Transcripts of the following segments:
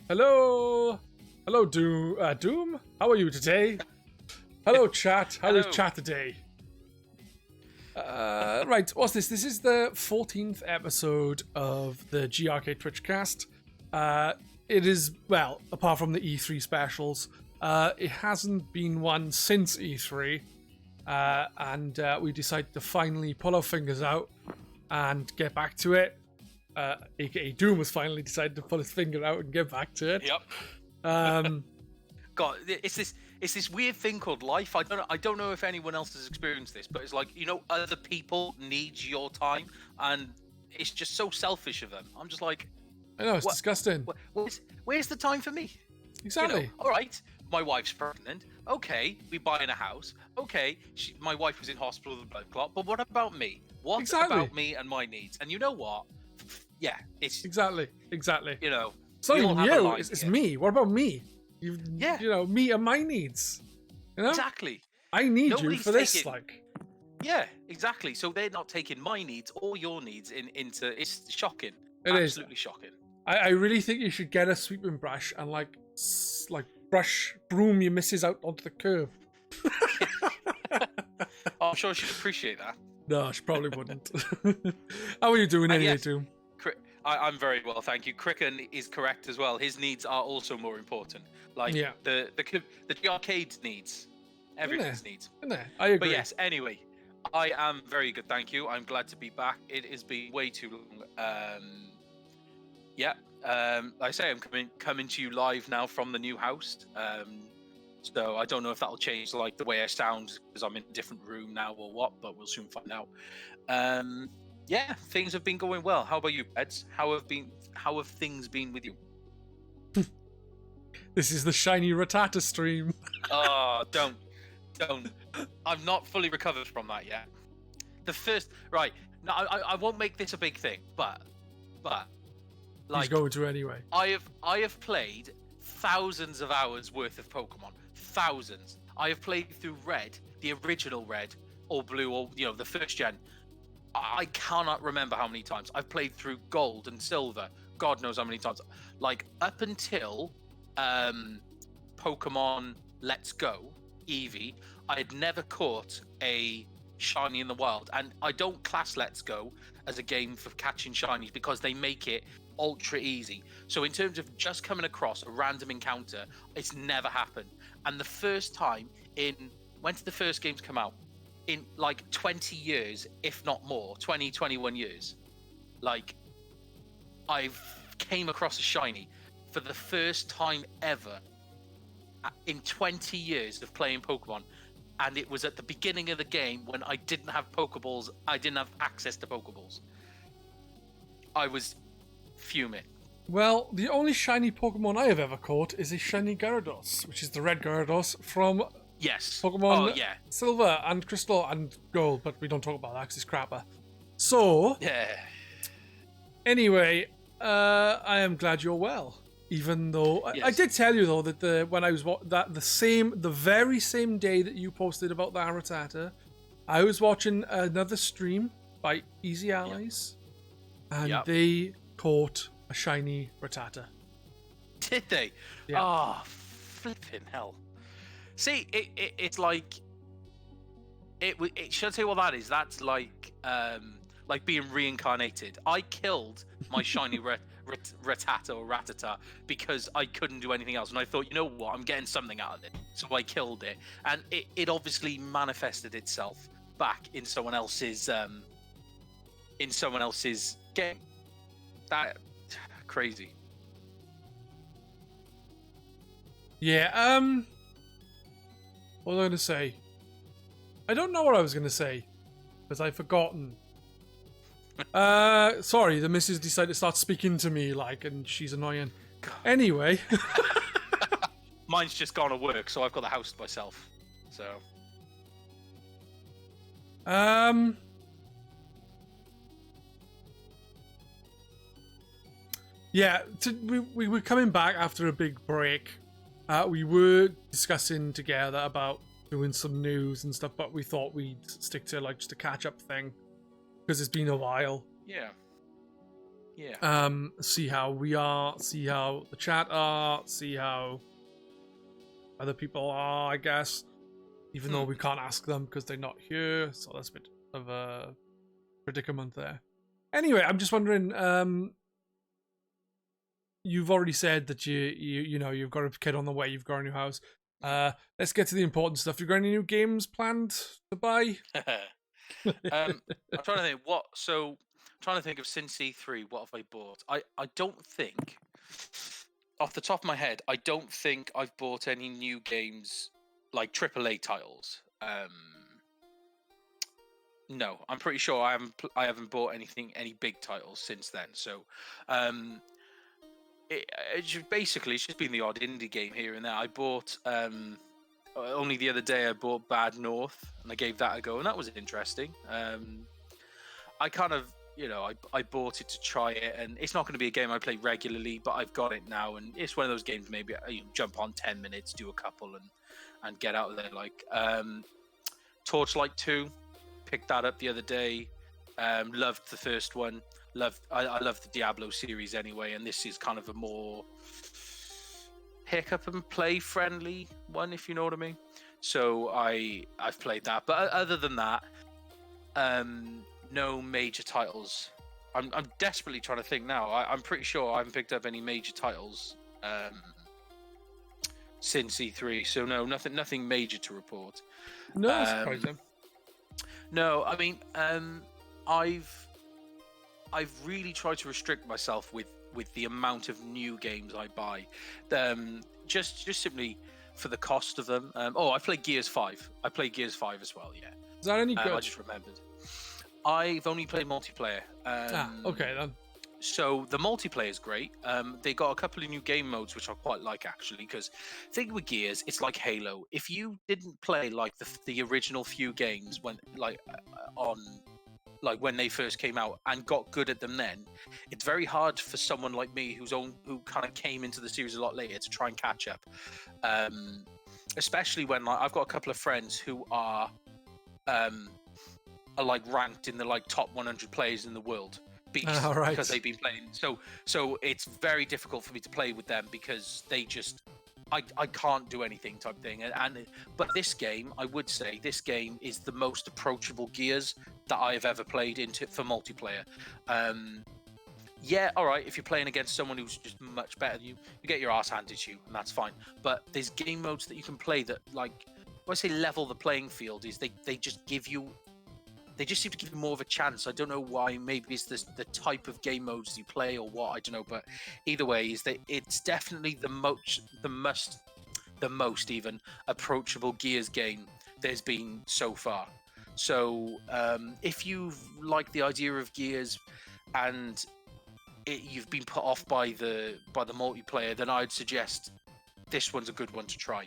Hello. Hello, Doom. Doom? How are you today? Hello, chat. How is chat today? Right, what's this? This is the 14th episode of the GRcade Twitchcast. It is, well, apart from the E3 specials, it hasn't been one since E3. And we decided to finally pull our fingers out and get back to it. AKA Doom has finally decided to pull his finger out and get back to it. Yep. God, it's this weird thing called life. I don't know if anyone else has experienced this, but it's like, you know, other people need your time, and it's just so selfish of them. I'm just like, I know, it's disgusting. Where's the time for me? Exactly. You know, all right, my wife's pregnant. Okay, we buy in a house. Okay, my wife was in hospital with a blood clot. But what about me? What about me and my needs? And you know what? Yeah, it's exactly. You know, it's not even you. It's me. What about me? You know, me and my needs. You know, exactly. I need you for this, like. Yeah, exactly. So they're not taking my needs or your needs into. It's shocking. It is absolutely shocking. I really think you should get a sweeping brush and like broom your missus out onto the curb. I'm sure she'd appreciate that. No, she probably wouldn't. How are you doing anyway, Doom? I'm very well, thank you. Cricken is correct as well. His needs are also more important. Like the GRcade needs, everyone's needs. I agree. But yes, anyway, I am very good, thank you. I'm glad to be back. It has been way too long. Like I say, I'm coming to you live now from the new house. So I don't know if that'll change like the way I sound because I'm in a different room now or what, but we'll soon find out. Yeah, things have been going well. How about you, Pedz? How have things been with you? This is the shiny Rattata stream. Oh, don't. I'm not fully recovered from that yet. Right. No, I won't make this a big thing, but like, he's going to anyway. I have played thousands of hours worth of Pokemon. Thousands. I have played through Red, the original Red, or Blue, or the first gen. I cannot remember how many times. I've played through Gold and Silver. God knows how many times. Like up until Pokemon Let's Go, Eevee, I had never caught a shiny in the wild. And I don't class Let's Go as a game for catching shinies because they make it ultra easy. So in terms of just coming across a random encounter, it's never happened. And the first time when did the first games come out? In like 20 years, if not more, 21 years. Like, I've came across a shiny for the first time ever in 20 years of playing Pokemon. And it was at the beginning of the game when I didn't have Pokeballs. I didn't have access to Pokeballs. I was fuming. Well, the only shiny Pokemon I have ever caught is a shiny Gyarados, which is the red Gyarados from Pokemon Silver and Crystal and Gold, but we don't talk about that because it's crapper. So, anyway, I am glad you're well. Even though I did tell you though that when I was the very same day that you posted about the Rattata, I was watching another stream by Easy Allies, and they caught a shiny Rattata. Did they? Yeah. Oh, flipping hell! See, it's like should I tell you what that is? That's like being reincarnated. I killed my shiny Rattata or Rattata because I couldn't do anything else, and I thought, you know what, I'm getting something out of it, so I killed it, and it obviously manifested itself back in someone else's game. That crazy. Yeah. What was I going to say? I don't know what I was going to say because I've forgotten. Sorry, the missus decided to start speaking to me, and she's annoying. God. Anyway. Mine's just gone to work, so I've got the house to myself. So. Yeah, we were coming back after a big break. We were discussing together about doing some news and stuff, but we thought we'd stick to just a catch-up thing because it's been a while. Yeah. Yeah. See how we are, see how the chat are, see how other people are, I guess. Even though we can't ask them because they're not here, so that's a bit of a predicament there. Anyway, I'm just wondering. You've already said that you've got a kid on the way, you've got a new house. Let's get to the important stuff. You got any new games planned to buy? I'm trying to think I'm trying to think of since E3, what have I bought? I don't think, off the top of my head, I don't think I've bought any new games like AAA titles. No, I'm pretty sure I haven't bought any big titles since then. So, it's just been the odd indie game here and there. I bought only the other day I bought Bad North and I gave that a go, and that was interesting. I kind of, I bought it to try it, and it's not going to be a game I play regularly, but I've got it now, and it's one of those games maybe jump on 10 minutes, do a couple, and get out of there. Like Torchlight 2, picked that up the other day. Loved the first one. I love the Diablo series anyway, and this is kind of a more pick up and play friendly one, if you know what I mean. So I've played that, but other than that, no major titles. I'm desperately trying to think now. I'm pretty sure I haven't picked up any major titles since E3. So no, nothing major to report. No, that's surprising. No, I mean, I've really tried to restrict myself with the amount of new games I buy, just simply for the cost of them. I played Gears 5. I played Gears 5 as well. Yeah. Is that any good? I just remembered. I've only played multiplayer. Okay then. So the multiplayer is great. They got a couple of new game modes which I quite like, actually, because think with Gears, it's like Halo. If you didn't play like the original few games when when they first came out and got good at them, then it's very hard for someone like me who kind of came into the series a lot later to try and catch up. Especially when I've got a couple of friends who are like ranked in the top 100 players in the world. Right. Because they've been playing, so it's very difficult for me to play with them because they just I can't do anything type thing. But this game, I would say this game is the most approachable Gears that I have ever played for multiplayer. Yeah, all right, if you're playing against someone who's just much better than you, you get your ass handed to you, and that's fine. But there's game modes that you can play that, when I say level the playing field, is they just seem to give you more of a chance. I don't know why. Maybe it's the type of game modes you play or what. I don't know. But either way, it's definitely the most even approachable Gears game there's been so far. So if you like the idea of Gears and you've been put off by the multiplayer, then I'd suggest this one's a good one to try.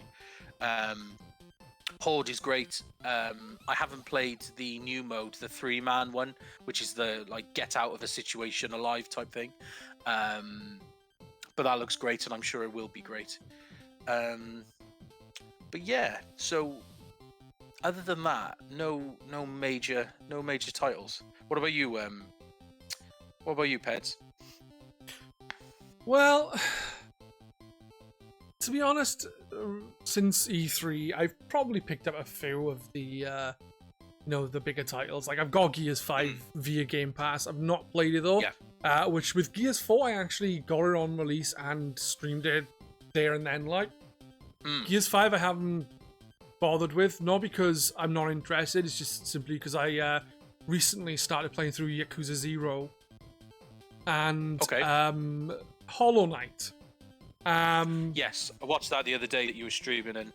Horde is great. I haven't played the new mode, the 3-man one, which is the get out of a situation alive type thing. But that looks great, and I'm sure it will be great. But yeah, so other than that, no major titles. What about you? What about you, Pedz? Well, to be honest, since E3, I've probably picked up a few of the, the bigger titles. Like, I've got Gears 5 via Game Pass. I've not played it though. Yeah. Which with Gears 4, I actually got it on release and streamed it there and then. Gears 5, I haven't bothered with, not because I'm not interested. It's just simply because I recently started playing through Yakuza 0 and Hollow Knight. Yes, I watched that the other day that you were streaming, and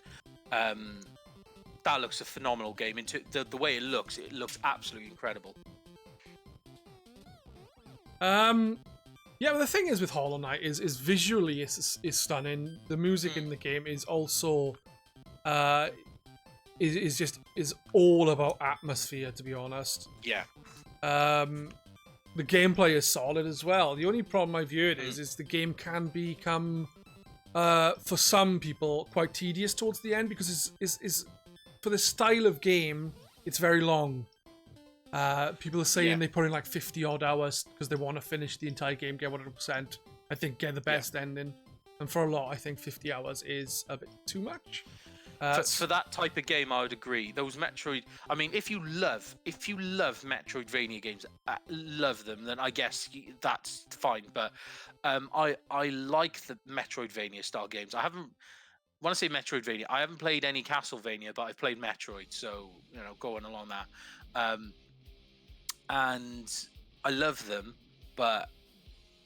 that looks a phenomenal game. Into the way it looks absolutely incredible. Yeah, but the thing is with Hollow Knight is visually is stunning. The music in the game is also is all about atmosphere, to be honest. Yeah. The gameplay is solid as well. The only problem I've heard is the game can become, for some people, quite tedious towards the end because it's for the style of game, it's very long. People are saying they put in like 50 odd hours because they want to finish the entire game, get 100%. I think get the best ending. And for a lot, I think 50 hours is a bit too much. For that type of game, I would agree. Those Metroid, I mean, if you love Metroidvania games, love them, then I guess that's fine. But I like the Metroidvania style games. When I say Metroidvania, I haven't played any Castlevania, but I've played Metroid, so going along that. And I love them, but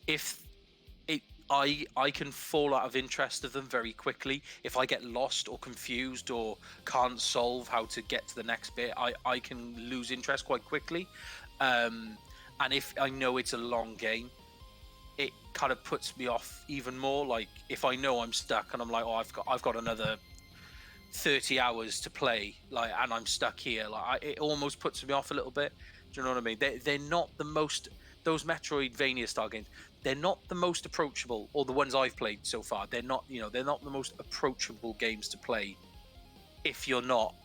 if I can fall out of interest of them very quickly. If I get lost or confused or can't solve how to get to the next bit, I can lose interest quite quickly. And if I know it's a long game, it kind of puts me off even more. Like if I know I'm stuck and I'm like, oh, I've got another 30 hours to play, like, and I'm stuck here, like it almost puts me off a little bit. Do you know what I mean? They're not the most, those Metroidvania style games, they're not the most approachable, or the ones I've played so far, they're not the most approachable games to play if you're not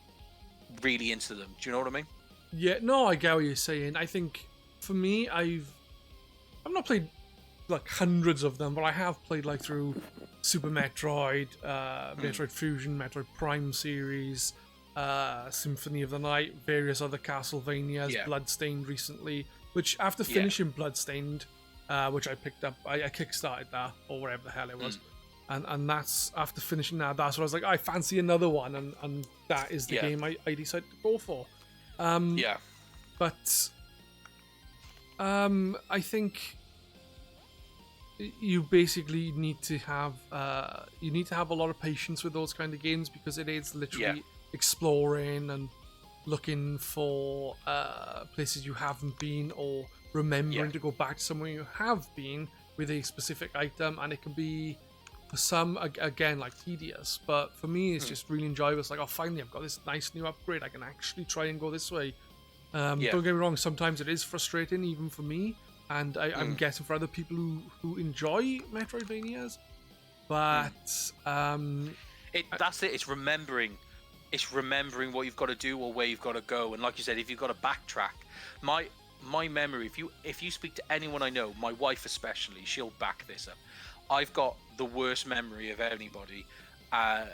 really into them. Do you know what I mean? Yeah, no, I get what you're saying. I think for me, I've not played like hundreds of them, but I have played like through Super Metroid, Metroid Fusion, Metroid Prime series, Symphony of the Night, various other Castlevanias, Bloodstained recently, which after finishing Bloodstained, which I picked up, I kickstarted that, or whatever the hell it was, and that's, after finishing that, that's what I was like, I fancy another one, and that is the game I decided to go for. But I think you basically need to have a lot of patience with those kind of games, because it is literally exploring and looking for places you haven't been, or remembering to go back to somewhere you have been with a specific item, and it can be, for some, again, like tedious, but for me it's just really enjoyable. It's like, oh, finally I've got this nice new upgrade, I can actually try and go this way. Don't get me wrong, sometimes it is frustrating even for me, and I'm guessing for other people who enjoy Metroidvanias, but that's it. It's remembering what you've got to do or where you've got to go. And like you said, if you've got to backtrack, my memory, if you speak to anyone I know, my wife especially, she'll back this up. I've got the worst memory of anybody. I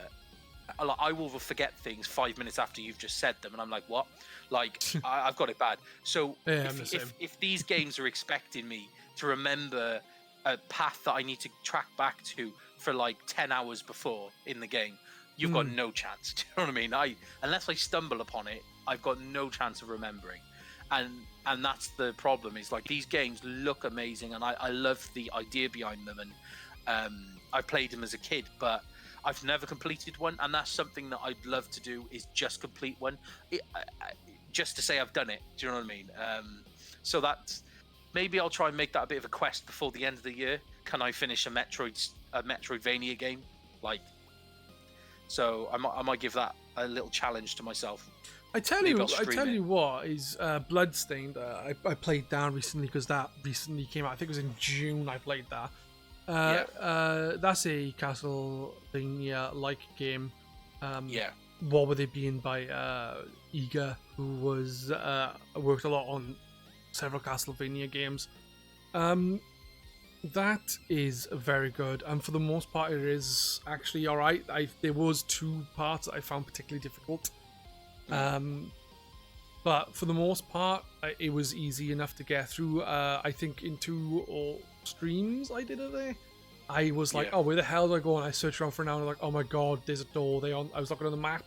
will forget things 5 minutes after you've just said them, and I'm like, what? Like, I've got it bad. So if these games are expecting me to remember a path that I need to track back to for like 10 hours before in the game, you've got no chance. Do you know what I mean? Unless I stumble upon it, I've got no chance of remembering. And that's the problem, is like, these games look amazing, and I love the idea behind them, and I played them as a kid, but I've never completed one, and that's something that I'd love to do, is just complete one, just to say I've done it. Do you know what I mean? So that's, maybe I'll try and make that a bit of a quest before the end of the year. Can I finish a Metroidvania game? Like, so I might give that a little challenge to myself. I tell you what, is Bloodstained. I played that recently because that recently came out. I think it was in June I played that. That's a Castlevania-like game. What were they being by Iga, who was worked a lot on several Castlevania games. That is very good, and for the most part, it is actually all right. There was 2 parts that I found particularly difficult, but for the most part, it was easy enough to get through. I think in 2 or streams I did it there, I was like, oh, where the hell do I go? And I searched around for an hour, and I'm like, oh my god, there's a door there. I was looking on the map,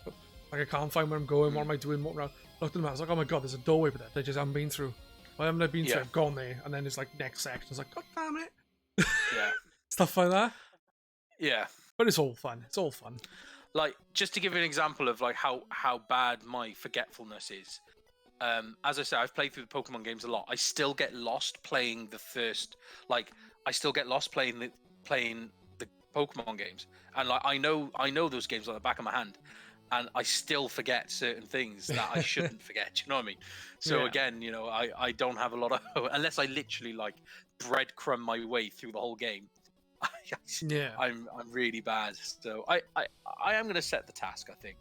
like I can't find where I'm going. What am I doing? What around? Looked at the map, I was like, oh my god, there's a doorway that I just haven't been through. Why haven't I been through? I've gone there, and then it's like next section. I was like, god damn it. Stuff like that. But it's all fun. It's all fun. Like, just to give you an example of like how bad my forgetfulness is. As I said, I've played through the Pokemon games a lot. I still get lost playing the first. Like, I still get lost playing the Pokemon games, and like I know those games on the back of my hand, and I still forget certain things that I shouldn't forget. You know what I mean? So again, I don't have a lot of unless I literally like breadcrumb my way through the whole game. I'm really bad. So I am going to set the task, I think.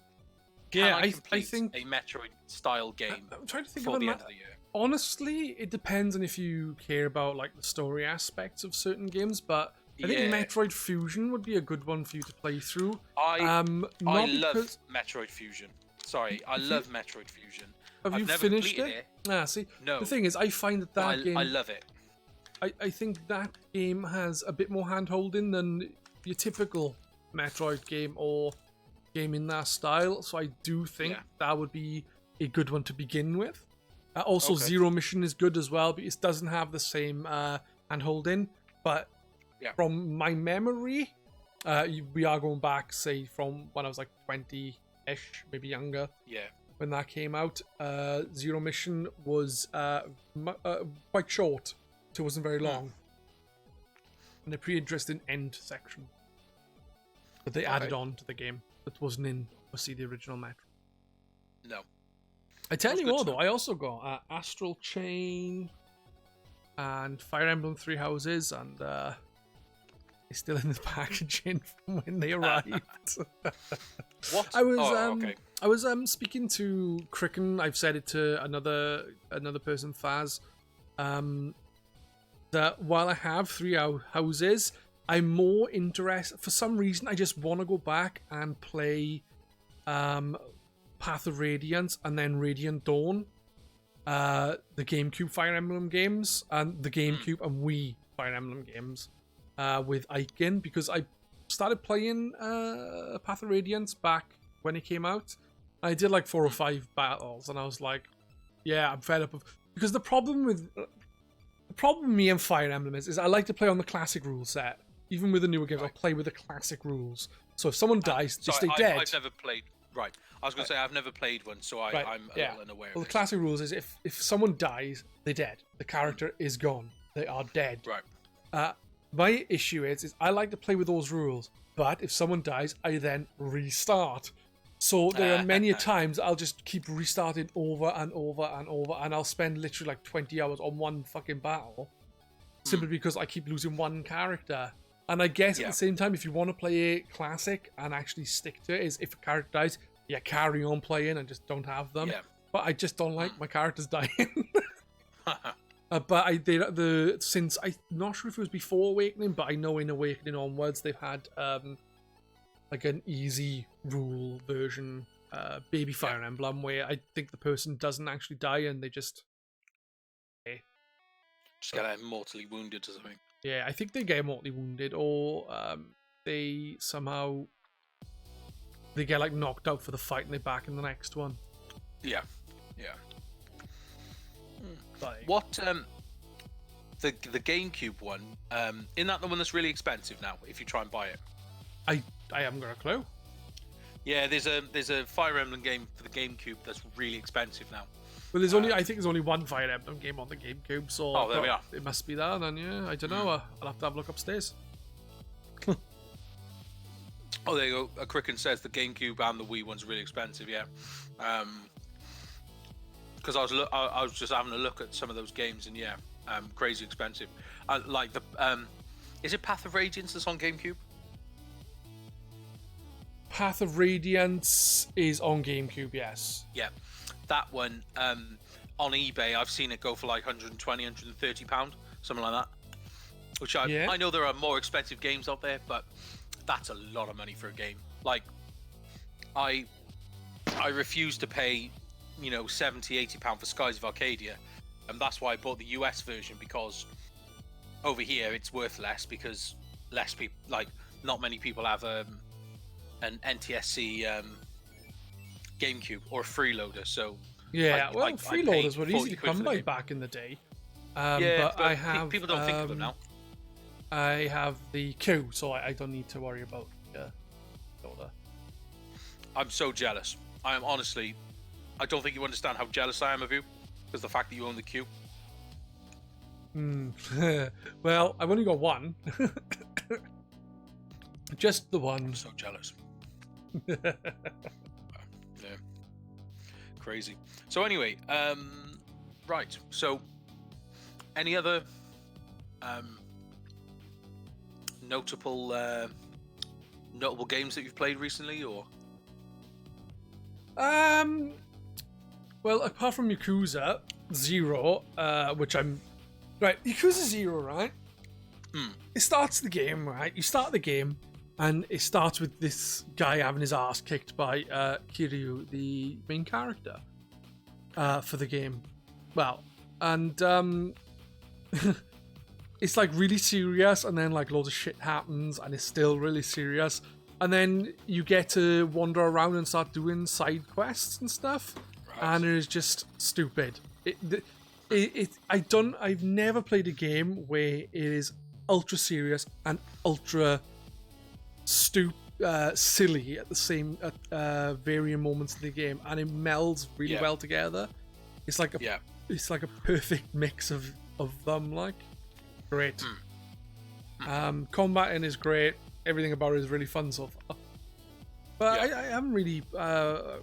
Can Yeah, I I complete think a Metroid style game I'm trying to think before of the a end of the year? honestly, it depends on if you care about like the story aspects of certain games, but I think Yeah, Metroid Fusion would be a good one for you to play through. I Not love because Metroid Fusion. Sorry, I if you love Metroid Fusion. have you I've never finished completed it? it. Ah, see, No, the thing is, I find that but that game, I love it. I think that game has a bit more hand holding than your typical Metroid game or game in that style. So I do think Yeah. that would be a good one to begin with. Also, Okay. Zero Mission is good as well, but it doesn't have the same hand holding. But Yeah. from my memory, we are going back, say, from when I was like 20-ish, maybe younger, Yeah. when that came out. Zero Mission was quite short, so it wasn't very long. And a pretty interesting end section that they added on to the game that wasn't in, obviously, the original Metro. No. I tell That's you good what, to though, know. I also got Astral Chain and Fire Emblem Three Houses, and they're still in the packaging from when they arrived. What? I was okay. I was speaking to Cricken. I've said it to another person, Faz. That while I have Three Houses, I'm more interested. For some reason, I just want to go back and play Path of Radiance and then Radiant Dawn, the GameCube Fire Emblem games, and the GameCube and Wii Fire Emblem games with Aiken, because I started playing Path of Radiance back when it came out. I did like 4 or 5 battles, and I was like, yeah, I'm fed up of, because the problem with me and Fire Emblem is I like to play on the classic rule set. Even with the newer games, I'll play with the classic rules. So if someone dies, they stay dead. I've never played. Right. I was going to say I've never played one, so I'm a little unaware Well, of the classic rules is if someone dies, they're dead. The character is gone. They are dead. Right. My issue is I like to play with those rules, but if someone dies, I then restart. So there are many times I'll just keep restarting over and over and over, and I'll spend literally like 20 hours on one fucking battle, simply because I keep losing one character. And I guess at the same time, if you want to play a classic and actually stick to it, is if a character dies, yeah, carry on playing and just don't have them. Yeah. But I just don't like my characters dying. But since I'm not sure if it was before Awakening, but I know in Awakening onwards they've had like an easy rule version, Baby Fire Emblem, where I think the person doesn't actually die and they just get mortally wounded or something. Yeah, I think they get mortally wounded, or they somehow get like knocked out for the fight and they're back in the next one. Yeah. Like, What the GameCube one? Isn't that the one that's really expensive now? If you try and buy it. I haven't got a clue. Yeah, there's a Fire Emblem game for the GameCube that's really expensive now. Well, I think there's only one Fire Emblem game on the GameCube, so there we are. It must be that, then. Yeah, I don't know. I'll have to have a look upstairs. Oh, there you go. A Cricken says the GameCube and the Wii one's really expensive. Yeah, because I was just having a look at some of those games, and crazy expensive. Like the is it Path of Radiance that's on GameCube? Path of Radiance is on GameCube, yes. Yeah, that one on eBay, I've seen it go for like 120, 130 pound, something like that. Which I know there are more expensive games out there, but that's a lot of money for a game. Like, I refuse to pay, 70, 80 pound for Skies of Arcadia, and that's why I bought the US version, because over here it's worth less because less people, like, not many people have an NTSC GameCube or a freeloader, so freeloaders were easy to come by back in the day. But I have people don't think of them now. I have the Q, so I don't need to worry about loader. I'm so jealous. I am honestly. I don't think you understand how jealous I am of you, because the fact that you own the Q. Well, I've only got one. Just the one. I'm so jealous. Yeah. Crazy. So anyway, right. So, any other notable games that you've played recently, or? Well, apart from Yakuza 0, which I'm... Right, Yakuza 0, right? It starts the game, right? You start the game, and it starts with this guy having his ass kicked by Kiryu, the main character, for the game. Well, and it's like really serious, and then like loads of shit happens, and it's still really serious. And then you get to wander around and start doing side quests and stuff, and it is just stupid. I've never played a game where it is ultra serious and ultra silly at the same varying moments of the game, and it melds really well together. It's like a perfect mix of them. Like, great. Combating is great. Everything about it is really fun so far. But I haven't really. I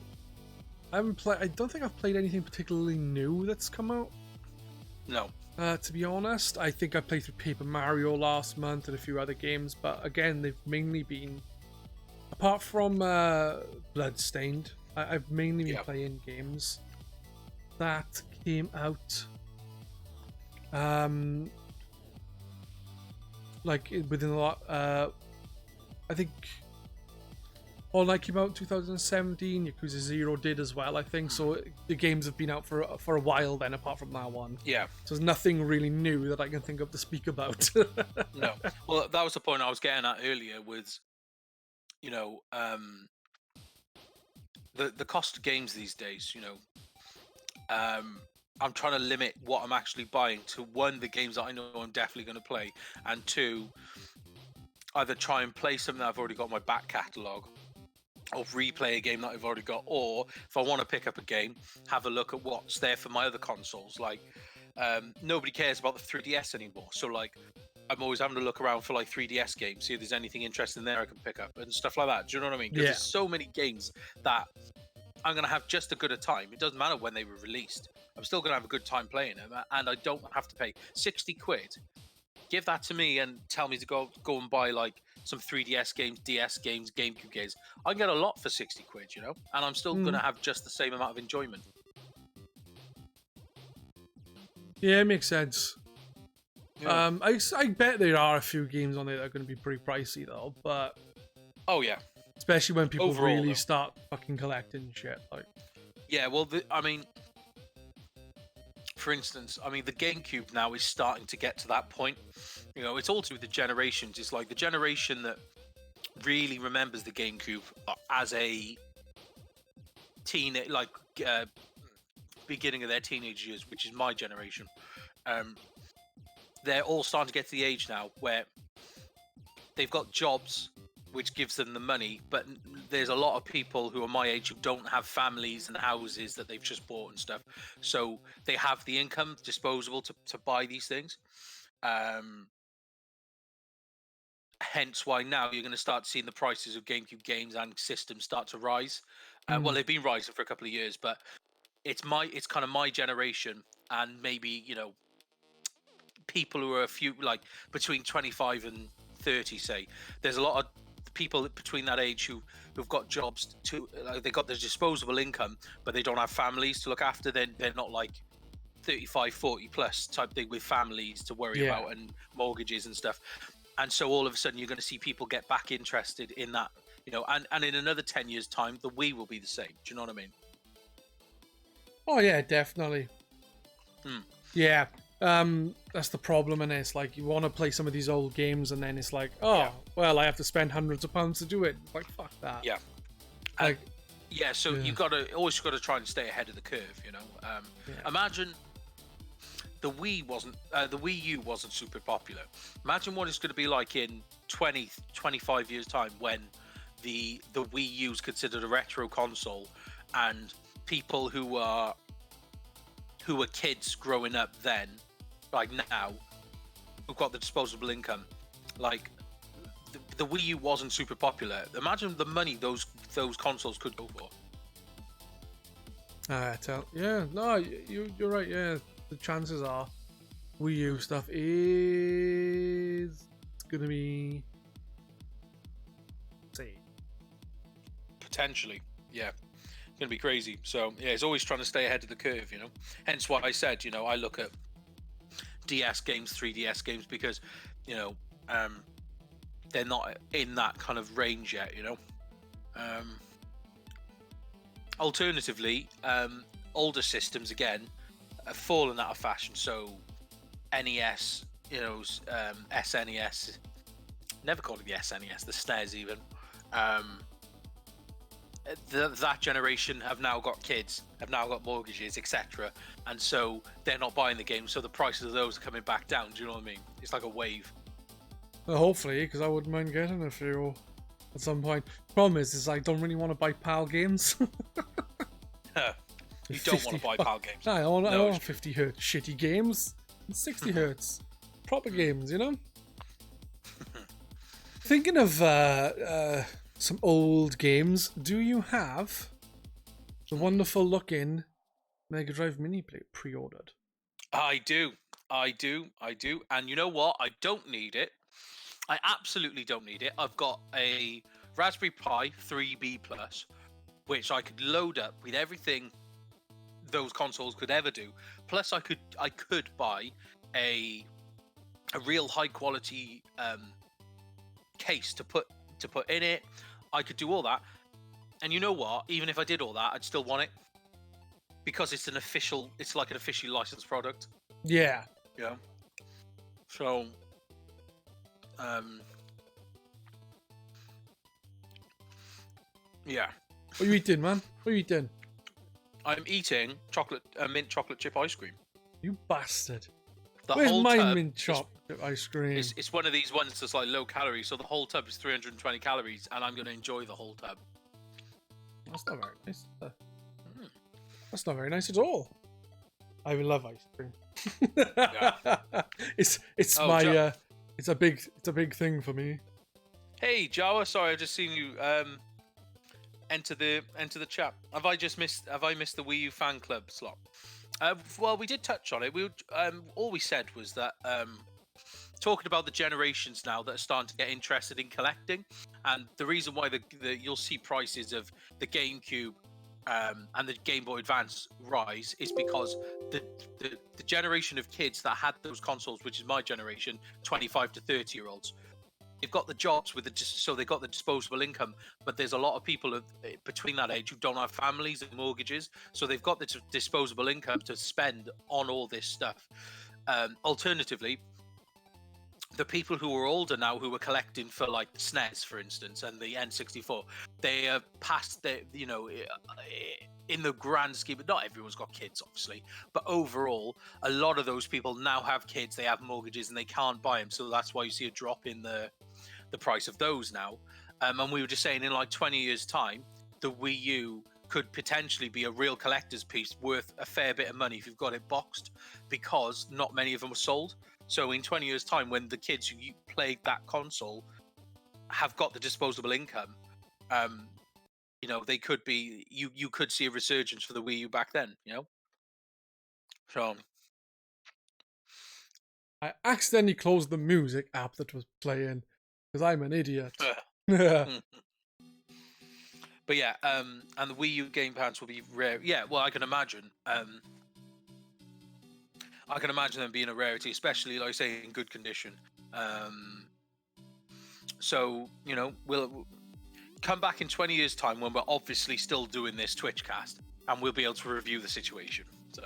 don't think I've played anything particularly new that's come out. No. To be honest, I think I played through Paper Mario last month and a few other games, but again, they've mainly been, apart from Bloodstained, I've mainly been playing games that came out like within a lot. I think All Night came out in 2017. Yakuza 0 did as well, I think. So the games have been out for a while then, apart from that one. Yeah. So there's nothing really new that I can think of to speak about. No. Well, that was the point I was getting at earlier with, you know, the cost of games these days, you know. I'm trying to limit what I'm actually buying to, one, the games that I know I'm definitely going to play, and two, either try and play something that I've already got in my back catalogue, or replay a game that I've already got, or if I want to pick up a game, have a look at what's there for my other consoles. Like, nobody cares about the 3DS anymore, so like I'm always having to look around for like 3DS games, see if there's anything interesting there I can pick up and stuff like that. Do you know what I mean? Because there's so many games that I'm going to have just as good a time. It doesn't matter when they were released. I'm still going to have a good time playing them, and I don't have to pay 60 quid. Give that to me and tell me to go and buy like some 3DS games, DS games, GameCube games. I can get a lot for 60 quid, you know, and I'm still going to have just the same amount of enjoyment. Yeah, it makes sense. Yeah. I bet there are a few games on there that are going to be pretty pricey though, but oh yeah, especially when people overall, really start fucking collecting shit. Like, yeah, well, I mean, for instance, I mean, the GameCube now is starting to get to that point. You know, it's all to do with the generations. It's like the generation that really remembers the GameCube as a beginning of their teenage years, which is my generation. They're all starting to get to the age now where they've got jobs which gives them the money, but there's a lot of people who are my age who don't have families and houses that they've just bought and stuff, so they have the income disposable to buy these things. Hence why now you're going to start seeing the prices of GameCube games and systems start to rise. Well, they've been rising for a couple of years, but it's kind of my generation, and maybe, you know, people who are a few, like between 25 and 30, say. There's a lot of people between that age who've got jobs to, like, they got their disposable income, but they don't have families to look after. They're not like 35, 40 plus type thing with families to worry about and mortgages and stuff. And so all of a sudden you're going to see people get back interested in that, you know, and in another 10 years time, the Wii will be the same. Do you know what I mean? oh yeah, definitely. Yeah. That's the problem, and it's like you want to play some of these old games, and then it's like, well, I have to spend hundreds of pounds to do it. It's like, fuck that. Yeah. Like, so you've always got to try and stay ahead of the curve, you know. Imagine the Wii U wasn't super popular. Imagine what it's going to be like in 20, 25 years time when the Wii U is considered a retro console, and people who were kids growing up then, like now, who've got the disposable income, like the Wii U wasn't super popular. Imagine the money those consoles could go for. You're right. Yeah, the chances are Wii U stuff is gonna be, potentially, yeah, going to be crazy. So yeah, it's always trying to stay ahead of the curve, you know. Hence why I said, you know, I look at DS games, 3DS games, because, you know, they're not in that kind of range yet, you know. Alternatively, older systems again have fallen out of fashion. So NES, you know, SNES, never called it the SNES, the SNES even. That generation have now got kids, have now got mortgages, etc. And so they're not buying the game, so the prices of those are coming back down. Do you know what I mean? It's like a wave. Well, hopefully, because I wouldn't mind getting a few at some point. Problem is I don't really want to buy PAL games. You don't want to buy PAL games. I want 50 hertz shitty games. 60 hertz proper games, you know? Thinking of some old games, do you have the wonderful looking Mega Drive Mini pre-ordered? I do. And you know what? I don't need it. I absolutely don't need it. I've got a Raspberry Pi 3B Plus, which I could load up with everything those consoles could ever do. Plus, I could buy a real high quality case to put in it. I could do all that, and you know what? Even if I did all that, I'd still want it because it's like an officially licensed product. Yeah. Yeah. So, yeah. What are you eating, man? What are you eating? I'm eating mint chocolate chip ice cream. You bastard. The Where's whole my tub mint chocolate ice cream? It's one of these ones that's like low calories, so the whole tub is 320 calories, and I'm going to enjoy the whole tub. That's not very nice. That's not very nice at all. I love ice cream. Yeah. It's a big thing for me. Hey Jawa, sorry, I've just seen you enter the chat. Have I missed the Wii U fan club slot? Well, we did touch on it. All we said was that talking about the generations now that are starting to get interested in collecting, and the reason why you'll see prices of the GameCube and the Game Boy Advance rise is because the generation of kids that had those consoles, which is my generation, 25 to 30-year-olds, they've got the jobs so they got the disposable income, but there's a lot of people between that age who don't have families and mortgages, so they've got the disposable income to spend on all this stuff. Alternatively, the people who are older now, who are collecting for like the SNES, for instance, and the N64, they are past in the grand scheme, but not everyone's got kids, obviously, but overall, a lot of those people now have kids, they have mortgages, and they can't buy them, so that's why you see a drop in the price of those now. And we were just saying, in like 20 years' time, the Wii U could potentially be a real collector's piece worth a fair bit of money if you've got it boxed, because not many of them were sold. So in 20 years' time, when the kids who played that console have got the disposable income, you know, they could be, you could see a resurgence for the Wii U back then, you know? So I accidentally closed the music app that was playing because I'm an idiot. But yeah, and the Wii U gamepads will be rare. Yeah, well, I can imagine. I can imagine them being a rarity, especially, like I say, in good condition. So, you know, we'll come back in 20 years' time when we're obviously still doing this Twitchcast, and we'll be able to review the situation. So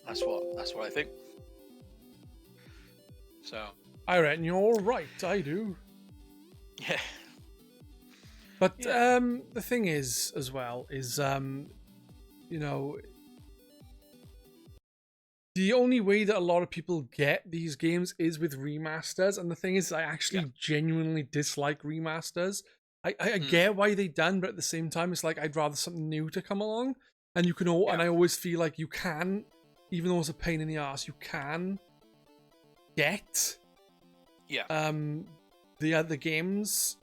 that's what I think. So I reckon you're right. I do. Yeah. But the thing is, as well, is you know, the only way that a lot of people get these games is with remasters, and the thing is, I actually genuinely dislike remasters. I get why they done, but at the same time, it's like I'd rather something new to come along, and you can and I always feel like you can, even though it's a pain in the ass, you can get the other games.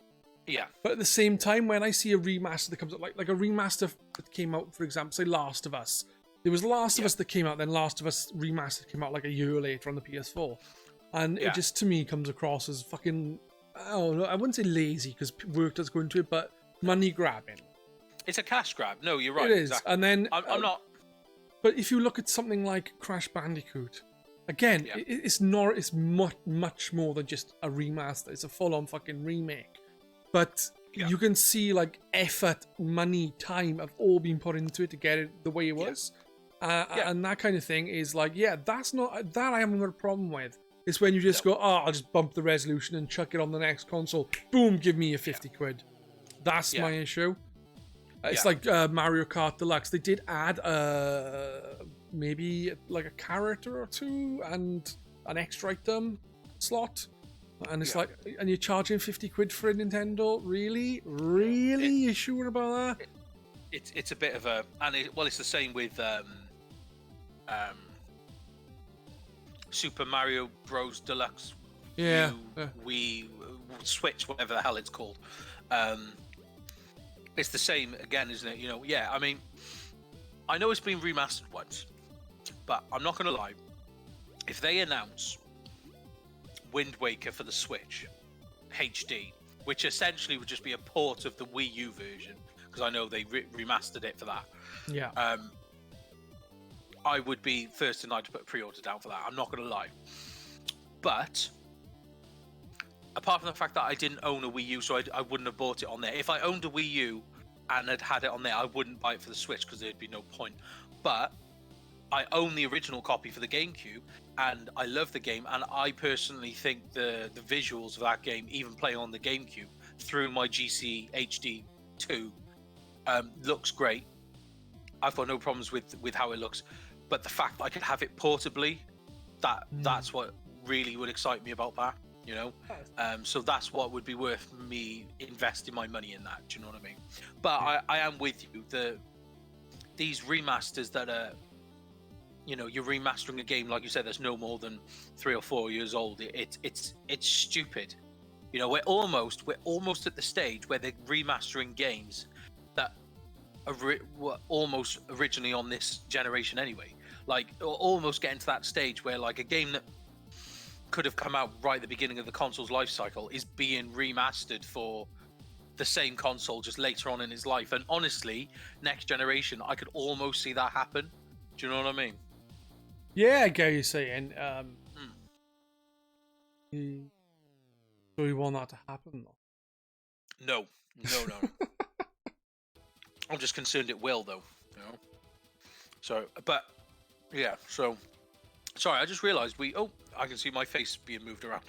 Yeah. But at the same time, when I see a remaster that comes out, like a remaster that came out, for example, say Last of Us. There was Last of Us that came out, then Last of Us Remastered came out like a year later on the PS4. And it just, to me, comes across as fucking, I don't know, I wouldn't say lazy, because work does go into it, but money grabbing. It's a cash grab. No, you're right. It is, exactly. and then I'm not. But if you look at something like Crash Bandicoot, again, it's not. It's much more than just a remaster. It's a full-on fucking remake. But you can see like effort, money, time have all been put into it to get it the way it was. And that kind of thing is like, that's not that I haven't got a problem with. It's when you just go, I'll just bump the resolution and chuck it on the next console. Boom, give me your 50 quid. That's my issue. It's like Mario Kart Deluxe. They did add maybe like a character or two and an extra item slot. And it's like, and you're charging 50 quid for a Nintendo? Really? You sure about that? It's a bit of a... And it's the same with Super Mario Bros. Deluxe. We Switch, whatever the hell it's called. It's the same again, isn't it? You know, I mean, I know it's been remastered once, but I'm not going to lie. If they announce Wind Waker for the Switch HD, which essentially would just be a port of the Wii U version, because I know they remastered it for that. Yeah. I would be first in line to put a pre-order down for that. I'm not going to lie. But apart from the fact that I didn't own a Wii U, so I wouldn't have bought it on there. If I owned a Wii U and had it on there, I wouldn't buy it for the Switch because there'd be no point. But I own the original copy for the GameCube, and I love the game, and I personally think the visuals of that game, even playing on the GameCube through my GC HD 2, looks great. I've got no problems with how it looks, but the fact that I could have it portably, that's what really would excite me about that, you know. So that's what would be worth me investing my money in that. Do you know what I mean? But I am with you. These remasters that are, you know, you're remastering a game, like you said, that's no more than 3 or 4 years old. It's stupid. You know, we're almost at the stage where they're remastering games that were almost originally on this generation anyway. Like, almost getting to that stage where, like, a game that could have come out right at the beginning of the console's life cycle is being remastered for the same console just later on in its life. And honestly, next generation, I could almost see that happen. Do you know what I mean? Yeah, I get what you're saying. So you want that to happen, though? No. I'm just concerned it will, though. You know. So, but yeah. So, sorry, I just realised I can see my face being moved around.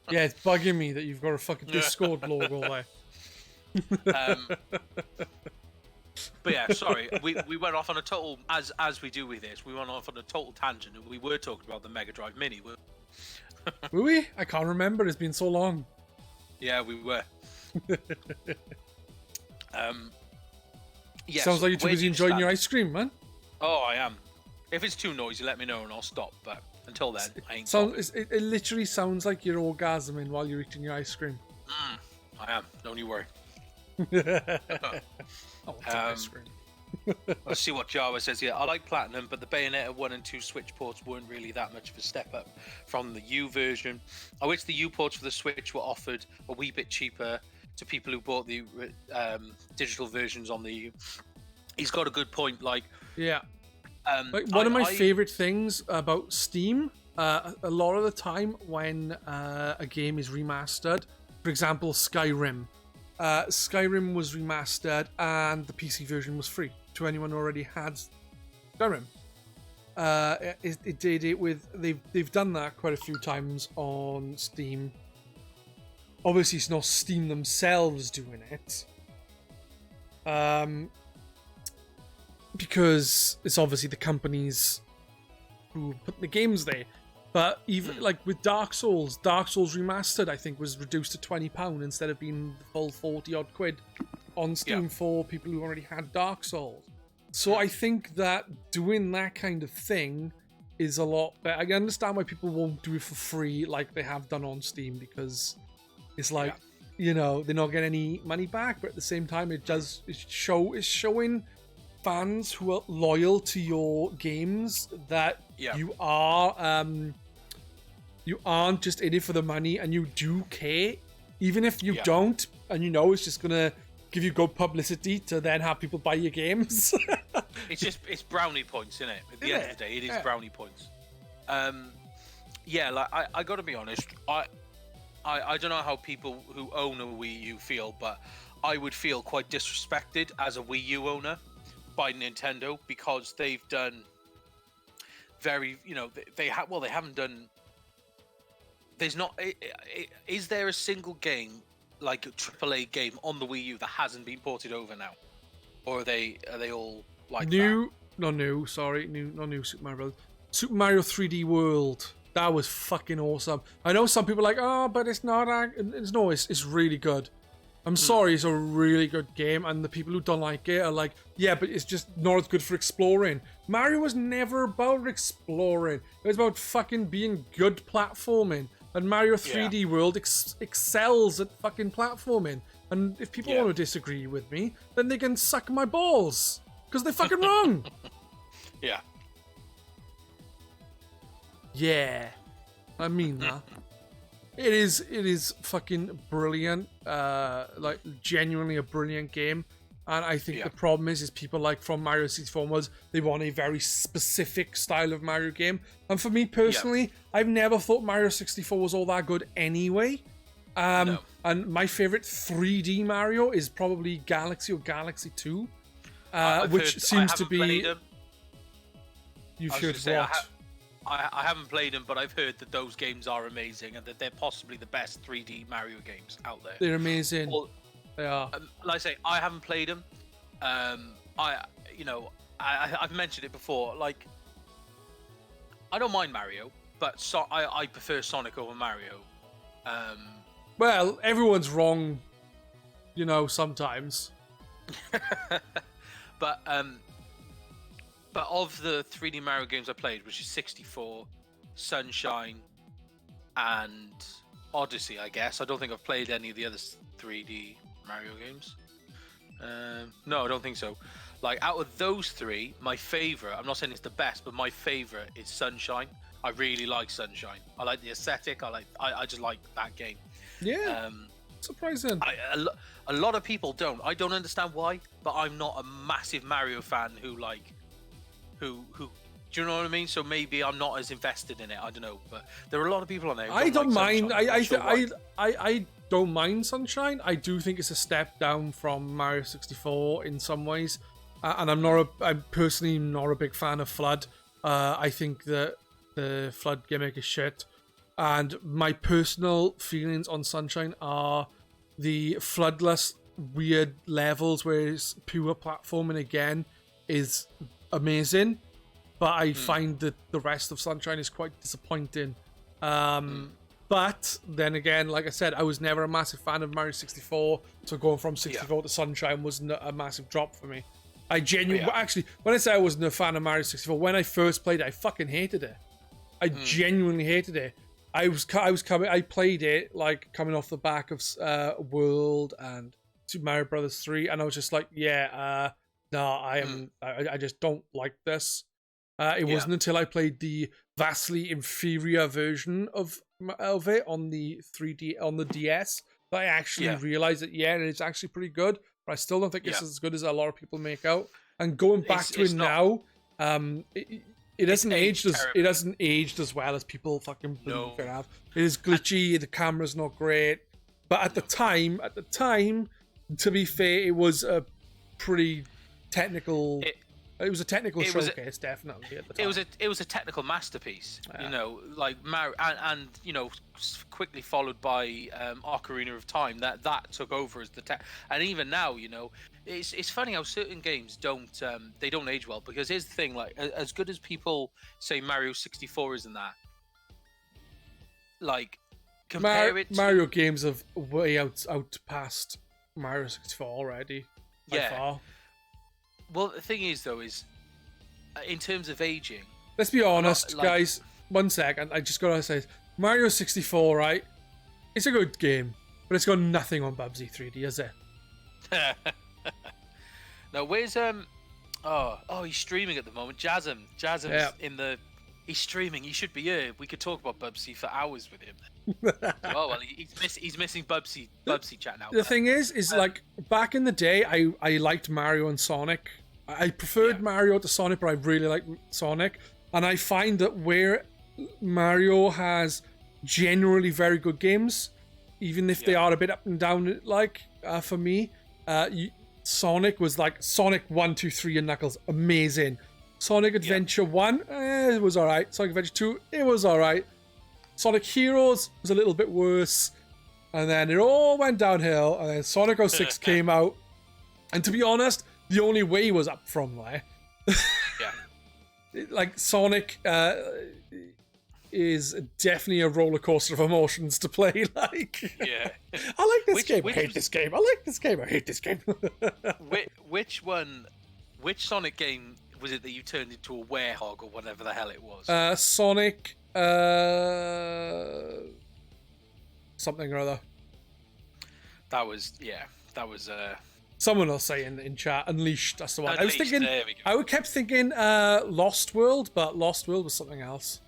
Yeah, it's bugging me that you've got a fucking Discord logo there. But yeah, sorry, we went off on a total, as we do with this, we went off on a total tangent, and we were talking about the Mega Drive Mini. Were we? I can't remember. It's been so long. Yeah, we were. Yes, sounds like you're too busy enjoying your ice cream, man. Oh, I am. If it's too noisy, let me know and I'll stop. But until then, I ain't. It literally sounds like you're orgasming while you're eating your ice cream. I am. Don't you worry. Ice cream. Let's see what Java says here. I like Platinum, but the Bayonetta 1 and 2 Switch ports weren't really that much of a step up from the U version. I wish the U ports for the Switch were offered a wee bit cheaper to people who bought the digital versions on the U. He's got a good point. Like, yeah. Like one of my favorite things about Steam, a lot of the time when a game is remastered, for example, Skyrim. Skyrim was remastered and the PC version was free to anyone who already had Skyrim. It did it with they've done that quite a few times on Steam. Obviously, it's not Steam themselves doing it, because it's obviously the companies who put the games there. But even like with Dark Souls Remastered, I think was reduced to £20 instead of being the full 40 odd quid on Steam for people who already had Dark Souls. So I think that doing that kind of thing is a lot better. I understand why people won't do it for free like they have done on Steam, because it's like, you know, they're not getting any money back, but at the same time it's showing fans who are loyal to your games that you aren't just in it for the money and you do care, even if you don't, and you know it's just gonna give you good publicity to then have people buy your games. It's brownie points, isn't it? At the end of the day, it is brownie points. Yeah, like I gotta be honest, I don't know how people who own a Wii U feel, but I would feel quite disrespected as a Wii U owner by Nintendo, because they've done very, they haven't done. There's not. Is there a single game like a AAA game on the Wii U that hasn't been ported over now, or are they all like new? That? Not new. Sorry, not new Super Mario Bros. Super Mario 3D World. That was fucking awesome. I know some people are like, oh, but it's not. It's really good. I'm sorry, it's a really good game, and the people who don't like it are like, yeah, but it's just not as good for exploring. Mario was never about exploring. It was about fucking being good platforming. And Mario 3D World excels at fucking platforming. And if people want to disagree with me, then they can suck my balls. Because they're fucking wrong. Yeah. Yeah. I mean that. It is fucking brilliant. Like, genuinely a brilliant game. And I think the problem is people like from Mario 64 was they want a very specific style of Mario game. And for me personally, I've never thought Mario 64 was all that good anyway. No. And my favorite 3D Mario is probably Galaxy or Galaxy 2, which seems to be. You've heard what? I haven't played them, but I've heard that those games are amazing and that they're possibly the best 3D Mario games out there. They're amazing. They are. Like I say, I haven't played them. I've mentioned it before. Like, I don't mind Mario, but I prefer Sonic over Mario. Well, everyone's wrong, sometimes. But of the 3D Mario games I played, which is 64, Sunshine, and Odyssey, I guess. I don't think I've played any of the other 3D Mario games. No, I don't think so. Like, out of those three, my favorite, I'm not saying it's the best, but my favorite is Sunshine. I really like Sunshine. I like the aesthetic. I just like that game. Yeah. Surprising. A lot of people don't. I don't understand why, but I'm not a massive Mario fan who do you know what I mean? So maybe I'm not as invested in it. I don't know, but there are a lot of people on there. I don't mind. I don't mind Sunshine. I do think it's a step down from Mario 64 in some ways, and I'm personally not a big fan of Flood. I think that the Flood gimmick is shit, and my personal feelings on Sunshine are the Floodless weird levels where it's pure platforming again is amazing, but I find that the rest of Sunshine is quite disappointing. But then again, like I said, I was never a massive fan of Mario 64, so going from 64 to Sunshine wasn't a massive drop for me. I genuinely, actually, when I say I wasn't a fan of Mario 64, when I first played it, I fucking hated it. I genuinely hated it. I played it like coming off the back of World and Super Mario Brothers 3, and I was just like, no, I just don't like this. It wasn't until I played the vastly inferior version of it on the 3D on the DS that I actually realized that it's actually pretty good, but I still don't think it's as good as a lot of people make out. And going back to it now, it hasn't aged as well as people fucking believe it have. It is glitchy. The camera's not great, but at the time, to be fair, it was a pretty technical. It was a technical showcase, definitely at the time. It was a technical masterpiece, like Mario, and quickly followed by Ocarina of Time. That took over as the tech, and even now, it's funny how certain games don't age well, because here's the thing: like, as good as people say Mario 64 is in that, like, Mario games have way out past Mario 64 already. By far. Well, the thing is, though, is in terms of aging. Let's be honest, guys. 1 second. I just gotta say, Mario 64, right? It's a good game, but it's got nothing on Bubsy 3D, is it? Now, where's he's streaming at the moment. Jasm's in the. He's streaming. He should be here. We could talk about Bubsy for hours with him. Oh well, he's missing Bubsy chat now. The thing is like back in the day, I liked Mario and Sonic. I preferred Mario to Sonic, but I really like Sonic. And I find that where Mario has generally very good games, even if they are a bit up and down, like for me, Sonic was like Sonic 1, 2, 3 and Knuckles, amazing. Sonic Adventure 1, it was alright. Sonic Adventure 2, it was alright. Sonic Heroes was a little bit worse. And then it all went downhill. And then Sonic 06 came out. And to be honest, the only way was up from there. Like, Sonic is definitely a roller coaster of emotions to play. Like, I like this game. I hate this game. I like this game. I hate this game. Which Sonic game was it that you turned into a werehog or whatever the hell it was? Sonic something or other. That was someone will say in chat, Unleashed, that's the one. Unleashed, I was thinking, there we go. I kept thinking Lost World, but Lost World was something else.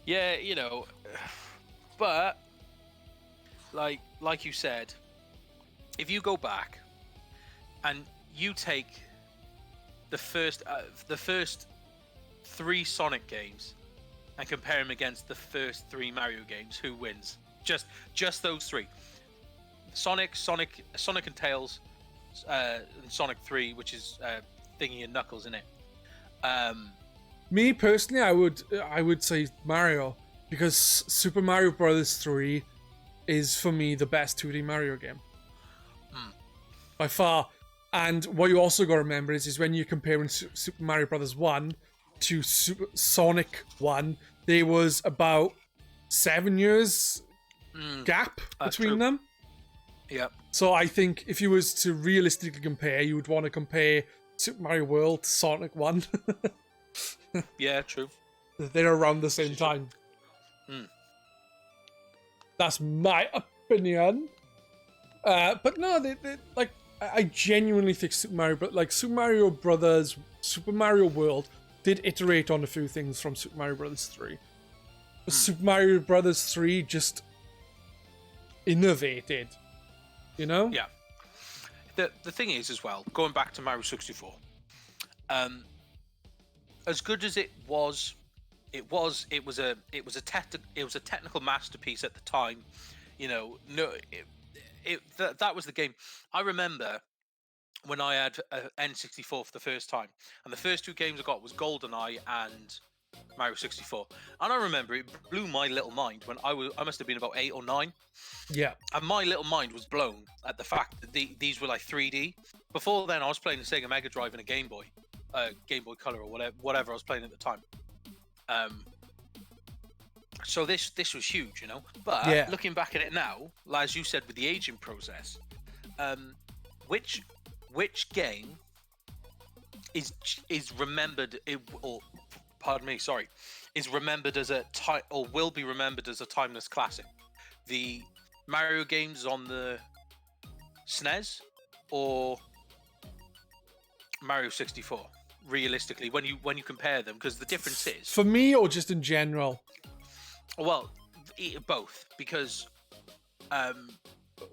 Yeah, you know, but like you said, if you go back and you take the first 3 Sonic games and compare them against the first 3 Mario games, who wins? Just those 3. Sonic and Tails, and Sonic 3, which is Thingy and Knuckles in it. Me personally, I would say Mario, because Super Mario Brothers 3 is for me the best 2D Mario game by far. And what you also got to remember is when you're comparing Super Mario Brothers 1 to Sonic 1, there was about 7 years gap between them. Yep. So I think if you was to realistically compare, you would want to compare Super Mario World to Sonic 1. Yeah, true. They're around the same time. That's my opinion. But no, they like, I genuinely think Super Mario Brothers, Super Mario World did iterate on a few things from Super Mario Brothers 3. But Super Mario Brothers 3 just innovated, you know? Yeah. The thing is, as well, going back to Mario 64, as good as it was a technical masterpiece at the time. You know, that was the game. I remember when I had N64 for the first time, and the first 2 games I got was GoldenEye and Mario 64. And I remember it blew my little mind when I must have been about 8 or 9. Yeah. And my little mind was blown at the fact that these were like 3D. Before then, I was playing the Sega Mega Drive and a Game Boy Color or whatever I was playing at the time. So this was huge, you know. But looking back at it now, as you said with the aging process, which game is remembered? Is remembered as or will be remembered as a timeless classic? The Mario games on the SNES or Mario 64? Realistically, when you compare them, because the difference is, for me or just in general. Well, both, because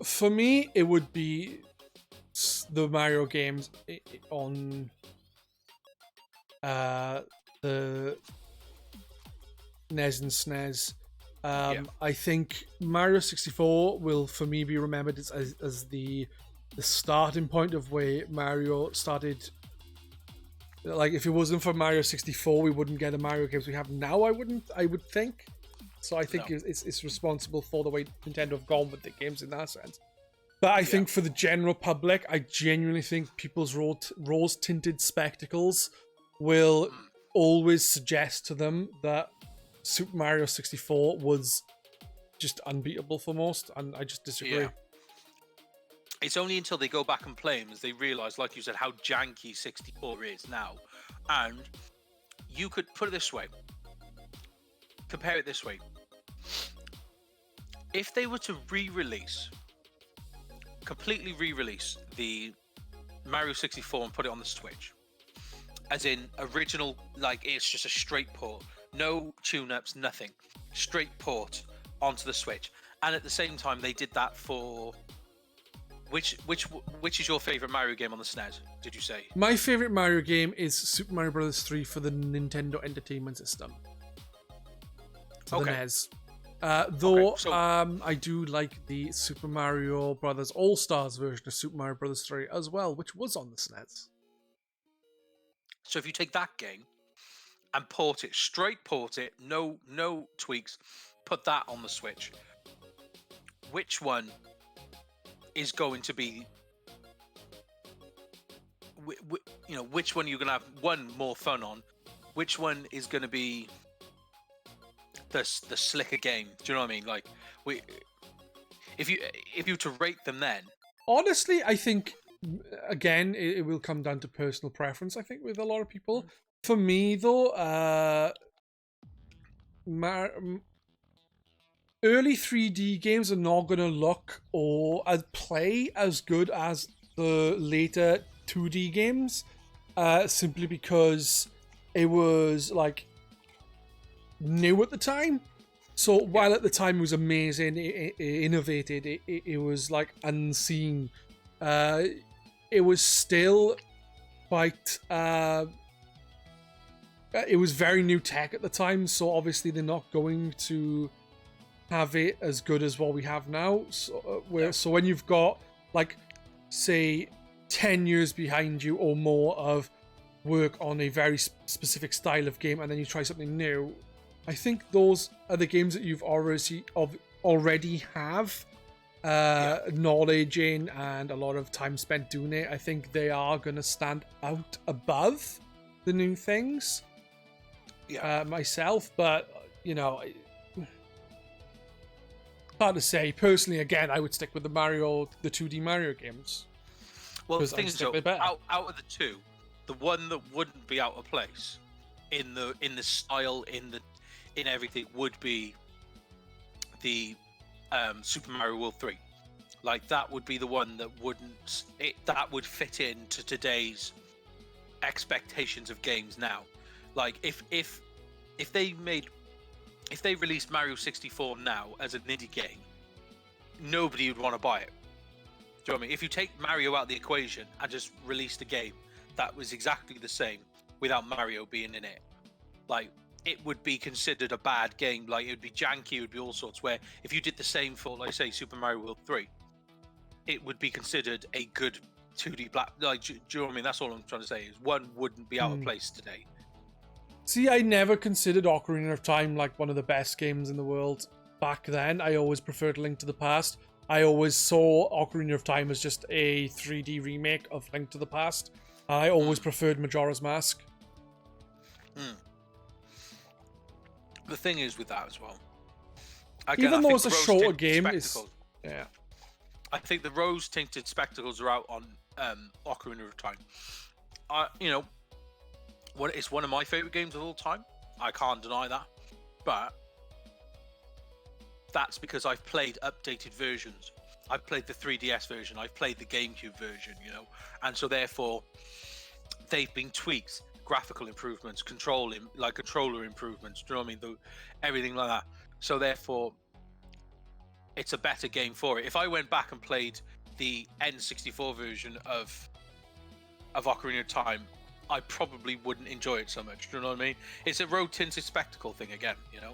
for me it would be the Mario games on the NES and SNES. I think Mario 64 will, for me, be remembered as the starting point of where Mario started. Like, if it wasn't for Mario 64, we wouldn't get the Mario games we have now. I would think. So I think it's responsible for the way Nintendo have gone with the games in that sense. But I think for the general public, I genuinely think people's rose-tinted spectacles will always suggest to them that Super Mario 64 was just unbeatable for most, and I just disagree. Yeah. It's only until they go back and play them as they realise, like you said, how janky 64 is now. And you could put it this way. Compare it this way. If they were to completely re-release the Mario 64 and put it on the Switch, as in original, like it's just a straight port, no tune-ups, nothing, straight port onto the Switch. And at the same time, they did that for which is your favorite Mario game on the SNES? Did you say? My favorite Mario game is Super Mario Bros. 3 for the Nintendo Entertainment System. For the NES. Though I do like the Super Mario Bros. All-Stars version of Super Mario Bros. 3 as well, which was on the SNES. So if you take that game and port it, straight port it, no tweaks, put that on the Switch, which one is going to be, you know, which one you're going to have one more fun on, which one is going to be the slicker game? Do you know what I mean? Like, if you were to rate them, then honestly, I think again it will come down to personal preference. I think with a lot of people. For me, though, early 3D games are not going to look or play as good as the later 2D games, simply because it was like new at the time. So while at the time it was amazing, it innovated, it was like unseen. It was still quite. It was very new tech at the time, so obviously they're not going to have it as good as what we have now. So, so when you've got, like, say, 10 years behind you or more of work on a very specific style of game, and then you try something new, I think those are the games that you've already have knowledge in and a lot of time spent doing it. I think they are going to stand out above the new things. Myself, but you know, hard to say. Personally, again, I would stick with the 2D Mario games. Well, the thing is, though, out of the two, the one that wouldn't be out of place in the style, in everything, would be the Super Mario World 3. Like, that would be the one that that would fit into today's expectations of games now. Like, if they released Mario 64 now as an indie game, nobody would want to buy it. Do you know what I mean? If you take Mario out of the equation and just released a game that was exactly the same without Mario being in it, like, it would be considered a bad game. Like, it would be janky, it would be all sorts. Where if you did the same for, like, say, Super Mario World 3, it would be considered a good 2D black. Like, do you know what I mean? That's all I'm trying to say. Is one wouldn't be out of place today. See, I never considered Ocarina of Time like one of the best games in the world back then. I always preferred Link to the Past. I always saw Ocarina of Time as just a 3D remake of Link to the Past. I always preferred Majora's Mask. The thing is with that as well. Even though it's a shorter game, I think the rose-tinted spectacles are out on Ocarina of Time. You know, it's one of my favorite games of all time. I can't deny that. But that's because I've played updated versions. I've played the 3DS version. I've played the GameCube version, you know. And so therefore, they've been tweaks, graphical improvements, controller improvements. Do you know what I mean? Everything like that. So therefore, it's a better game for it. If I went back and played the N64 version of Ocarina of Time, I probably wouldn't enjoy it so much. Do you know what I mean? It's a rose-tinted spectacle thing again, you know?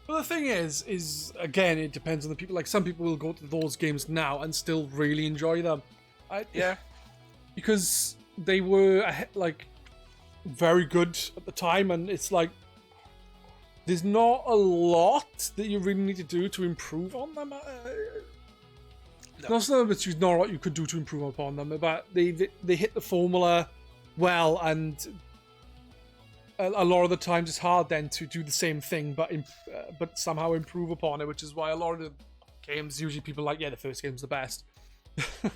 Well, the thing is again, it depends on the people. Like, some people will go to those games now and still really enjoy them. Because they were, like, very good at the time, and it's like, there's not a lot that you really need to do to improve on them. Not so much not a lot you could do to improve upon them, but they hit the formula well, and a lot of the times it's hard then to do the same thing, but somehow improve upon it, which is why a lot of the games, usually people are like, the first game's the best.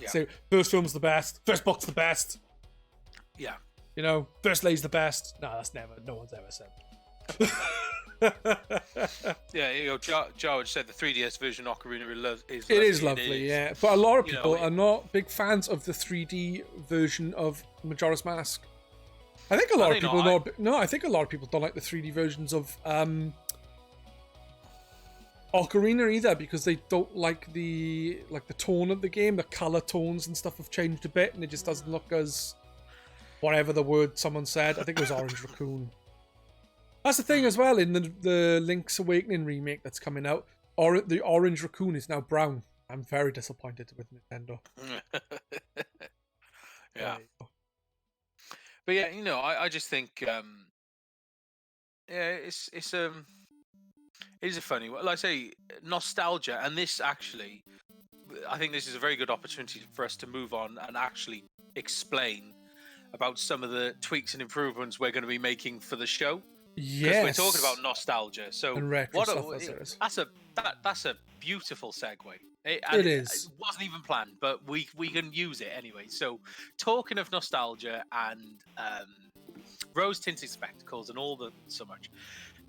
So, first film's the best, first book's the best. Yeah. You know, first lay's the best. No, no one's ever said. Yeah, you know, Joe said the 3DS version of Ocarina is lovely, yeah. But a lot of people are not big fans of the 3D version of Majora's Mask. I think a lot Are of they people not? no, I think a lot of people don't like the 3D versions of Ocarina either, because they don't like the tone of the game. The color tones and stuff have changed a bit, and it just doesn't look as whatever the word someone said. I think it was Orange Raccoon. That's the thing as well in the Link's Awakening remake that's coming out. The Orange Raccoon is now brown. I'm very disappointed with Nintendo. Yeah. But yeah, I just think yeah, it is a funny one. Like I say, nostalgia, and this actually, I think this is a very good opportunity for us to move on and actually explain about some of the tweaks and improvements we're going to be making for the show. Yes, we're talking about nostalgia. So and retro stuff as there is. That's a beautiful segue. It is. It wasn't even planned, but we can use it anyway. So, talking of nostalgia and rose-tinted spectacles and all the so much,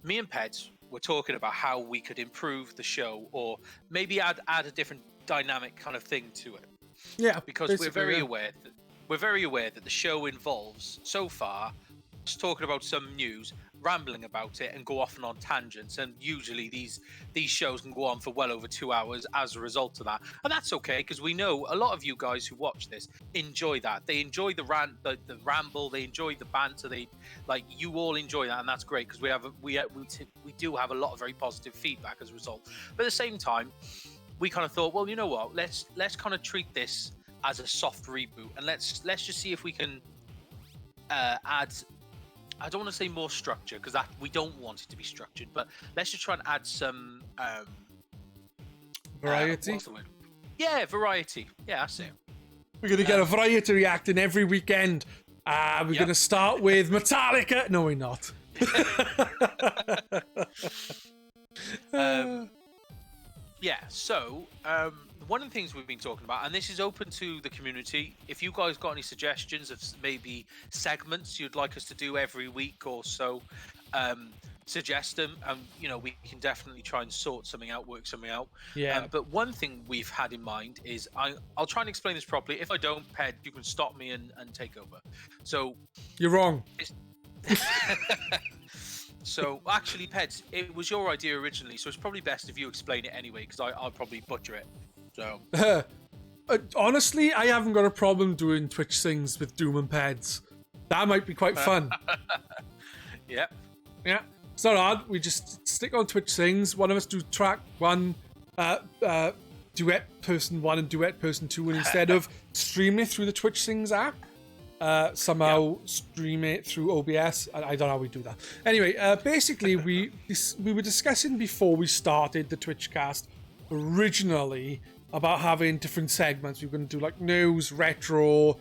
me and Pedz were talking about how we could improve the show, or maybe add a different dynamic kind of thing to it. Yeah, because we're very aware that the show involves so far just talking about some news, rambling about it, and go off and on tangents. And usually these shows can go on for well over 2 hours as a result of that, and that's okay, because we know a lot of you guys who watch this enjoy that. They enjoy the rant, the ramble. They enjoy the banter. You all enjoy that, and that's great, because we do have a lot of very positive feedback as a result. But at the same time, we kind of thought, well, you know what? Let's kind of treat this as a soft reboot, and let's just see if we can add. I don't want to say more structure, because that we don't want it to be structured, but let's just try and add some variety. What's the word? Yeah, variety. Yeah, that's it. We're gonna get a variety reacting every weekend. We're gonna start with Metallica. No, we're not. Yeah. So one of the things we've been talking about, and this is open to the community, if you guys got any suggestions of maybe segments you'd like us to do every week or so, suggest them, and we can definitely try and sort something out, work something out. Yeah. But one thing we've had in mind is, I'll try and explain this properly. If I don't, Ped, you can stop me and take over. So you're wrong. So actually, Peds, it was your idea originally, so it's probably best if you explain it anyway, because I'll probably butcher it. So honestly, I haven't got a problem doing Twitch things with Doom and Pedz. That might be quite fun. Yep. Yeah. It's not hard. We just stick on Twitch things. One of us do track one, duet person one and duet person two, and instead of stream it through the Twitch things app, somehow stream it through OBS. I don't know how we do that. Anyway, basically, we were discussing before we started the Twitchcast originally about having different segments. We were going to do like news, retro,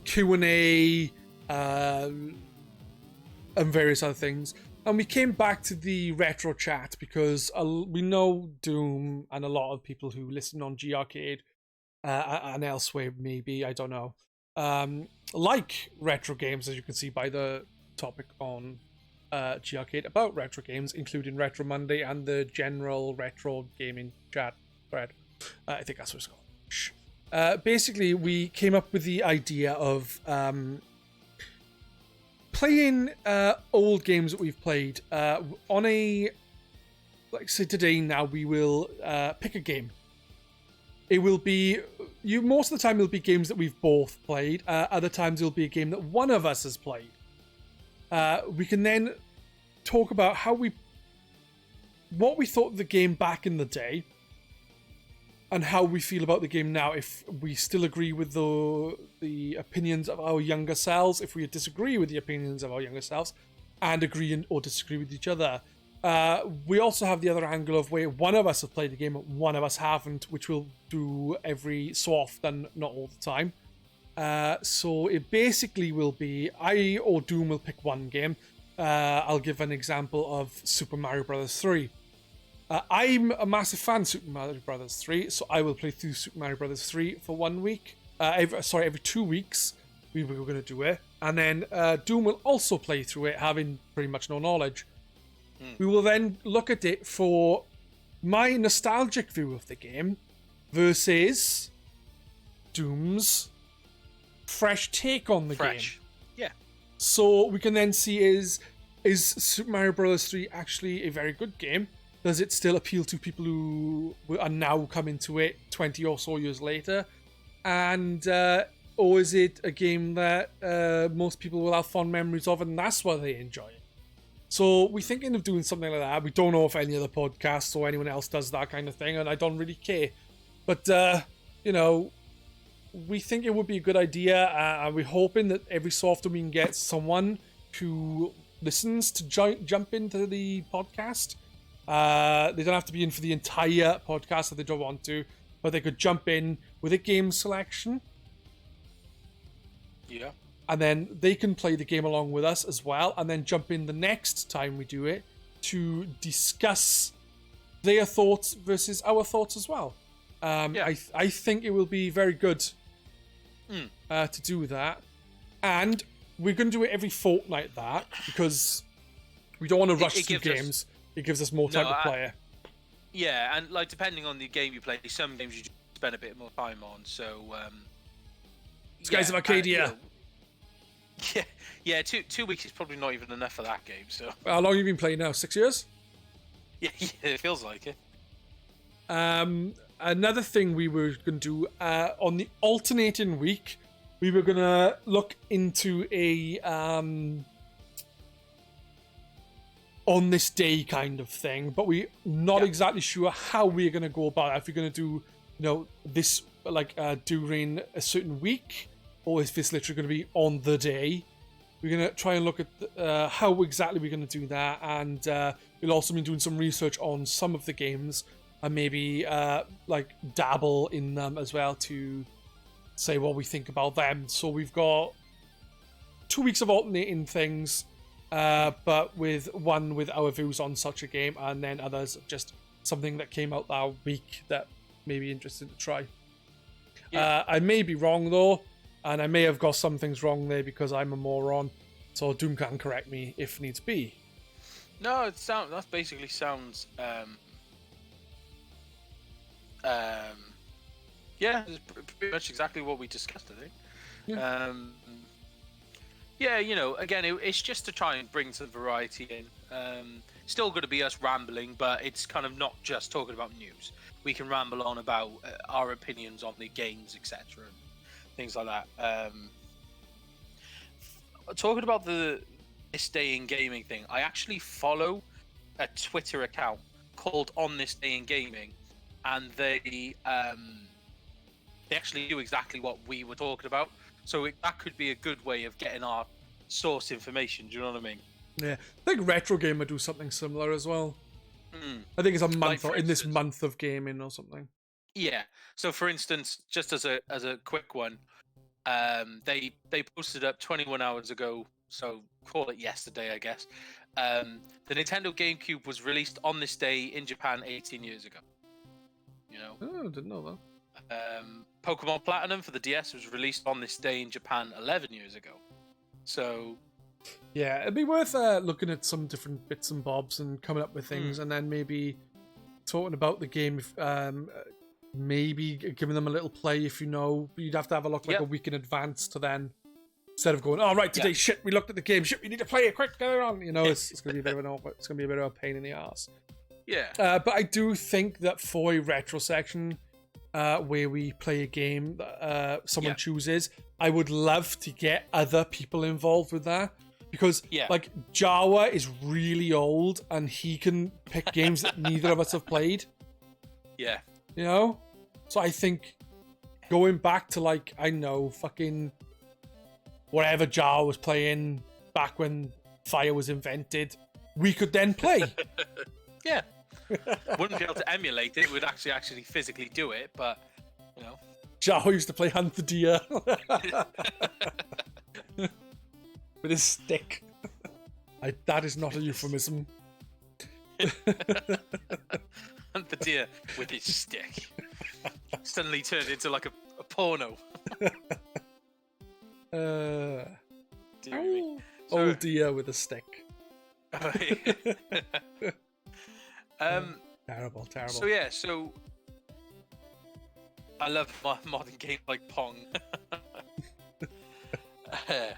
Q&A, and various other things. And we came back to the retro chat because we know Doom and a lot of people who listen on GRcade and elsewhere, maybe, I don't know, like retro games, as you can see by the topic on GRcade about retro games, including Retro Monday and the general retro gaming chat thread. I think that's what it's called. Basically, we came up with the idea of playing old games that we've played on a, like say today now, we will pick a game. It will be, most of the time it'll be games that we've both played. Other times it'll be a game that one of us has played. We can then talk about what we thought of the game back in the day, and how we feel about the game now, if we still agree with the opinions of our younger selves, if we disagree with the opinions of our younger selves, and agree or disagree with each other. We also have the other angle of where one of us has played the game and one of us haven't, which we'll do every so often, not all the time. So it basically will be, I or Doom will pick one game. I'll give an example of Super Mario Bros. 3. I'm a massive fan of Super Mario Bros. 3, so I will play through Super Mario Bros. 3 for 1 week. Every 2 weeks we were going to do it. And then Doom will also play through it, having pretty much no knowledge. We will then look at it for my nostalgic view of the game versus Doom's fresh take on the game. Yeah. So we can then see is Super Mario Bros. 3 actually a very good game? Does it still appeal to people who are now coming to it 20 or so years later? And or is it a game that most people will have fond memories of, and that's why they enjoy it? So we're thinking of doing something like that. We don't know if any other podcasts or anyone else does that kind of thing, and I don't really care. But, you know, we think it would be a good idea, and we're hoping that every so often we can get someone who listens to jump into the podcast. They don't have to be in for the entire podcast if they don't want to, but they could jump in with a game selection. Yeah. And then they can play the game along with us as well, and then jump in the next time we do it to discuss their thoughts versus our thoughts as well. I think it will be very good to do that. And we're going to do it every fortnight, because we don't want to rush through games. It gives us more time to play. Yeah, and like depending on the game you play, some games you just spend a bit more time on. So, Skies of Arcadia. Yeah. 2 weeks is probably not even enough for that game. So, how long have you been playing now? 6 years? Yeah, it feels like it. Another thing we were going to do on the alternating week, we were going to look into a on this day kind of thing, but we're not exactly sure how we're going to go about it. If we're going to do, this during a certain week, or is this literally going to be on the day? We're going to try and look at how exactly we're going to do that, and we'll also be doing some research on some of the games, and maybe dabble in them as well to say what we think about them. So we've got 2 weeks of alternating things, but with our views on such a game, and then others just something that came out that week that may be interesting to try. I may be wrong though, and I may have got some things wrong there because I'm a moron, so Doom can correct me if needs be. No, that basically sounds it's pretty much exactly what we discussed, I think. Again, it's just to try and bring some variety in. Still going to be us rambling, but it's kind of not just talking about news. We can ramble on about our opinions on the games, etc., and things like that. Talking about this day in gaming thing, I actually follow a Twitter account called On This Day in Gaming, and they actually do exactly what we were talking about. So that could be a good way of getting our source information. Do you know what I mean? Yeah, I think Retro Gamer do something similar as well. I think it's a month in this month of gaming or something. Yeah. So for instance, just as a quick one, they posted up 21 hours ago. So call it yesterday, I guess. The Nintendo GameCube was released on this day in Japan 18 years ago. Oh, I didn't know that. Pokemon Platinum for the DS was released on this day in Japan 11 years ago. So, yeah, it'd be worth looking at some different bits and bobs and coming up with things, and then maybe talking about the game. Maybe giving them a little play if you'd have to have a look a week in advance to then, instead of going, today, shit, we looked at the game, shit, we need to play it, quick, get it on. It's going to be a bit of a pain in the ass. Yeah. But I do think that for a retro section, where we play a game that someone chooses, I would love to get other people involved with that, because Jawa is really old and he can pick games that neither of us have played. Yeah. So I think going back to fucking whatever Jawa was playing back when fire was invented, we could then play. Yeah. Wouldn't be able to emulate it. We'd actually physically do it, but Jawa used to play Hunt the Deer with his stick. That is not a euphemism. Hunt the deer with his stick. Suddenly turned into like a porno. Old deer with a stick. Terrible. So I love modern games like Pong.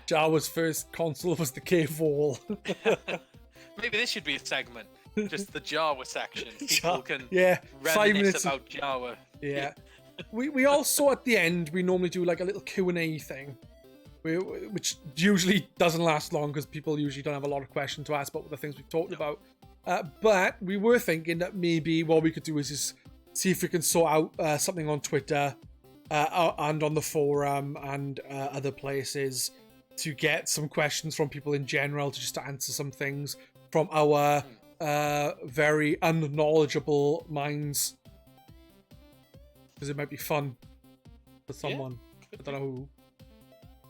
Jawa's first console was the cave wall. Maybe this should be a segment. Just the Jawa section. People can 5 minutes about Jawa. Yeah. we also, at the end, we normally do like a little Q&A thing. Which usually doesn't last long because people usually don't have a lot of questions to ask about the things we've talked about. But we were thinking that maybe what we could do is just see if we can sort out something on Twitter and on the forum and other places to get some questions from people in general, just to answer some things from our very unknowledgeable minds. Because it might be fun for someone. I don't know who.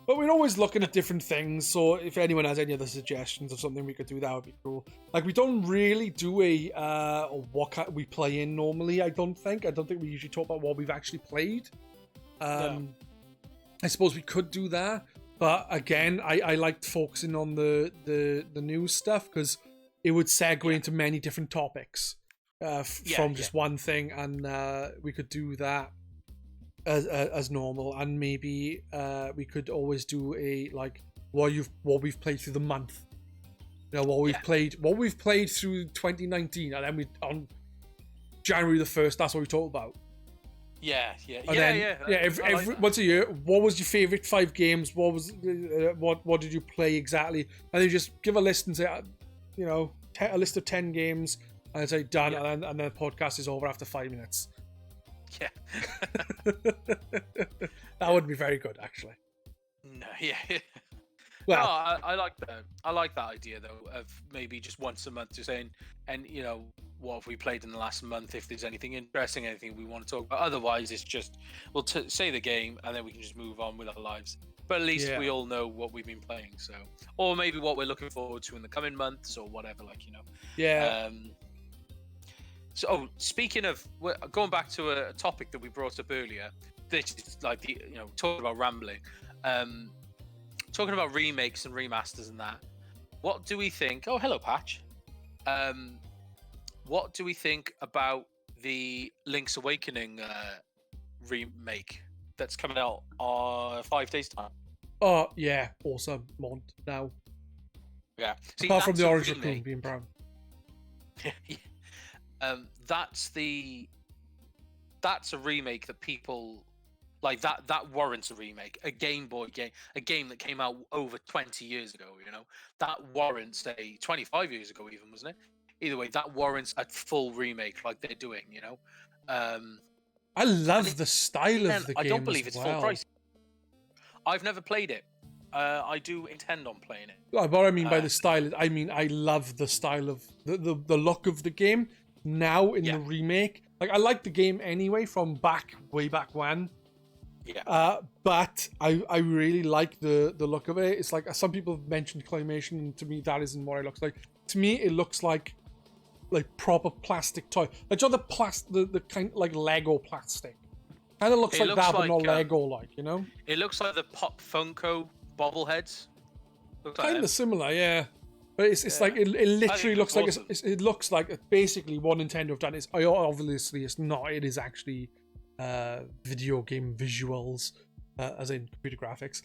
But we're always looking at different things, so if anyone has any other suggestions of something we could do, that would be cool. Like, we don't really do a what we play in normally, I don't think we usually talk about what we've actually played. I suppose we could do that, but again, I liked focusing on the news stuff, because it would segue into many different topics from just one thing, and we could do that as normal, and maybe we could always do a like what we've played through the month, what we've played through 2019, and then we on January the 1st, that's what we talk about. Every once a year, what was your favorite 5 games? What was what did you play exactly? And then just give a list and say, a list of 10 games, and say done, and then the podcast is over after 5 minutes. Yeah. That would be very good, actually. No, yeah. Well, no, I like that. I like that idea, though, of maybe just once a month, just saying, and what have we played in the last month? If there's anything interesting, anything we want to talk about. Otherwise, it's just we'll say the game, and then we can just move on with our lives. But at least we all know what we've been playing. So, or maybe what we're looking forward to in the coming months, or whatever. Yeah. So, speaking of, going back to a topic that we brought up earlier, this is like talking about rambling, talking about remakes and remasters and that. What do we think? Oh, hello, Patch. What do we think about the Link's Awakening remake that's coming out 5 days time? Oh yeah, awesome mod now. Yeah. See, apart from the Origin being brown. That's a remake that people like. That warrants a remake. A Game Boy game, a game that came out over 20 years ago. That warrants 25 years ago, even, wasn't it? Either way, that warrants a full remake, like they're doing. I love the style of the game. I don't believe it's full price. I've never played it. I do intend on playing it. What I mean by the style, I mean I love the style of the look of the game now in the remake. Like, I like the game anyway from way back when. Yeah. But I really like the look of it. It's like, some people have mentioned claymation, and to me that isn't what it looks like. To me, it looks like proper plastic toy. Like, the kind like Lego plastic. Kind of looks like that, but not Lego-like, It looks like the Pop Funko bobbleheads. Kind of similar, yeah. But it's like it literally looks like it looks like basically what Nintendo have done is, obviously it's not. It is actually video game visuals, as in computer graphics.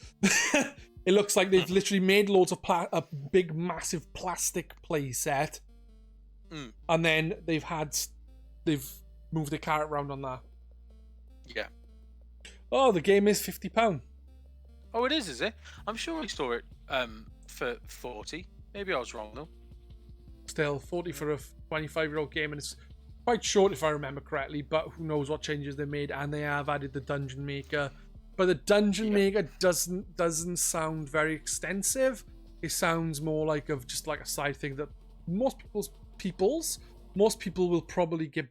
It looks like they've literally made loads of a big massive plastic play set, and then they've moved the carrot around on that. Yeah. Oh, the game is £50. Oh, it is it? I'm sure I saw it for 40. Maybe I was wrong, though. Still, 40 for a 25-year-old game, and it's quite short if I remember correctly, but who knows what changes they made, and they have added the Dungeon Maker. But the Dungeon Maker doesn't sound very extensive. It sounds more like just like a side thing that most people will probably get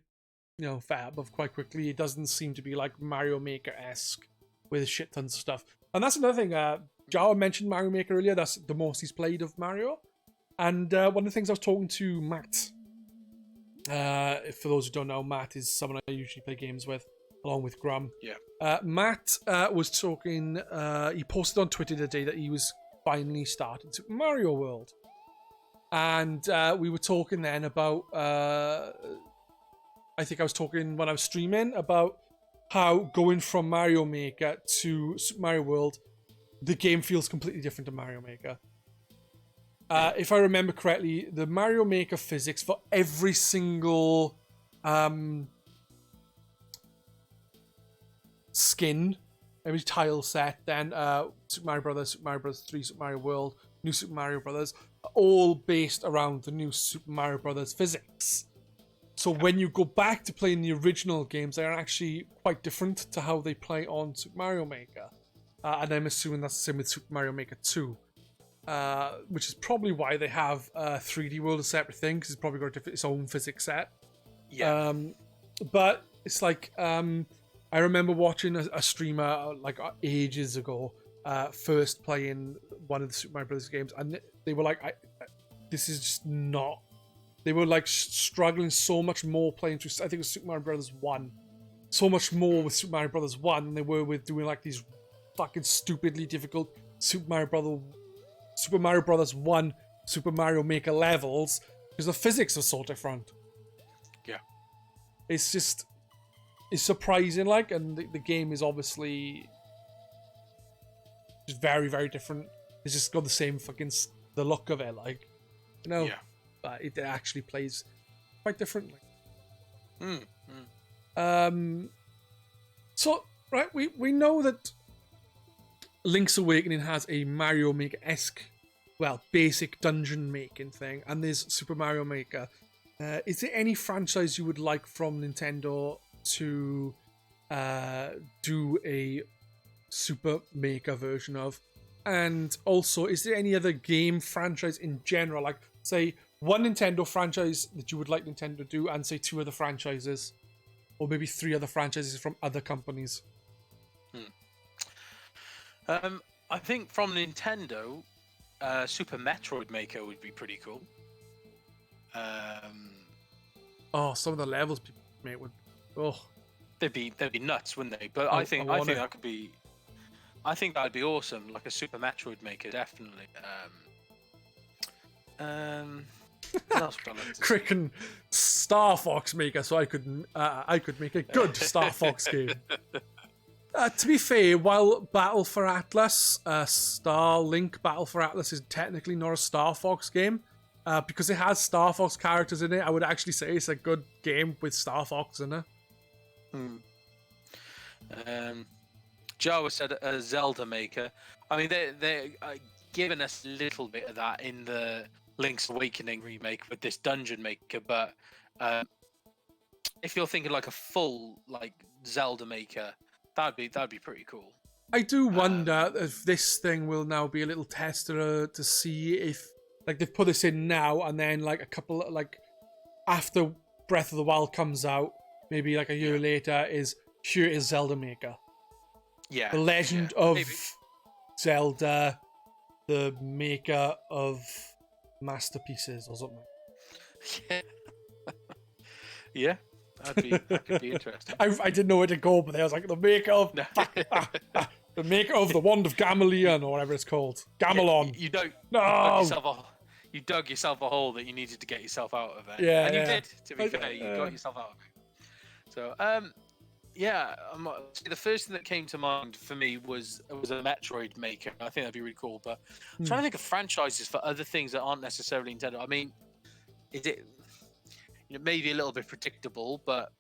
fed up of quite quickly. It doesn't seem to be like Mario Maker-esque with shit tons of stuff. And that's another thing. Jawa mentioned Mario Maker earlier. That's the most he's played of Mario. And one of the things I was talking to Matt. For those who don't know, Matt is someone I usually play games with, along with Grum. Yeah. Matt was talking. He posted on Twitter today that he was finally starting Super Mario World, and we were talking then about. I think I was talking when I was streaming about how going from Mario Maker to Super Mario World the game feels completely different to Mario Maker. If I remember correctly, the Mario Maker physics for every single skin, every tile set, then Super Mario Brothers 3, Super Mario World, New Super Mario Brothers, are all based around the new Super Mario Brothers physics. So when you go back to playing the original games, they are actually quite different to how they play on Super Mario Maker. And I'm assuming that's the same with Super Mario Maker 2. Which is probably why they have 3D World a separate thing, because it's probably got its own physics set. Yeah. But it's like, I remember watching a streamer like ages ago, first playing one of the Super Mario Brothers games, and they were like, this is just not... They were like struggling so much more playing through, I think it was Super Mario Brothers 1. So much more with Super Mario Brothers 1 than they were with doing like these fucking stupidly difficult Super Mario Brothers 1 Super Mario Maker levels, because the physics are so different. Yeah. It's just... It's surprising, like, and the game is obviously just very, very different. It's just got the same fucking... the look of it, like, you know? Yeah. But it actually plays quite differently. So, right, we know that Link's Awakening has a Mario Maker-esque, well, basic dungeon making thing, and there's Super Mario Maker. Is there any franchise you would like from Nintendo to do a Super Maker version of? And also, is there any other game franchise in general, like, say, one Nintendo franchise that you would like Nintendo to do, and say 2 other franchises, or maybe 3 other franchises from other companies? I think from Nintendo, Super Metroid Maker would be pretty cool. Oh, some of the levels people make would... Oh. They'd be nuts, wouldn't they? But I think that could be... I think that'd be awesome, like a Super Metroid Maker, definitely. What else would I like to say? Cricken Star Fox Maker, so I could make a good Star Fox game. To be fair, while Battle for Atlas, Star Link Battle for Atlas is technically not a Star Fox game, because it has Star Fox characters in it, I would actually say it's a good game with Star Fox in it. Joe said a Zelda Maker. I mean, they're giving us a little bit of that in the Link's Awakening remake with this Dungeon Maker, but if you're thinking like a full like Zelda Maker, that'd be pretty cool. I do wonder if this thing will now be a little tester to see if, like, they've put this in now, and then like a couple, like, after Breath of the Wild comes out, maybe like a year later, here is Zelda Maker. Yeah. The Legend of maybe. Zelda, the maker of masterpieces or something. Yeah. Yeah. That could be interesting. I didn't know where to go, but I was like, the maker of the maker of the Wand of Gamaleon, or whatever it's called. Gamelon. You dug yourself a hole that you needed to get yourself out of it. Yeah, and you yeah. did, to be fair. You got yourself out of it. So, the first thing that came to mind for me was a Metroid Maker. I think that'd be really cool. But I'm trying to think of franchises for other things that aren't necessarily Nintendo. I mean, is it maybe a little bit predictable, but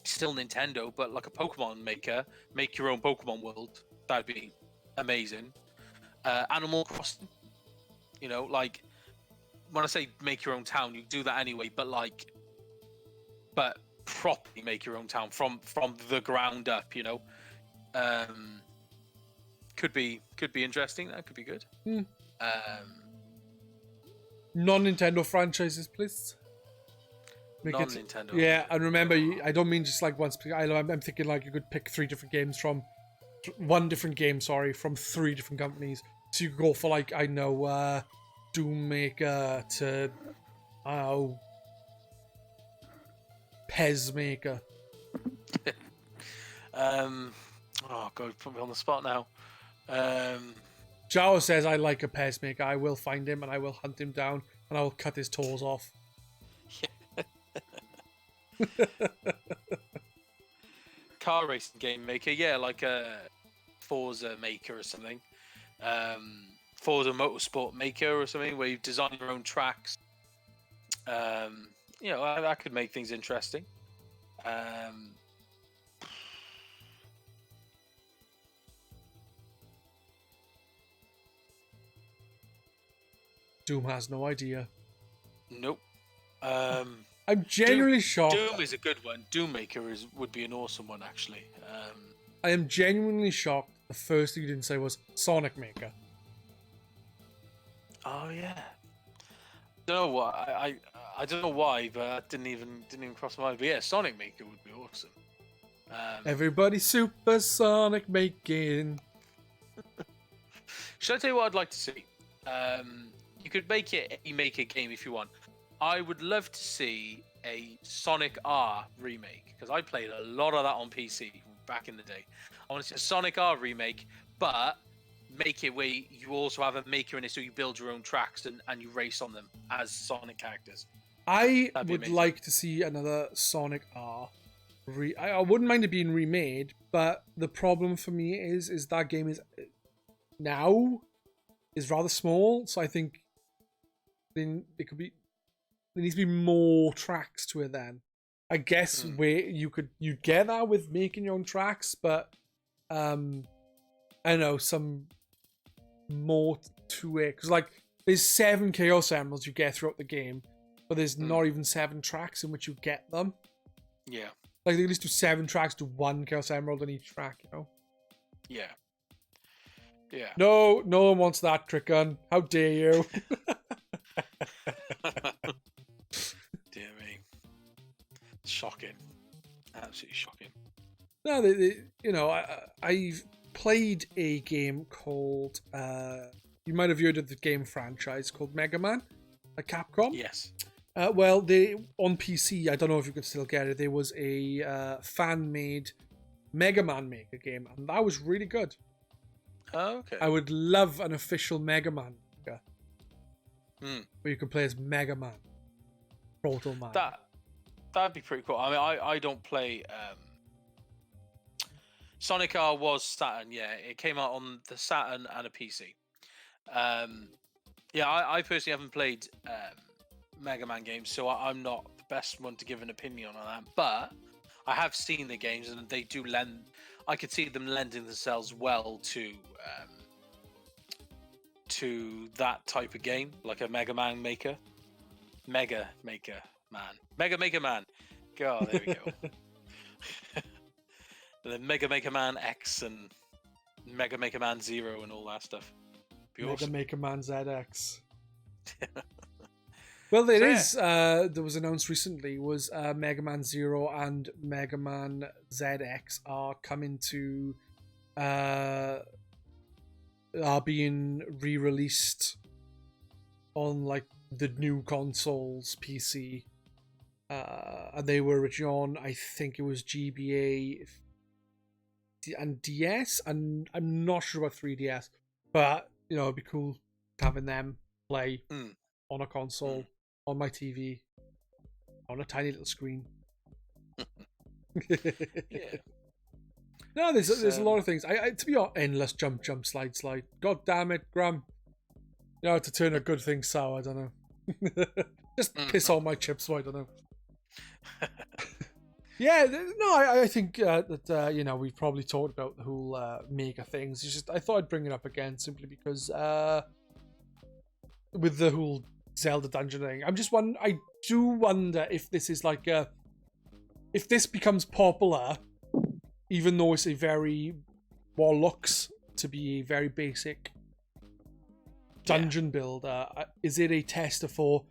still Nintendo? But like a Pokemon Maker, make your own Pokemon world. That'd be amazing. Animal Crossing. Like when I say make your own town, you do that anyway. But properly make your own town from the ground up. Could be interesting. That could be good. Non-Nintendo franchises, please. Non-Nintendo. Yeah, and remember, I don't mean just like once. I'm thinking like you could pick 3 different games from 3 different companies. So you could go for like, I know, Doom Maker to, I don't know, Pedz Maker. Oh god, put me on the spot now. Jao says I like a Pedz Maker. I will find him and I will hunt him down and I will cut his toes off. Car racing game maker, yeah, like a Forza Maker or something. Forza Motorsport Maker or something where you design your own tracks. You know, that could make things interesting. Doom has no idea. Nope. I'm genuinely shocked. Doom is a good one. Doom Maker would be an awesome one, actually. I am genuinely shocked. The first thing you didn't say was Sonic Maker. Oh yeah. Don't know why. I don't know why, but that didn't even cross my mind. But yeah, Sonic Maker would be awesome. Everybody super Sonic making. Should I tell you what I'd like to see? You could make a game if you want. I would love to see a Sonic R remake, because I played a lot of that on PC back in the day. I want to see a Sonic R remake, but make it where you also have a maker in it, so you build your own tracks and you race on them as Sonic characters. I would like to see another Sonic R. I wouldn't mind it being remade, but the problem for me is that game is rather small, so I think then it could be. There needs to be more tracks to it then. I guess where you'd get that with making your own tracks, but I don't know, some more to it. Because like there's 7 Chaos Emeralds you get throughout the game, but there's not even 7 tracks in which you get them. Yeah. Like they at least do 7 tracks to 1 Chaos Emerald on each track, you know? Yeah. Yeah. No one wants that, Trick Gun. How dare you? Dear me. Shocking. Absolutely shocking. No, you know, I've played a game called, you might have heard of the game franchise called Mega Man at Capcom. Yes. Well, on PC, I don't know if you can still get it, there was a fan-made Mega Man Maker game, and that was really good. Oh, okay. I would love an official Mega Man Maker where you can play as Mega Man. Proto Man. That'd be pretty cool. I mean, I don't play... Sonic R was Saturn, yeah. It came out on the Saturn and a PC. Yeah, I personally haven't played Mega Man games, so I'm not the best one to give an opinion on that. But I have seen the games, and they do lend... I could see them lending themselves well to that type of game, like a Mega Man Maker. Mega Maker Man. God, there we go. And then Mega Maker Man X and Mega Maker Man Zero and all that stuff. Mega Maker Man ZX. Well, there was announced recently was Mega Man Zero and Mega Man ZX are coming to are being re-released on like the new consoles PC. And they were originally on, I think it was GBA and DS, and I'm not sure about 3DS, but you know, it'd be cool having them play on a console, on my TV, on a tiny little screen. Yeah. No, there's a lot of things. I to be honest, endless jump, slide. God damn it, Graham. You know, to turn a good thing sour, I don't know. Just piss all my chips, so I don't know. Yeah, no, I think that you know, we've probably talked about the whole Maker things. It's just I thought I'd bring it up again simply because with the whole Zelda dungeon thing, I do wonder if this is like if this becomes popular, even though it's what looks to be a very basic dungeon builder. Is it a tester for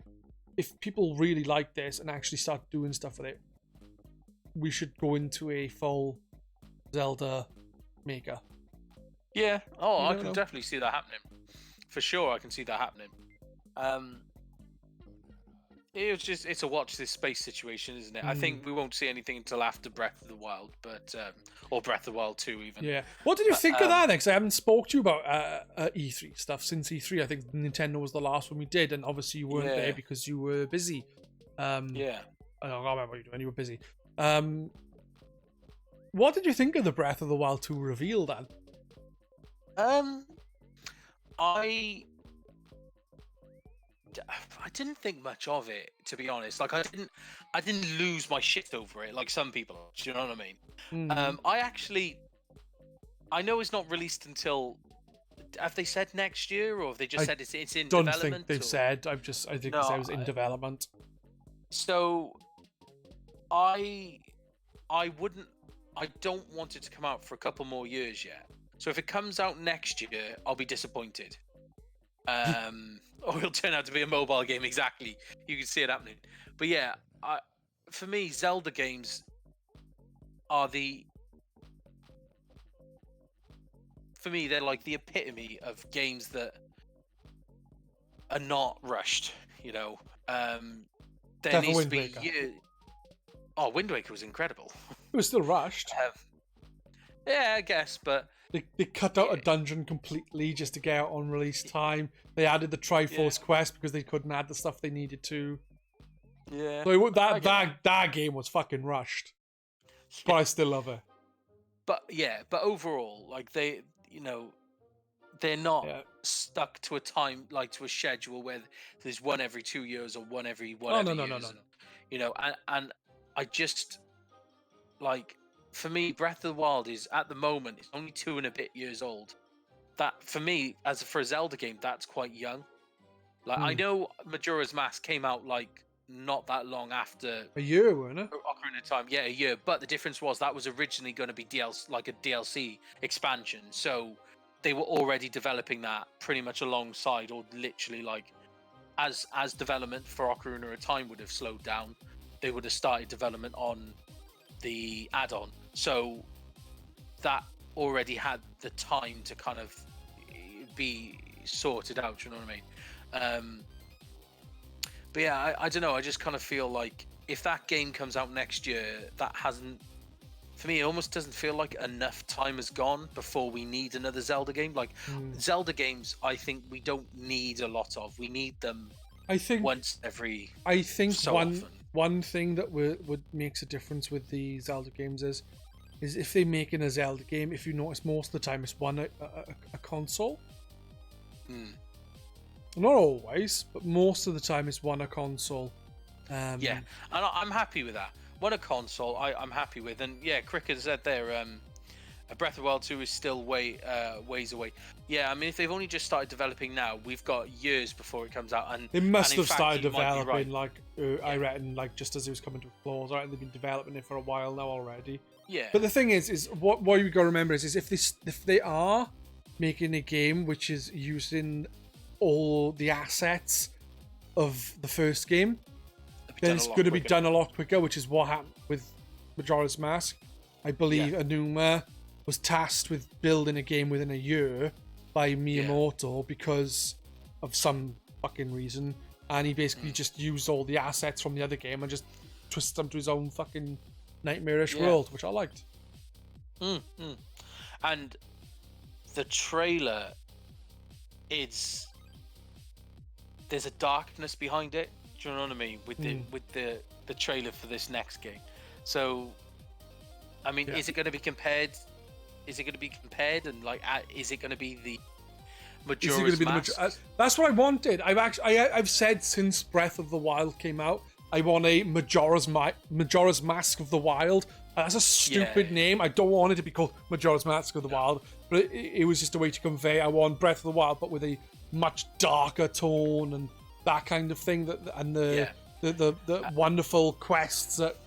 if people really like this and actually start doing stuff with it? We should go into a full Zelda Maker. Yeah. Oh, I can definitely see that happening. For sure, I can see that happening. It's a watch this space situation, isn't it? I think we won't see anything until after Breath of the Wild, but or Breath of the Wild 2 even. Yeah. What did you think of that then? Because I haven't spoke to you about E3 stuff since E3. I think Nintendo was the last one we did, and obviously you weren't there because you were busy. Yeah. I don't remember what you were doing. You were busy. What did you think of the Breath of the Wild 2 reveal then? I didn't think much of it, to be honest. Like, I didn't lose my shit over it like some people. Do you know what I mean? I know it's not released until. Have they said next year, or have they just said it's in don't development? Think they've said. I think No, it was in development. So, I don't want it to come out for a couple more years yet. So if it comes out next year, I'll be disappointed. Or it'll turn out to be a mobile game. Exactly, you can see it happening. But yeah, for me, Zelda games are they're like the epitome of games that are not rushed. You know, there needs to be years. Oh, Wind Waker was incredible. It was still rushed. Yeah, I guess, but they cut out a dungeon completely just to get out on release time. They added the Triforce quest because they couldn't add the stuff they needed to. Yeah. So that game was fucking rushed. But I still love it. But overall, like they're not stuck to a time, like to a schedule where there's one every 2 years or one every whatever years. No. You know, and I just like, for me, Breath of the Wild is at the moment it's only 2 and a bit years old. That for me, for a Zelda game, that's quite young. Like I know Majora's Mask came out like not that long after a year, wasn't it? Ocarina of Time, yeah, a year. But the difference was that was originally going to be like a DLC expansion, so they were already developing that pretty much alongside, or literally like as development for Ocarina of Time would have slowed down, they would have started development on the add-on. So that already had the time to kind of be sorted out. You know what I mean? But yeah, I don't know. I just kind of feel like if that game comes out next year, that hasn't. For me, it almost doesn't feel like enough time has gone before we need another Zelda game. Like Zelda games, I think we don't need a lot of. We need them. I think once every. I think so often. One thing that would makes a difference with the Zelda games is if they're making a Zelda game, if you notice, most of the time it's a console. Not always, but most of the time it's a console. Yeah, and I'm happy with that. A console, I'm happy with, and yeah, Cricket said there, Breath of the Wild 2 is still ways away. Yeah, I mean, if they've only just started developing now, we've got years before it comes out, and they must have started developing right. I reckon, like just as it was coming to a close. I reckon they've been developing it for a while now already. Yeah. But the thing is what you got to remember is if they are making a game which is using all the assets of the first game, then it's going to be done a lot quicker, which is what happened with Majora's Mask. I believe Anuma was tasked with building a game within a year by Miyamoto because of some fucking reason, and he basically just used all the assets from the other game and just twisted them to his own fucking nightmarish world, which I liked. And the trailer, there's a darkness behind it. Do you know what I mean? With the trailer for this next game. So, I mean, is it going to be compared? Is it going to be compared, and like, is it going to be the Majora's Mask? That's what I wanted. I've said since Breath of the Wild came out, I want a Majora's Mask of the Wild. That's a stupid name. I don't want it to be called Majora's Mask of the Wild, but it was just a way to convey I want Breath of the Wild, but with a much darker tone and that kind of thing. The wonderful quests that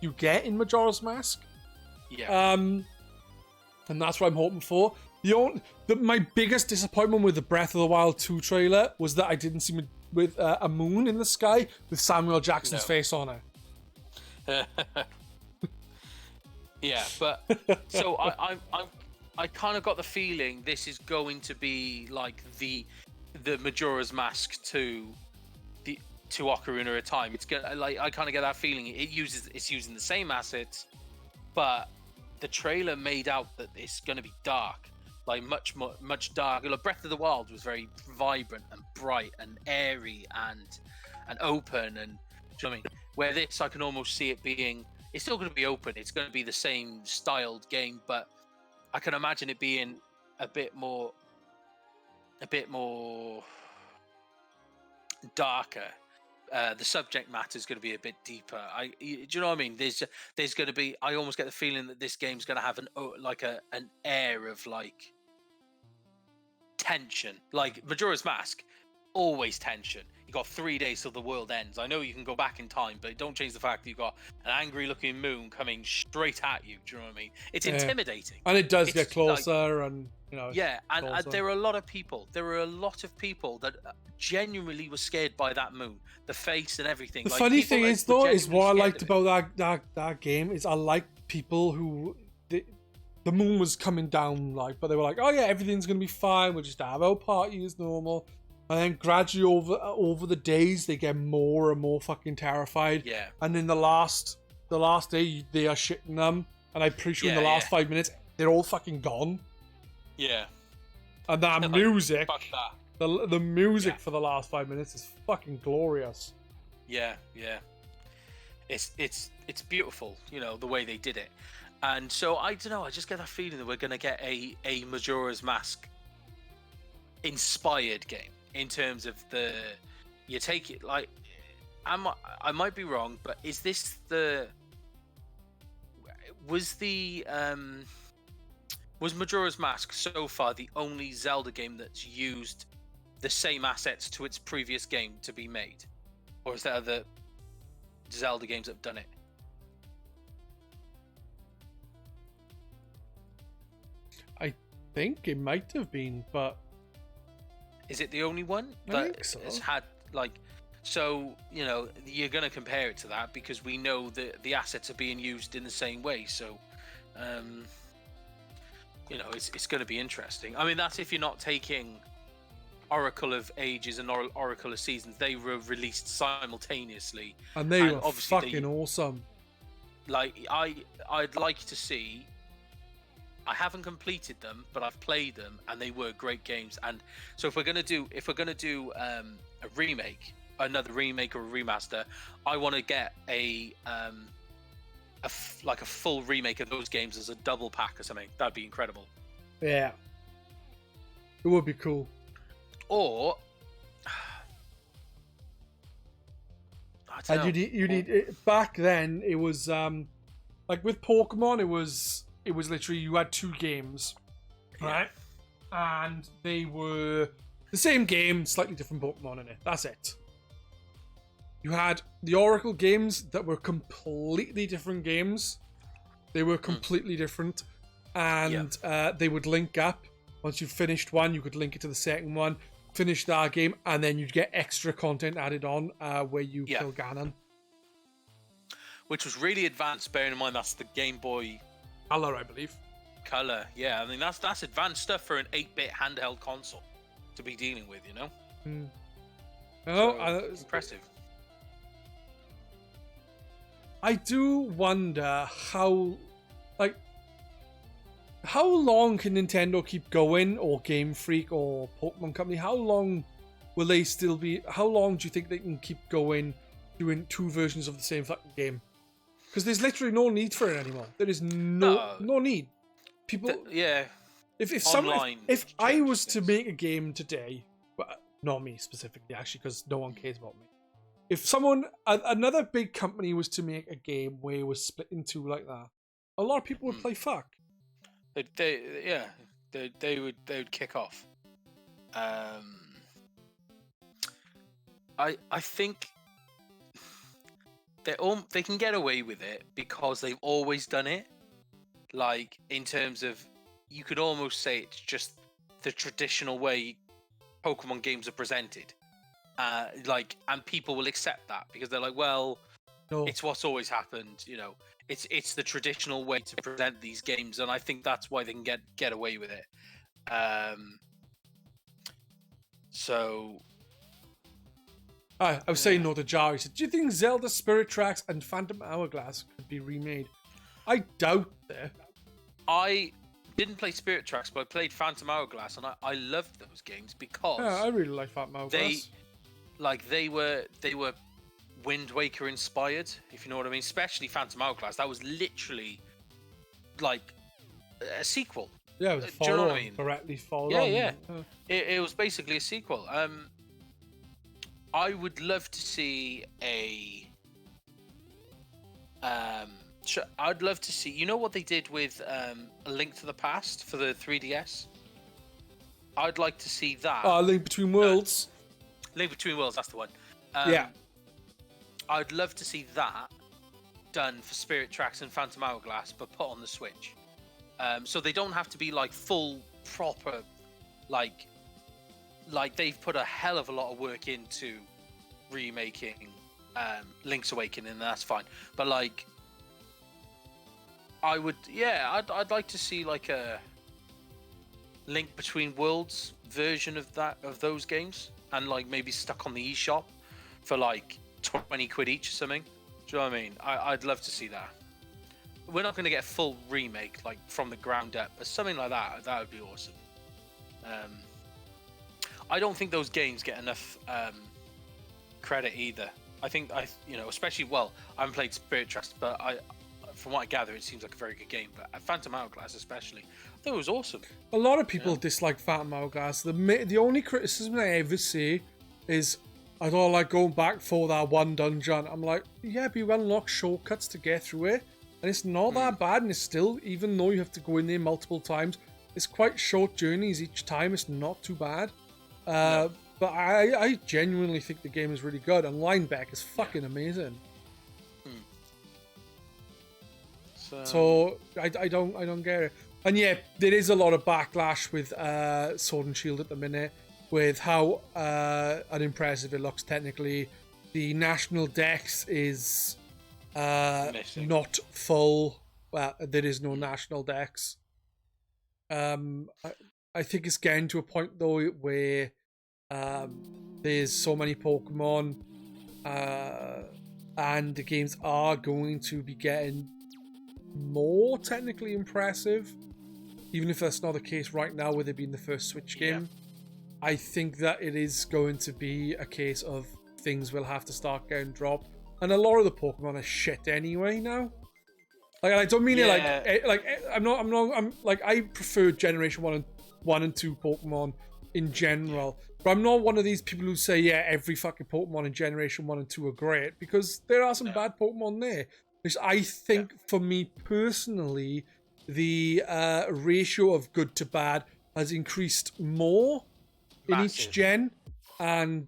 you get in Majora's Mask. Yeah. And that's what I'm hoping for. My biggest disappointment with the Breath of the Wild 2 trailer was that I didn't see with a moon in the sky with Samuel Jackson's face on it. Yeah, but so I kind of got the feeling this is going to be like the Majora's Mask to Ocarina of Time. It's gonna, like, I kind of get that feeling. It's using the same assets, but the trailer made out that it's going to be dark, like much darker. Like Breath of the Wild was very vibrant and bright and airy and open, and do you know what I mean? Where this, I can almost see it being. It's still going to be open. It's going to be the same styled game, but I can imagine it being a bit more a bit more darker. The subject matter is going to be a bit deeper. Do you know what I mean? There's going to be. I almost get the feeling that this game's going to have an air of like tension. Like Majora's Mask, always tension. You got 3 days till the world ends. I know you can go back in time, but don't change the fact that you got an angry-looking moon coming straight at you. Do you know what I mean? It's intimidating, and it does get closer, and you know. Yeah, and there are a lot of people. There are a lot of people that genuinely were scared by that moon, the face and everything. The funny thing is, though, is what I liked about that game is I liked people who the moon was coming down, like, but they were like, oh yeah, everything's gonna be fine. We'll just have our party as normal. And then gradually over the days, they get more and more fucking terrified. Yeah. And then the last day, they are shitting them. And I'm pretty sure in the last 5 minutes, they're all fucking gone. Yeah. And that music, fuck that. The music for the last 5 minutes is fucking glorious. Yeah, yeah. It's beautiful, you know, the way they did it. And so I don't know, I just get that feeling that we're gonna get a Majora's Mask inspired game. In terms of you take it like, I might be wrong, but is this was Majora's Mask so far the only Zelda game that's used the same assets to its previous game to be made, or is there other Zelda games that have done it? I think it might have been, but. Is it the only one that has had like? So you know you're going to compare it to that because we know that the assets are being used in the same way. So, you know, it's going to be interesting. I mean, that's if you're not taking Oracle of Ages and Oracle of Seasons. They were released simultaneously, and they were fucking awesome. Like I'd like to see. I haven't completed them, but I've played them, and they were great games. And so, if we're gonna do a remake, another remake or a remaster, I want to get a full remake of those games as a double pack or something. That'd be incredible. Yeah, it would be cool. Or, I don't know. You need back then. It was like with Pokemon, it was literally you had 2 games, right? And they were the same game, slightly different Pokemon in it. That's it. You had the Oracle games that were completely different games. They were completely different, and they would link up. Once you finished one, you could link it to the second one, finish that game, and then you'd get extra content added on where you kill Ganon. Which was really advanced, bearing in mind that's the Game Boy Color, I believe. Color, yeah. I mean, that's advanced stuff for an 8-bit handheld console to be dealing with, you know? It's impressive. I do wonder how long can Nintendo keep going, or Game Freak, or Pokemon Company? How long will they still be? How long do you think they can keep going, doing 2 versions of the same fucking game? Because there's literally no need for it anymore. There is no need. People, if I was to make a game today, but not me specifically, actually, because no one cares about me. If another big company was to make a game where it was split in 2 like that, a lot of people would play fuck. They would kick off. I think they can get away with it because they've always done it. Like, in terms of, you could almost say it's just the traditional way Pokemon games are presented. And people will accept that because they're like, well, it's what's always happened, you know. It's the traditional way to present these games, and I think that's why they can get away with it. I was saying no to Jar. He said, do you think Zelda Spirit Tracks and Phantom Hourglass could be remade? I doubt that. I didn't play Spirit Tracks, but I played Phantom Hourglass, and I loved those games because I really like Phantom Hourglass. They were Wind Waker inspired, if you know what I mean. Especially Phantom Hourglass. That was literally like a sequel. Yeah, it was a Do you know follow what on, I mean? directly follow Yeah, on. yeah. It was basically a sequel. I would love to see I'd love to see. You know what they did with A Link to the Past for the 3DS? I'd like to see that. Link Between Worlds. Link Between Worlds, that's the one. Yeah. I'd love to see that done for Spirit Tracks and Phantom Hourglass, but put on the Switch. So they don't have to be like full, proper, like they've put a hell of a lot of work into remaking Link's Awakening, and that's fine. But like, I'd like to see like a Link Between Worlds version of those games, and like maybe stuck on the eShop for like 20 quid each or something. Do you know what I mean? I'd love to see that. We're not going to get a full remake like from the ground up, but something like that would be awesome. I don't think those games get enough credit either. I think especially, I haven't played Spirit Trust, but from what I gather, it seems like a very good game. But Phantom Hourglass especially, I thought it was awesome. A lot of people dislike Phantom Hourglass. The only criticism I ever say is, I don't like going back for that one dungeon. I'm like, yeah, but you unlock shortcuts to get through it. And it's not that bad, and it's still, even though you have to go in there multiple times, it's quite short journeys each time. It's not too bad. But I genuinely think the game is really good, and Lineback is fucking amazing. So I don't get it. And yeah, there is a lot of backlash with Sword and Shield at the minute, with how unimpressive it looks technically. The national dex is not full. Well, there is no national dex. I think it's getting to a point though where there's so many Pokemon, and the games are going to be getting more technically impressive, even if that's not the case right now with it being the first Switch game. I think that it is going to be a case of things will have to start getting dropped, and a lot of the Pokemon are shit anyway now. Like, I don't mean it like I'm like, I prefer Generation 1 and 2 Pokemon in general, but I'm not one of these people who say every fucking Pokemon in Generation 1 and 2 are great, because there are some bad Pokemon there. Which I think, for me personally, the ratio of good to bad has increased more in each gen, and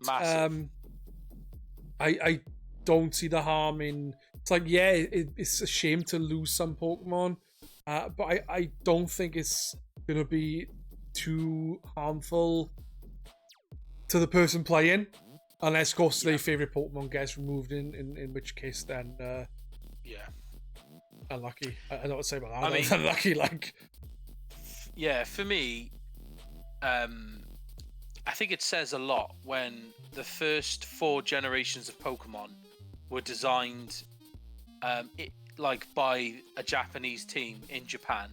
I don't see the harm in. It's like, it's a shame to lose some Pokemon, but I don't think it's gonna be too harmful to the person playing, unless, of course, their favorite Pokemon gets removed. In which case, then. Unlucky. I don't know what to say about that. I mean, unlucky, like. Yeah, for me, I think it says a lot when the first 4 generations of Pokemon were designed, by a Japanese team in Japan,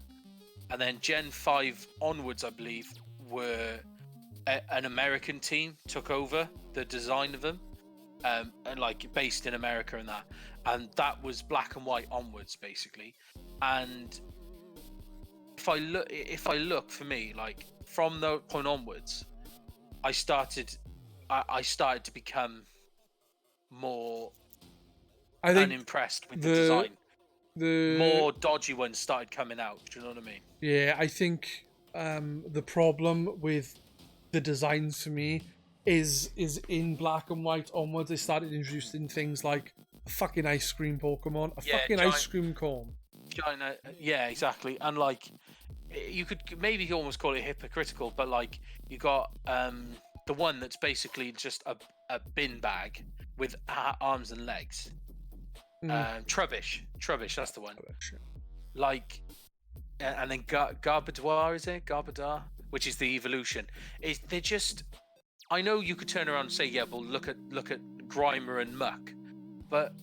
and then Gen 5 onwards, I believe, were an American team took over the design of them, and based in America and that. And that was Black and White onwards, basically. And if I look for me, like, from that point onwards, I started to become more unimpressed with the design. The more dodgy ones started coming out. Do you know what I mean? Yeah, I think the problem with the designs for me is in Black and White onwards. They started introducing things like a fucking ice cream Pokemon, ice cream cone. China, yeah, exactly. And like, you could maybe almost call it hypocritical, but like, you got the one that's basically just a bin bag with arms and legs. Trubbish, that's the one. Like, and then Garbodor, is it Garbodor, which is the evolution. They're just. I know you could turn around and say, yeah, well, look at Grimer and Muck, but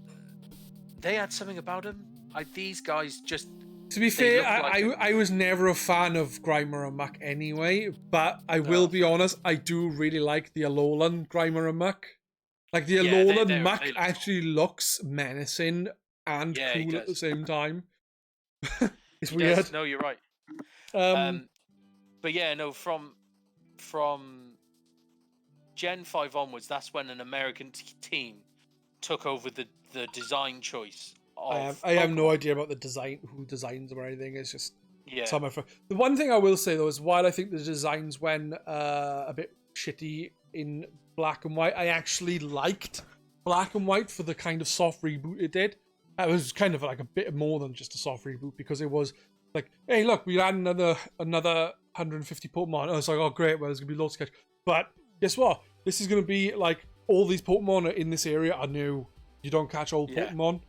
they had something about them. These guys just. To be fair, I was never a fan of Grimer and Muck anyway, but I will be honest, I do really like the Alolan Grimer and Muck. Like, the Alolan Muck actually looks menacing and cool at the same time. It's weird. No, you're right. But yeah, no, from Gen 5 onwards, that's when an American team took over the design choice of I have no Pokemon. idea about the design, who designs them or anything. It's just Yeah. summer for the one thing I will say though is while I think the designs went a bit shitty in Black and White, I actually liked Black and White for the kind of soft reboot it did. It was kind of like a bit more than just a soft reboot because it was like, hey, look, we had another 150 Pokemon. I was like, oh great, well there's gonna be loads to catch. But guess what? This is gonna be like all these Pokemon in this area are new. You don't catch old Pokemon.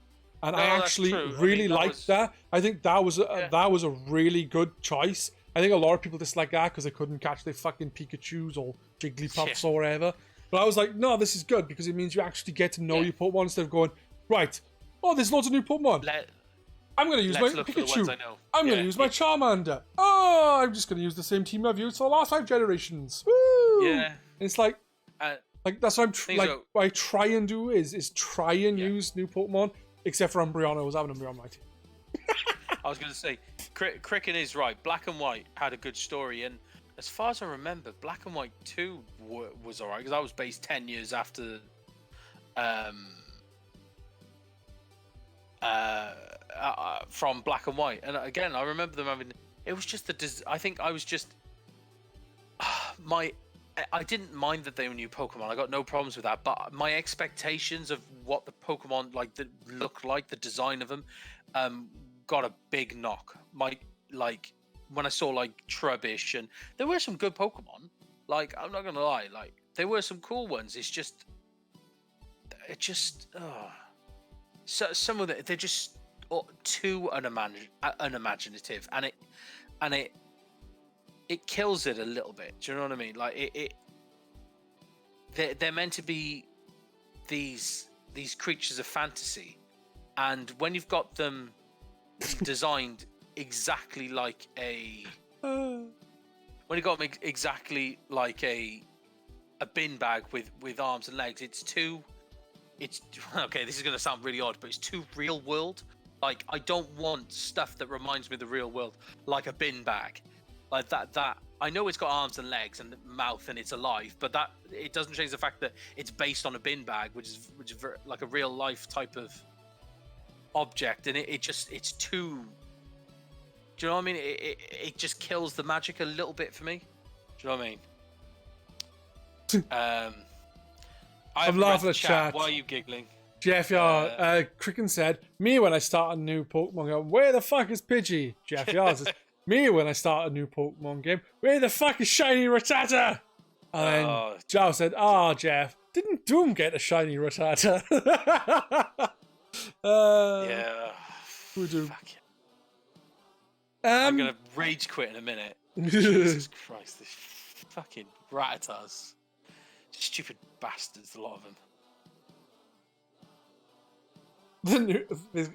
And No, I actually really liked that. I think that was a really good choice. I think a lot of people dislike that because they couldn't catch their fucking Pikachus or Jigglypuffs or whatever. But I was like, no, this is good because it means you actually get to know your Pokemon instead of going, right, oh, there's loads of new Pokemon. I'm going to use my Pikachu. I'm going to use my Charmander. Oh, I'm just going to use the same team I've used for the last 5 generations. Woo! Yeah. And it's like that's what what I try and do is try and use new Pokemon. Except for Umbreon, I was having Umbreon on my team. I was going to say, Cricken is right. Black and White had a good story, and as far as I remember, Black and White 2 was alright because that was based 10 years after, from Black and White. And again, I remember them having. It was just I think I was just I didn't mind that they were new Pokemon. I got no problems with that. But my expectations of what the Pokemon looked like, the design of them, got a big knock. When I saw like Trubbish, and there were some good Pokemon. Like, I'm not gonna lie, like there were some cool ones. So some of they're just too unimaginative, and it kills it a little bit. Do you know what I mean? Like they're meant to be these creatures of fantasy, and when you've got them designed exactly like a bin bag with arms and legs, it's okay. This is gonna sound really odd, but it's too real world. Like, I don't want stuff that reminds me of the real world, like a bin bag. Like that I know it's got arms and legs and mouth and it's alive, but that it doesn't change the fact that it's based on a bin bag, which is like a real life type of object, and it's too. Do you know what I mean? It just kills the magic a little bit for me. Do you know what I mean? I'm laughing at chat. Why are you giggling? Jeff, Cricken said, me when I start a new Pokemon game, where the fuck is Pidgey? Jeff Yard says, me when I start a new Pokemon game, where the fuck is Shiny Rattata? And then Joe said, Jeff, didn't Doom get a Shiny Rattata? Yeah. Who do? Fuck it. I'm going to rage quit in a minute. Jesus Christ, these fucking Rattatas. Stupid bastards, a lot of them.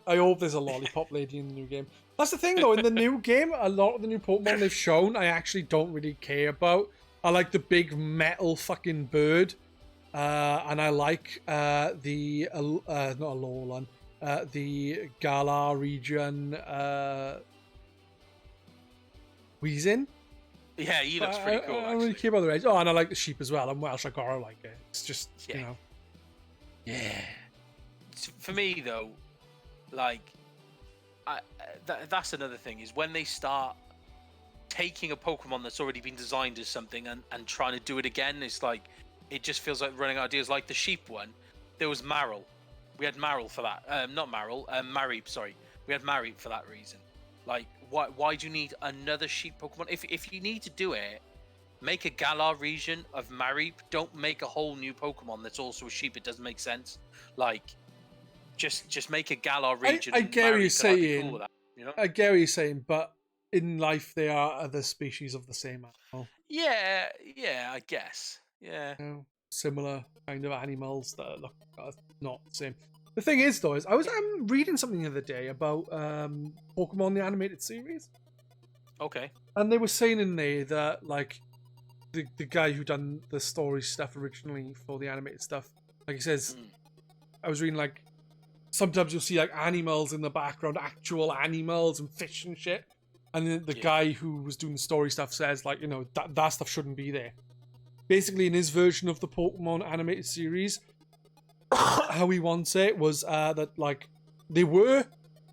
I hope there's a lollipop lady in the new game. That's the thing though, in the new game, a lot of the new Pokemon they've shown I actually don't really care about. I like the big metal fucking bird, and I like the not Alolan, the Galar region Weezing. Yeah, he looks pretty cool. I don't really care about the rest. Oh, and I like the sheep as well. I'm Welsh, I gotta like it. It's just, you know. Yeah. For me, though, like, that's another thing, is when they start taking a Pokemon that's already been designed as something and trying to do it again, it's like, it just feels like running out of ideas. Like the sheep one, there was Marill. We had Marill for that. Not Marill, Mareep, sorry. We had Mareep for that reason. Like, why do you need another sheep Pokemon? If you need to do it, make a Galar region of Mareep. Don't make a whole new Pokemon that's also a sheep. It doesn't make sense. Like, just make a Galar region. I get what you're saying. Cool with that, you know? I get what you're saying, but in life they are other species of the same animal. Yeah, I guess. Yeah. You know, similar kind of animals that look not the same. The thing is, though, I was reading something the other day about Pokemon the animated series. Okay. And they were saying in there that, like, the guy who done the story stuff originally for the animated stuff, like he says, I was reading, like, sometimes you'll see, like, animals in the background, actual animals and fish and shit. And the guy who was doing the story stuff says, like, that stuff shouldn't be there. Basically, in his version of the Pokemon animated series, how he wants it was that, like, they were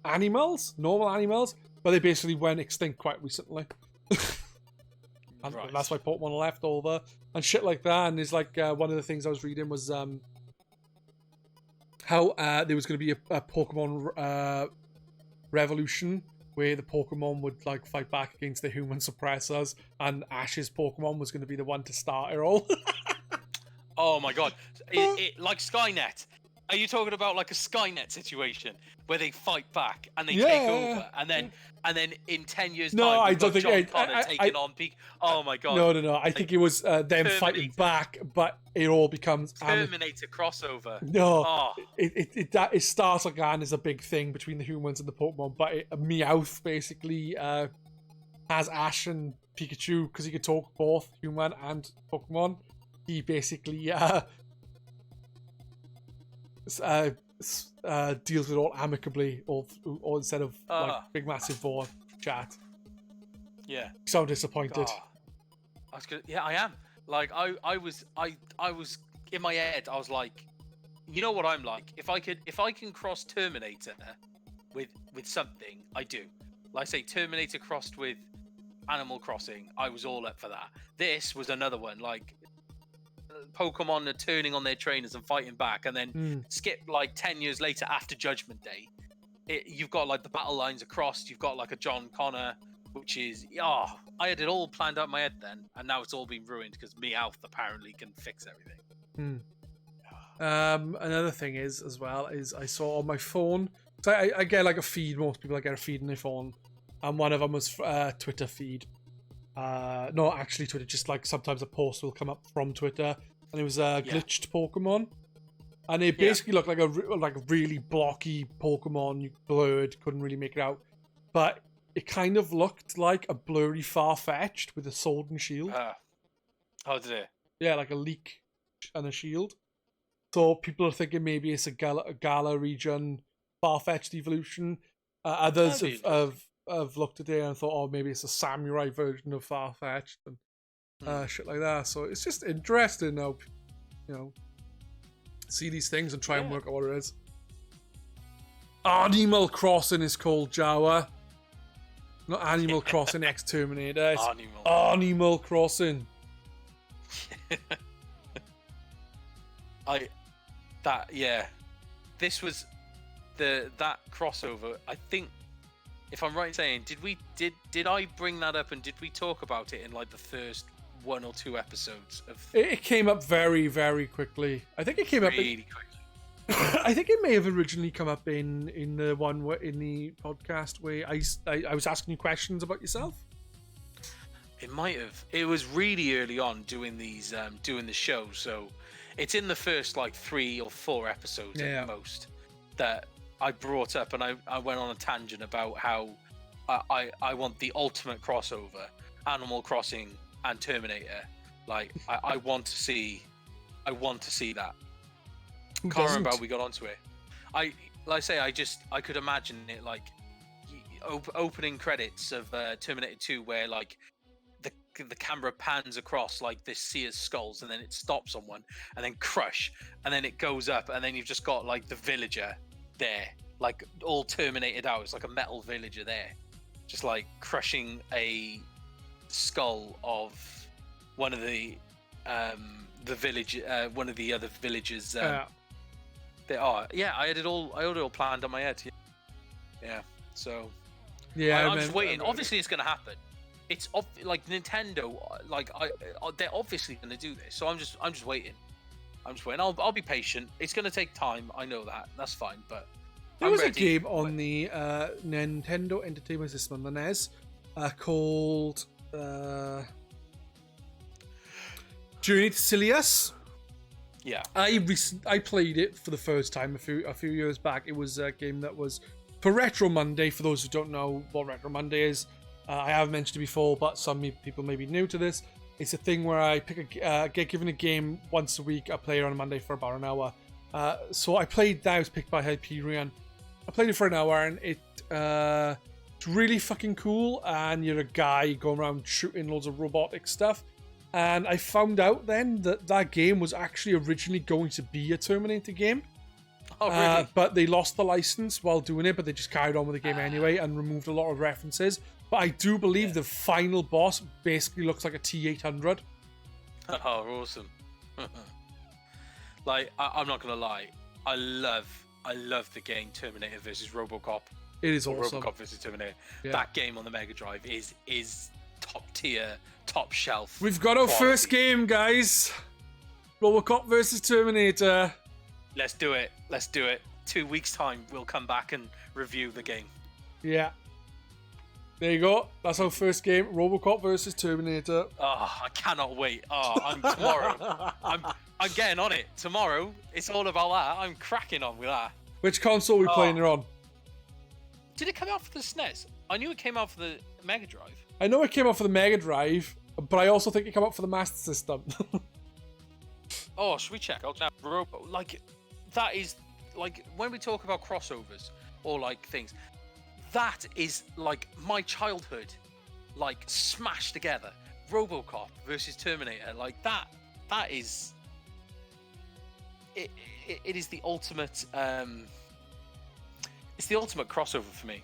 animals, normal animals, but they basically went extinct quite recently. And that's why Pokemon are left over and shit like that. And it's like one of the things I was reading was how there was going to be a Pokemon revolution where the Pokemon would like fight back against the human suppressors, and Ash's Pokemon was going to be the one to start it all. Oh my god! Like Skynet. Are you talking about like a Skynet situation where they fight back and they take over, and then in 10 years' time, I don't think John Connor taking on peak. Oh my god! No. I think it was them fighting back, but it all becomes Terminator crossover. No, it starts again as a big thing between the humans and the Pokemon, but Meowth basically has Ash and Pikachu because he could talk both human and Pokemon. He basically deals with it all amicably, or instead of like big massive war chat. Yeah. So disappointed. I am. Like I was in my head. I was like, you know what I'm like. If I can cross Terminator with something, I do. Like say Terminator crossed with Animal Crossing, I was all up for that. This was another one. Like Pokemon are turning on their trainers and fighting back, and then skip like 10 years later after Judgment Day. You've got like the battle lines across. You've got like a John Connor, which is I had it all planned out in my head then, and now it's all been ruined because Meowth apparently can fix everything. Another thing is I saw on my phone. So I get like a feed. Most people get a feed on their phone, and one of them was Twitter feed. No, actually Twitter. Just like sometimes a post will come up from Twitter, and it was a glitched Pokemon, and it basically looked like a really blocky Pokemon. You blurred, couldn't really make it out, but it kind of looked like a blurry Farfetch'd with a sword and shield. How did it? Yeah, like a leek and a shield. So people are thinking maybe it's a Gala region Farfetch'd evolution. Others have looked at it and thought, oh, maybe it's a samurai version of Farfetch'd and shit like that. So it's just interesting now, see these things and try and work out what it is. Animal Crossing is called Jawa. Not Animal Crossing X Terminator. It's Animal Crossing. This was that crossover. I think, if I'm right in saying, did I bring that up and did we talk about it in like the first 1 or 2 episodes of? It came up very, very quickly. I think it came up really quickly. I think it may have originally come up in the one in the podcast where I was asking you questions about yourself. It might have. It was really early on doing these doing the show, so it's in the first like 3 or 4 episodes at most that I brought up, and I went on a tangent about how I want the ultimate crossover, Animal Crossing and Terminator. Like I want to see that. Can't remember how we got onto it. I could imagine it like opening credits of Terminator 2 where like the camera pans across like this sea of skulls, and then it stops on one, and then crush, and then it goes up, and then you've just got like the villager there, like all terminated out. It's like a metal villager there, just like crushing a skull of one of the village, one of the other villagers. They are. Yeah, I had it all planned on my head. Yeah. So. Yeah, I'm just waiting. Obviously, it's going to happen. It's like Nintendo. Like they're obviously going to do this. So I'm just waiting. I'll be patient. It's going to take time. I know that. That's fine. But there was a game on the Nintendo Entertainment System on the NES called Journey to Silius. Yeah, I played it for the first time a few years back. It was a game that was for Retro Monday. For those who don't know what Retro Monday is, I have mentioned it before, but some people may be new to this. It's a thing where I get given a game once a week. I play it on a Monday for about an hour. So I played that. I was picked by Hyperion. I played it for an hour, and It's really fucking cool, and you're a guy going around shooting loads of robotic stuff. And I found out then that that game was actually originally going to be a Terminator game. Oh, really? But they lost the license while doing it, but they just carried on with the game anyway and removed a lot of references. But I do believe the final boss basically looks like a T-800. Oh, awesome. Like, I'm not going to lie. I love the game Terminator versus RoboCop. It is awesome. RoboCop versus Terminator. Yeah. That game on the Mega Drive is top tier, top shelf. We've got our quality. first game, guys. RoboCop versus Terminator. Let's do it. 2 weeks' time, we'll come back and review the game. Yeah. There you go. That's our first game. RoboCop versus Terminator. Oh, I cannot wait. Oh, tomorrow. I'm getting on it. Tomorrow, it's all about that. I'm cracking on with that. Which console are we playing it on? Did it come out for the SNES? I knew it came out for the Mega Drive. I know it came out for the Mega Drive, but I also think it came out for the Master System. Oh, should we check? Like, that is, like, when we talk about crossovers or, like, things, that is, like, my childhood, like, smashed together. RoboCop versus Terminator, like, that is... It is the ultimate, it's the ultimate crossover for me.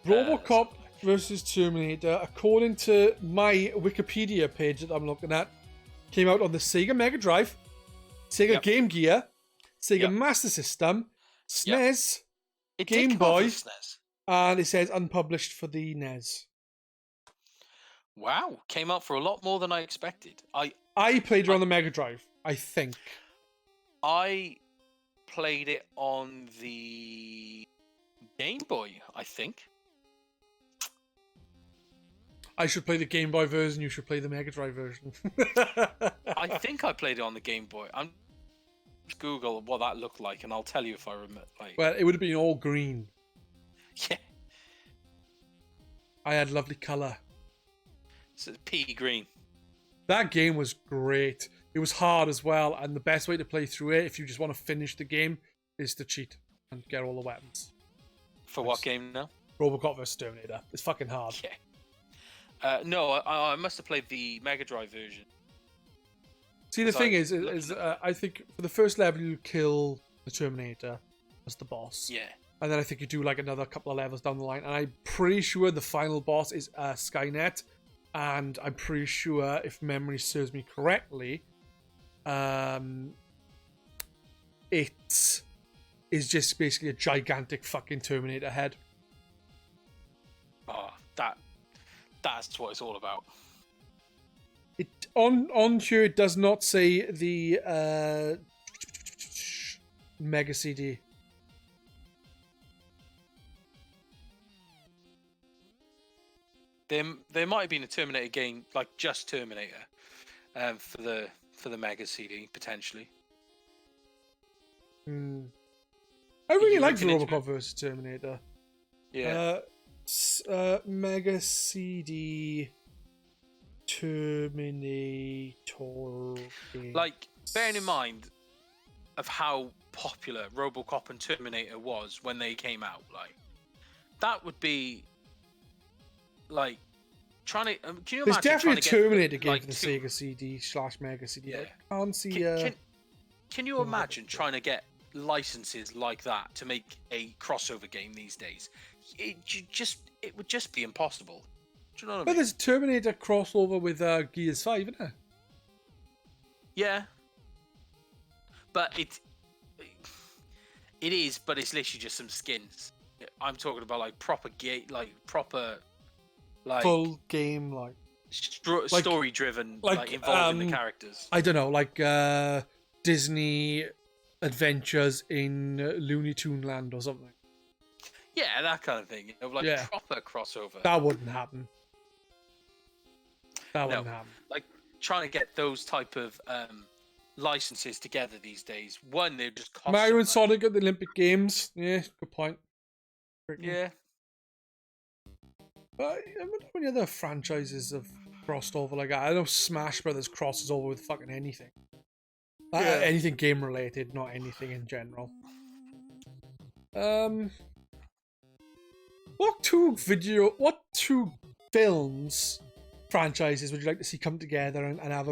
RoboCop versus Terminator, according to my Wikipedia page that I'm looking at, came out on the Sega Mega Drive, Sega Game Gear, Sega Master System, SNES, Game Boy, and it says unpublished for the NES. Wow, came out for a lot more than I expected. I played it on the Mega Drive, I think. I played it on the Game Boy, I think. I should play the Game Boy version, you should play the Mega Drive version. I think I played it on the Game Boy. I'm just Google what that looked like, and I'll tell you if I remember. Like... Well, it would have been all green. Yeah. I had lovely colour. It's pea green. That game was great. It was hard as well, and the best way to play through it, if you just want to finish the game, is to cheat and get all the weapons. For what game now? RoboCop vs Terminator. It's fucking hard. Yeah. No, I must have played the Mega Drive version. See, the thing is I think for the first level you kill the Terminator as the boss. Yeah. And then I think you do like another couple of levels down the line, and I'm pretty sure the final boss is Skynet, and I'm pretty sure, if memory serves me correctly, it is just basically a gigantic fucking Terminator head. Oh, that's what it's all about. It on here it does not say the Mega CD. There might have been a Terminator game, like just Terminator, for the Mega CD potentially. I really liked RoboCop vs Terminator. Yeah. Mega CD Terminator game. Like, bearing in mind of how popular RoboCop and Terminator was when they came out, like, that would be like trying to. Can you imagine? There's definitely a Terminator game like, for the Sega CD / Mega CD. Yeah. I can't see. Can you imagine trying to get licenses like that to make a crossover game these days? It would just be impossible. Do you know what I mean? But there's a Terminator crossover with Gears 5, isn't there? Yeah. But it is, but it's literally just some skins. I'm talking about like proper full game, like story-driven, like involving the characters. I don't know, like Disney Adventures in Looney Tune Land or something. Yeah, that kind of thing. Like proper crossover. That wouldn't happen. That wouldn't happen. Like trying to get those type of licenses together these days. One, they're just cost Mario and Sonic at the Olympic Games. Yeah, good point. Yeah. But I wonder how many other franchises have crossed over like that. I know Smash Brothers crosses over with fucking anything. Anything game related, not anything in general. what two films franchises would you like to see come together and have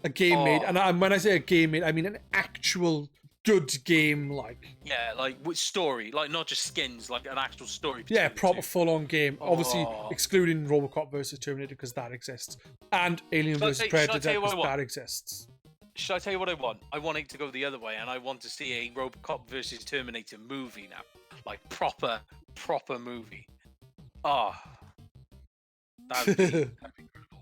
a game made? And when I say a game made, I mean an actual good game, like with story, like not just skins, like an actual story. Yeah, proper full-on game. Obviously, excluding RoboCop versus Terminator because that exists, and Alien versus Predator because that exists. Should I tell you what I want? I want it to go the other way, and I want to see a RoboCop versus Terminator movie now, like proper movie. That'd be incredible.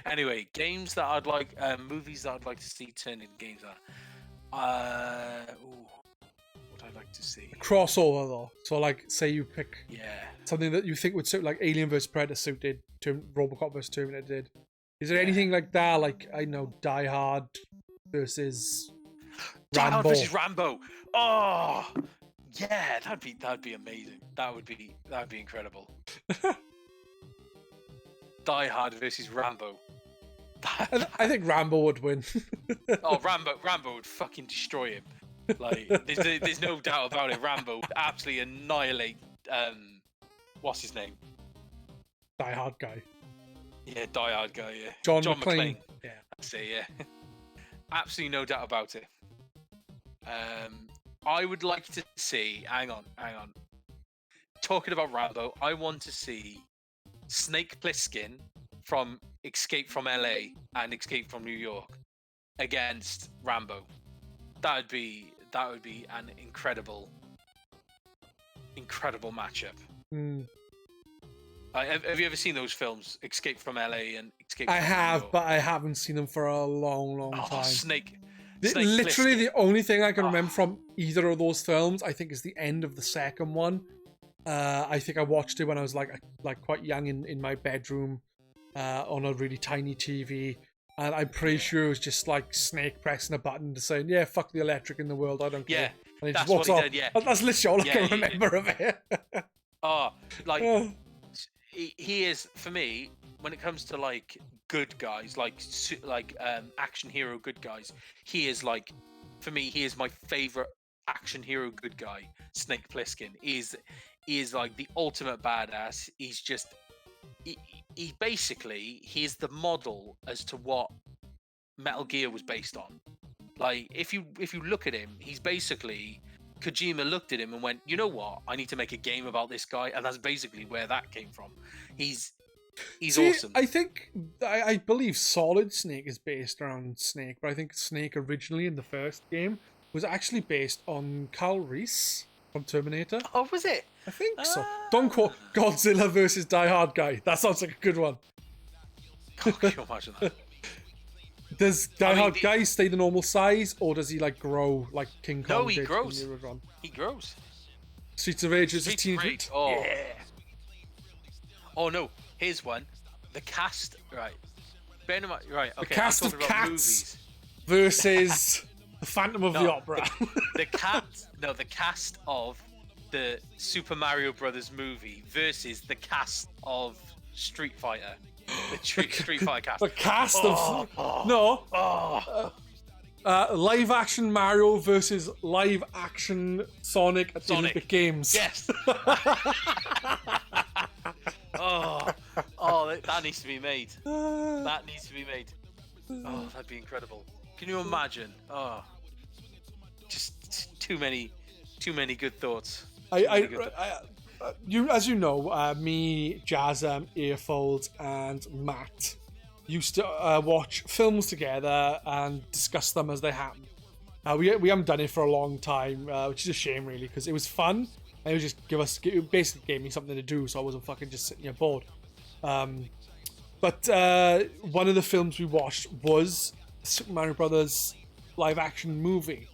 Anyway, games that I'd like, movies that I'd like to see turn into games. What I'd like to see. Crossover though, so like say you pick something that you think would suit, like Alien vs Predator suited to RoboCop vs Terminator did. Is there anything like that? Like I know Die Hard versus Rambo. Die Hard versus Rambo. Oh yeah, that'd be amazing. That'd be incredible. Die Hard versus Rambo. I think Rambo would win. Rambo would fucking destroy him. Like, there's no doubt about it. Rambo would absolutely annihilate. What's his name? Die Hard guy. Yeah, Die Hard guy. Yeah. John McClane. Yeah, that's it. Yeah. Absolutely no doubt about it. I would like to see. Hang on. Talking about Rambo, I want to see Snake Plissken from Escape from LA and Escape from New York against Rambo. That would be an incredible matchup. Have you ever seen those films, Escape from LA and Escape from New York? I have, but I haven't seen them for a long time. Snake literally Plissken. The only thing I can remember from either of those films, I think, is the end of the second one. I think I watched it when I was like quite young in my bedroom on a really tiny TV, and I'm pretty sure it was just like Snake pressing a button to say, "Yeah, fuck the electric in the world, I don't care." And he that's just walks what he off. did. Yeah, That's literally all I can remember of it. He is, for me, when it comes to like good guys, like action hero good guys. He is like, for me, he is my favorite action hero good guy. Snake Plissken is like the ultimate badass. He's just he basically he's the model as to what Metal Gear was based on. Like if you look at him, he's basically Kojima looked at him and went, you know what, I need to make a game about this guy, and that's basically where that came from. He's awesome. I believe Solid Snake is based around Snake, but I think Snake originally in the first game was actually based on Kyle Reese from Terminator. Oh, was it? I think so. Don't quote Godzilla versus Die Hard guy. That sounds like a good one. God, can you imagine that? Does Die Hard guy stay the normal size, or does he like grow like King Kong? No, he grows. He grows. Streets of Rage is a teen. Oh. Yeah. Oh no, here's one. The cast, right? Bear in mind, right? Okay. The cast of Cats versus the Phantom of the Opera. The cast of the Super Mario Brothers movie versus the cast of Street Fighter. The Street Fighter cast. The cast live action Mario versus live action Sonic at the Olympic Games. Yes. That needs to be made. That needs to be made. Oh, that'd be incredible. Can you imagine? Oh, just too many good thoughts. As you know, me, Jazza, Earfolds, and Matt used to watch films together and discuss them as they happen. We haven't done it for a long time, which is a shame, really, because it was fun. And it would just basically gave me something to do, so I wasn't fucking just sitting here bored. But one of the films we watched was Super Mario Brothers live action movie.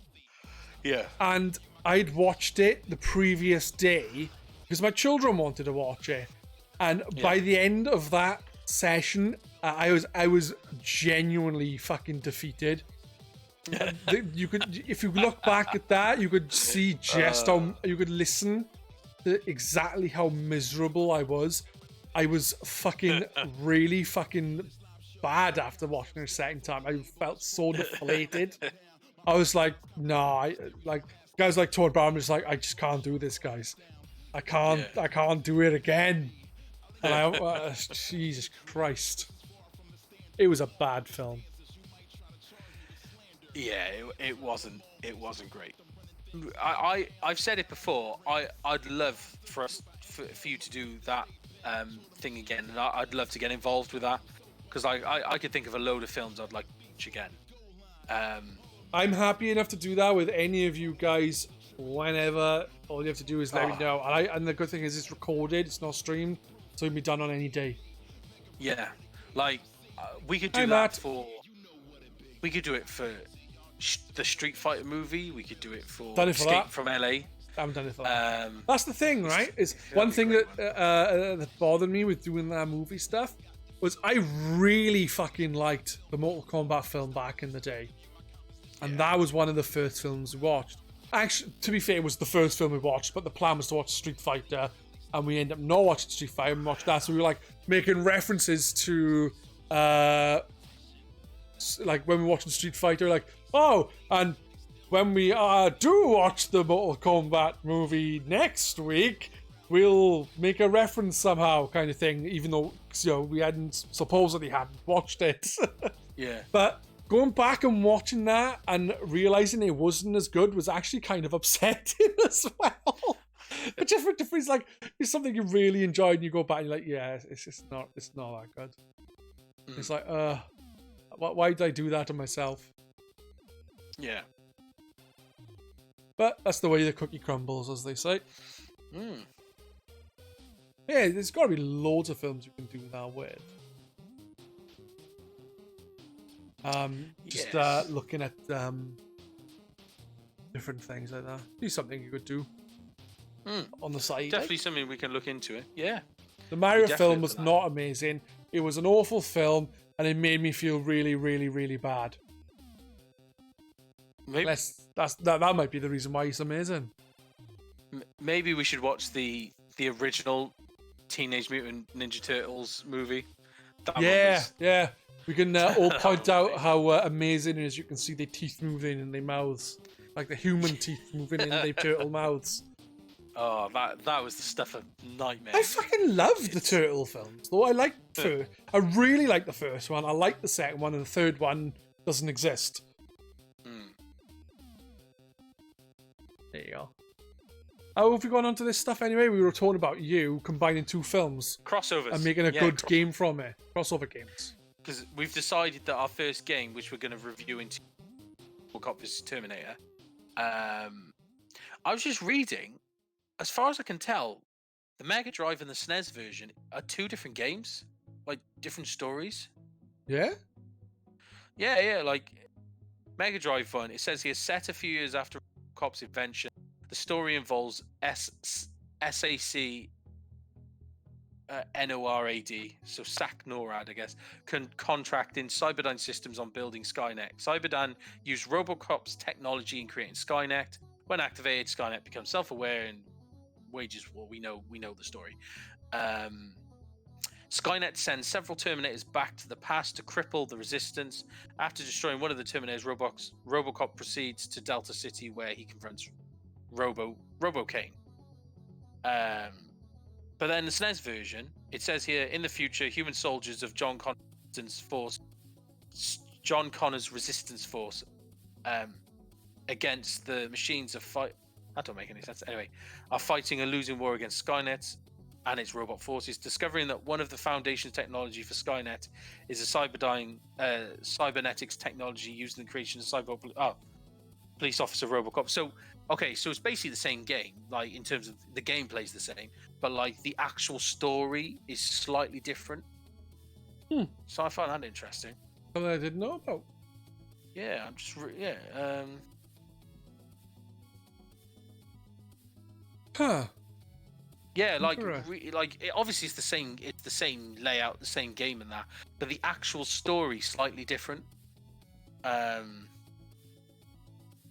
Yeah. And I'd watched it the previous day because my children wanted to watch it, and by the end of that session, I was genuinely fucking defeated. You could, if you look back at that, you could see just how you could listen to exactly how miserable I was. I was fucking really fucking bad after watching it a second time. I felt so deflated. I was like, nah, guys like Todd Brown, just like, I just can't do this, guys. I can't Yeah. I can't do it again. And Jesus Christ. It was a bad film. Yeah, it wasn't great. I've said it before. I'd love for you to do that thing again, and I'd love to get involved with that because I could think of a load of films I'd like to watch again. I'm happy enough to do that with any of you guys whenever. All you have to do is let me know. And the good thing is it's recorded, it's not streamed, so it can be done on any day. Yeah, like we could do Hi, that Matt. for. We could do it for the Street Fighter movie. We could do it for Done it for Escape that. from LA. I haven't done it for that. Um, That's the thing, right? Is one thing that bothered me with doing that movie stuff was I really fucking liked the Mortal Kombat film back in the day, and that was one of the first films we watched. Actually, to be fair, it was the first film we watched, but the plan was to watch Street Fighter, and we ended up not watching Street Fighter and watched that. So we were like making references to like when we were watching Street Fighter, like, oh, and when we do watch the Mortal Kombat movie next week, we'll make a reference somehow, kind of thing, even though, you know, we supposedly hadn't watched it. yeah. But going back and watching that and realizing it wasn't as good was actually kind of upsetting as well. But different, like, it's something you really enjoyed and you go back and you're like, yeah, it's not that good. It's like, why did I do that to myself? Yeah. But that's the way the cookie crumbles, as they say. Yeah, there's got to be loads of films you can do that with. Looking at different things like that. Be something you could do on the side. Definitely something we can look into it. Yeah. The Mario film was not amazing. It was an awful film, and it made me feel really, really, really bad. Maybe that might be the reason why it's amazing. Maybe we should watch the original Teenage Mutant Ninja Turtles movie. Yeah. We can all point out how amazing it is. You can see their teeth moving in their mouths, like the human teeth moving in their turtle mouths. Oh, that was the stuff of nightmares. I fucking love the turtle films, though. I really like the first one. I like the second one, and the third one doesn't exist. There you go. How have we gone on to this stuff anyway? We were talking about you combining two films. Crossovers. And making a good game from it. Crossover games. Because we've decided that our first game, which we're going to review into Robocop vs. Terminator, I was just reading, as far as I can tell, the Mega Drive and the SNES version are two different games. Like, different stories. Yeah? Yeah, like, Mega Drive one, it says here, set a few years after Robocop's invention, the story involves SAC NORAD, so SAC NORAD, I guess, contracting Cyberdyne systems on building Skynet. Cyberdyne used Robocop's technology in creating Skynet. When activated, Skynet becomes self-aware and wages war. We know the story. Skynet sends several Terminators back to the past to cripple the Resistance. After destroying one of the Terminators, Robocop proceeds to Delta City, where he confronts Robo-Kane. But then the SNES version, it says here, in the future, human soldiers of John Connor's resistance force, against the machines of fight. That don't make any sense. Anyway, are fighting a losing war against Skynet and its robot forces, discovering that one of the foundation technology for Skynet is a cybernetics technology used in the creation of police officer Robocop. So it's basically the same game, like in terms of the gameplay's the same, but like the actual story is slightly different. So I find that interesting. Something I didn't know about. Yeah, I'm just Yeah, like obviously it's the same layout, the same game and that, but the actual story slightly different.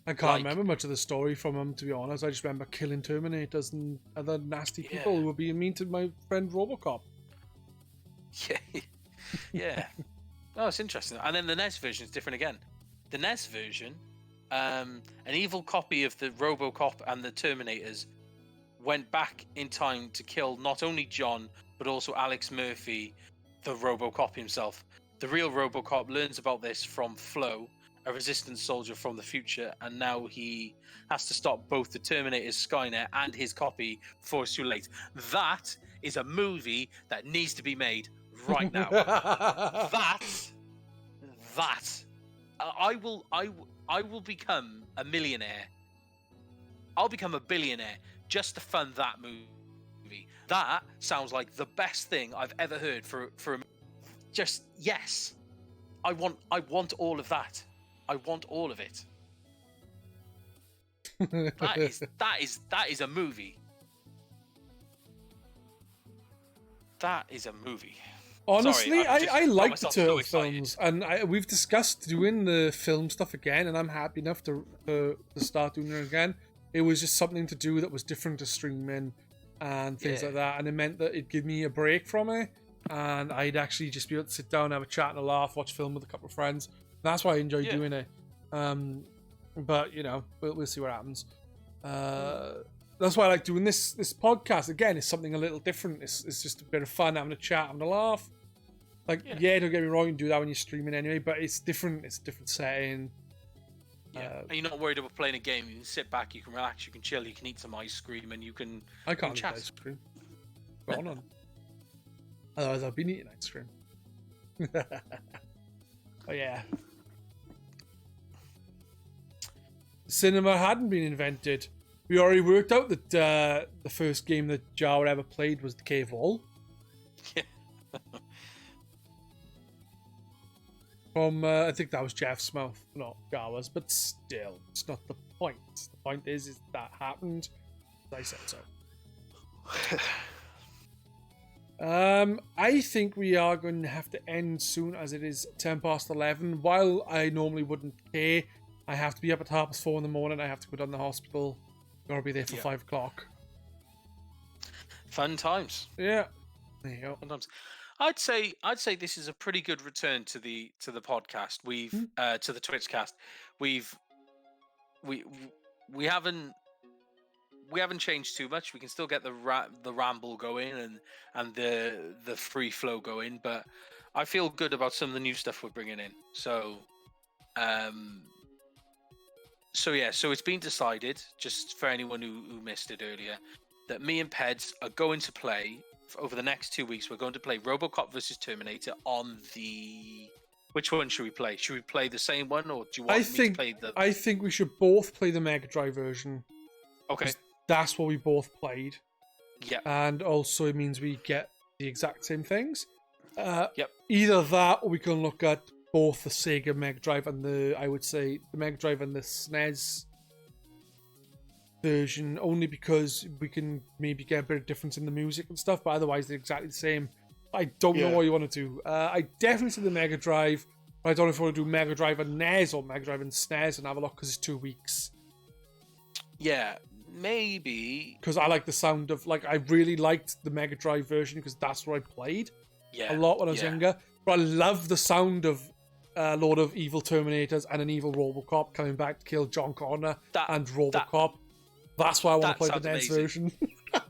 I can't remember much of the story from them, to be honest. I just remember killing Terminators and other nasty people who were being mean to my friend Robocop. Yeah. Oh, it's interesting. And then the NES version is different again. The NES version, an evil copy of the Robocop and the Terminators went back in time to kill not only John, but also Alex Murphy, the RoboCop himself. The real RoboCop learns about this from Flo, a resistance soldier from the future, and now he has to stop both the Terminator's Skynet and his copy before it's too late. That is a movie that needs to be made right now. I will become a millionaire. I'll become a billionaire just to fund that movie. That sounds like the best thing I've ever heard for a just yes. I want all of that. I want all of it. That is a movie. That is a movie. Honestly, Sorry, I like the myself Turtle so films, and we've discussed doing the film stuff again, and I'm happy enough to start doing it again. It was just something to do that was different to streaming and things like that, and it meant that it'd give me a break from it, and I'd actually just be able to sit down, have a chat and a laugh, watch film with a couple of friends. That's why I enjoy doing it. But you know, we'll see what happens. That's why I like doing this podcast. Again, it's something a little different. It's just a bit of fun, having a chat, having a laugh. Like, yeah, don't get me wrong, you can do that when you're streaming anyway, but it's different. It's a different setting. Yeah, and you're not worried about playing a game. You can sit back, you can relax, you can chill, you can eat some ice cream, and you can. I can't eat ice cream. Go on. Otherwise, I've been eating ice cream. Oh yeah. Cinema hadn't been invented. We already worked out that the first game that Jawa ever played was the Cave Wall. Yeah. From, I think that was Jeff's mouth, not Jawa's, but still, it's not the point. The point is that happened. I said so. I think we are going to have to end soon, as it is 11:10. While I normally wouldn't care, I have to be up at 4:30 in the morning. I have to go down to the hospital. Gotta be there for 5 o'clock. Fun times. Yeah. There you go. Fun times. I'd say this is a pretty good return to the podcast. We've to the Twitchcast. We haven't changed too much. We can still get the ramble going and the free flow going, but I feel good about some of the new stuff we're bringing in. So so it's been decided, just for anyone who missed it earlier, that me and Pedz are going to play over the next 2 weeks. We're going to play RoboCop versus Terminator on the. Which one should we play? Should we play the same one, or do you want me to play the? I think we should both play the Mega Drive version. Okay. That's what we both played. Yeah. And also it means we get the exact same things. Yep. Either that, or we can look at both the Sega Mega Drive and the Mega Drive and the SNES version, only because we can maybe get a bit of difference in the music and stuff, but otherwise they're exactly the same. I don't know what you want to do. I definitely see the Mega Drive, but I don't know if I want to do Mega Drive and NES or Mega Drive and SNES and have a look, because it's 2 weeks. Yeah, maybe. Because I like the sound of, like, I really liked the Mega Drive version because that's what I played a lot when I was younger. But I love the sound of a lot of evil Terminators and an evil RoboCop coming back to kill John Connor and RoboCop. That's why I want to play the NES version.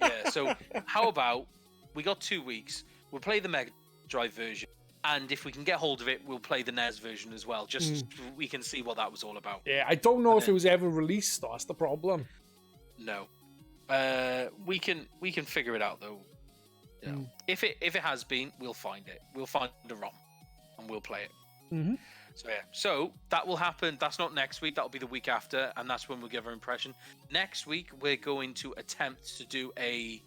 Yeah, so how about we got 2 weeks, we'll play the Mega Drive version, and if we can get hold of it, we'll play the NES version as well, just so we can see what that was all about. Yeah, I don't know if it was ever released, though. That's the problem. No. We can figure it out, though. You know, if it has been, we'll find it. We'll find a ROM, and we'll play it. Mm-hmm. So yeah, so that will happen. That's not next week. That'll be the week after, and that's when we'll give our impression. Next week, we're going to attempt to do a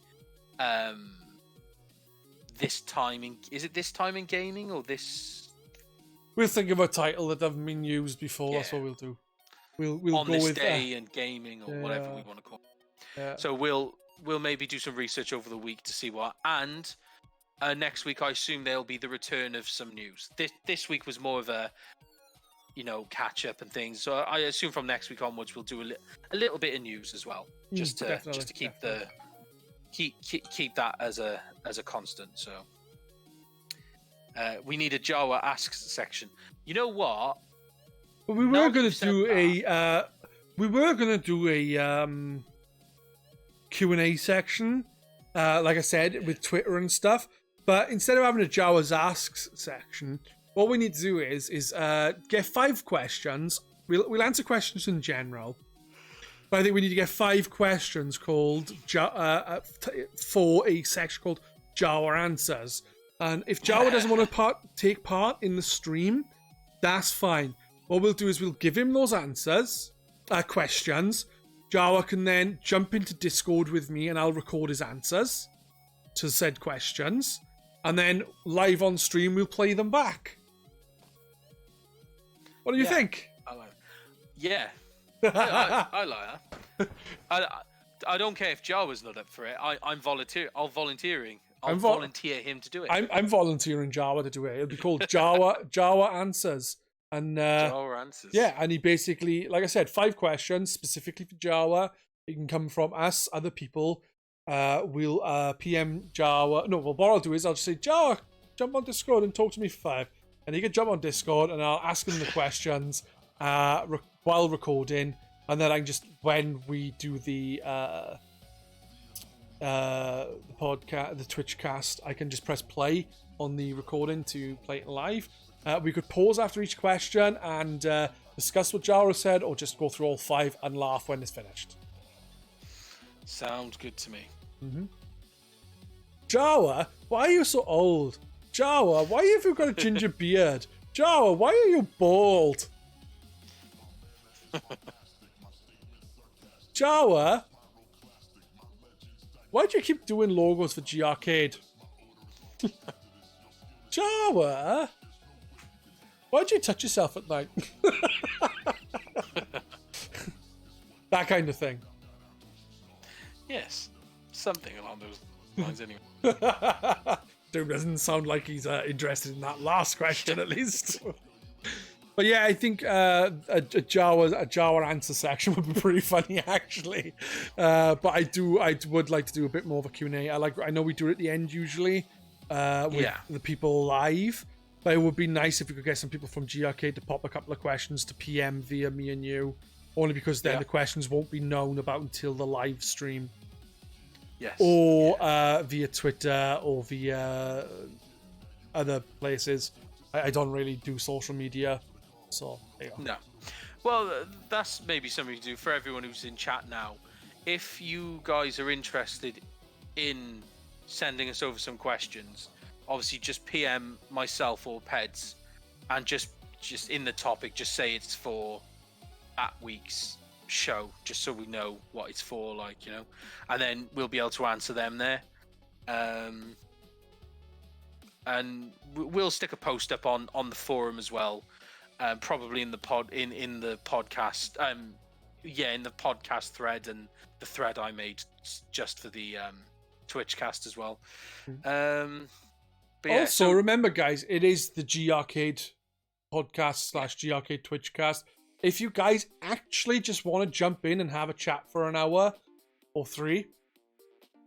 this time in gaming, or this? We'll think of a title that hasn't been used before. Yeah. That's what we'll do. We'll on go this with day and gaming, or whatever we want to call it. Yeah. So we'll maybe do some research over the week to see what. And next week, I assume there'll be the return of some news. This week was more of a catch up and things. So I assume from next week onwards, we'll do a little bit of news as well, just to keep keep that as a constant. So we need a Jawa asks section. You know what? But we were going to do a Q&A section, like I said, with Twitter and stuff. But instead of having a Jawas Asks section, what we need to do is get 5 questions. We'll answer questions in general. But I think we need to get 5 questions called for a section called Jawa Answers. And if Jawa doesn't want to take part in the stream, that's fine. What we'll do is we'll give him those questions. Jawa can then jump into Discord with me and I'll record his answers to said questions. And then live on stream, we'll play them back. What do you think? I like I like that. I don't care if Jawa's not up for it. I'm volunteering. I'll volunteer him to do it. I'm volunteering Jawa to do it. It'll be called Jawa Answers. And Jawa Answers. Yeah, and he basically, like I said, 5 questions specifically for Jawa. It can come from us, other people. We'll PM Jawa. No, well, what I'll do is I'll just say, Jawa, jump on Discord and talk to me for 5. And he can jump on Discord and I'll ask him the questions while recording. And then I can just, when we do the podcast, the Twitchcast, I can just press play on the recording to play it live. We could pause after each question and discuss what Jawa said, or just go through all 5 and laugh when it's finished. Sounds good to me. Mm-hmm. Jawa, why are you so old? Jawa, why have you got a ginger beard? Jawa, why are you bald? Jawa, why do you keep doing logos for GRcade? Jawa, why'd you touch yourself at night? That kind of thing. Yes, something along those lines anyway. Doom doesn't sound like he's interested in that last question, at least. But yeah, I think a Jawa answer section would be pretty funny, actually. But I would like to do a bit more of a Q&A. I know we do it at the end usually with the people live. But it would be nice if we could get some people from GRcade to pop a couple of questions to PM via me and you. Only because then the questions won't be known about until the live stream. Yes. Or via Twitter or via other places. I don't really do social media. So, there you go. No. Well, that's maybe something to do for everyone who's in chat now. If you guys are interested in sending us over some questions, obviously just PM myself or Pedz and just in the topic, just say it's for that week's show, just so we know what it's for, like, you know, and then we'll be able to answer them there. And we'll stick a post up on the forum as well, probably in the in the podcast, in the podcast thread and the thread I made just for the Twitchcast as well. But yeah, also, remember, guys, it is the GRcade podcast / GRcade Twitchcast. If you guys actually just want to jump in and have a chat for an hour or 3,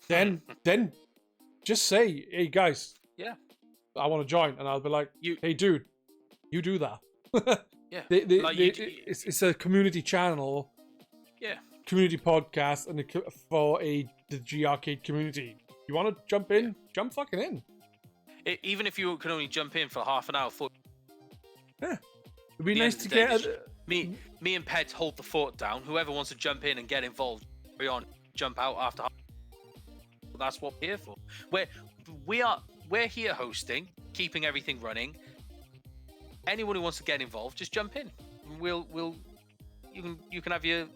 then just say, hey, guys, I want to join. And I'll be like, hey, dude, you do that. Yeah. It's a community channel. Yeah. Community podcast and for the GRcade community. You want to jump in? Jump fucking in. Even if you can only jump in for half an hour, it'd be nice to get me and Pedz hold the fort down. Whoever wants to jump in and get involved, carry on, jump out after. That's what we're here for. We're here hosting, keeping everything running. Anyone who wants to get involved, just jump in. You can have your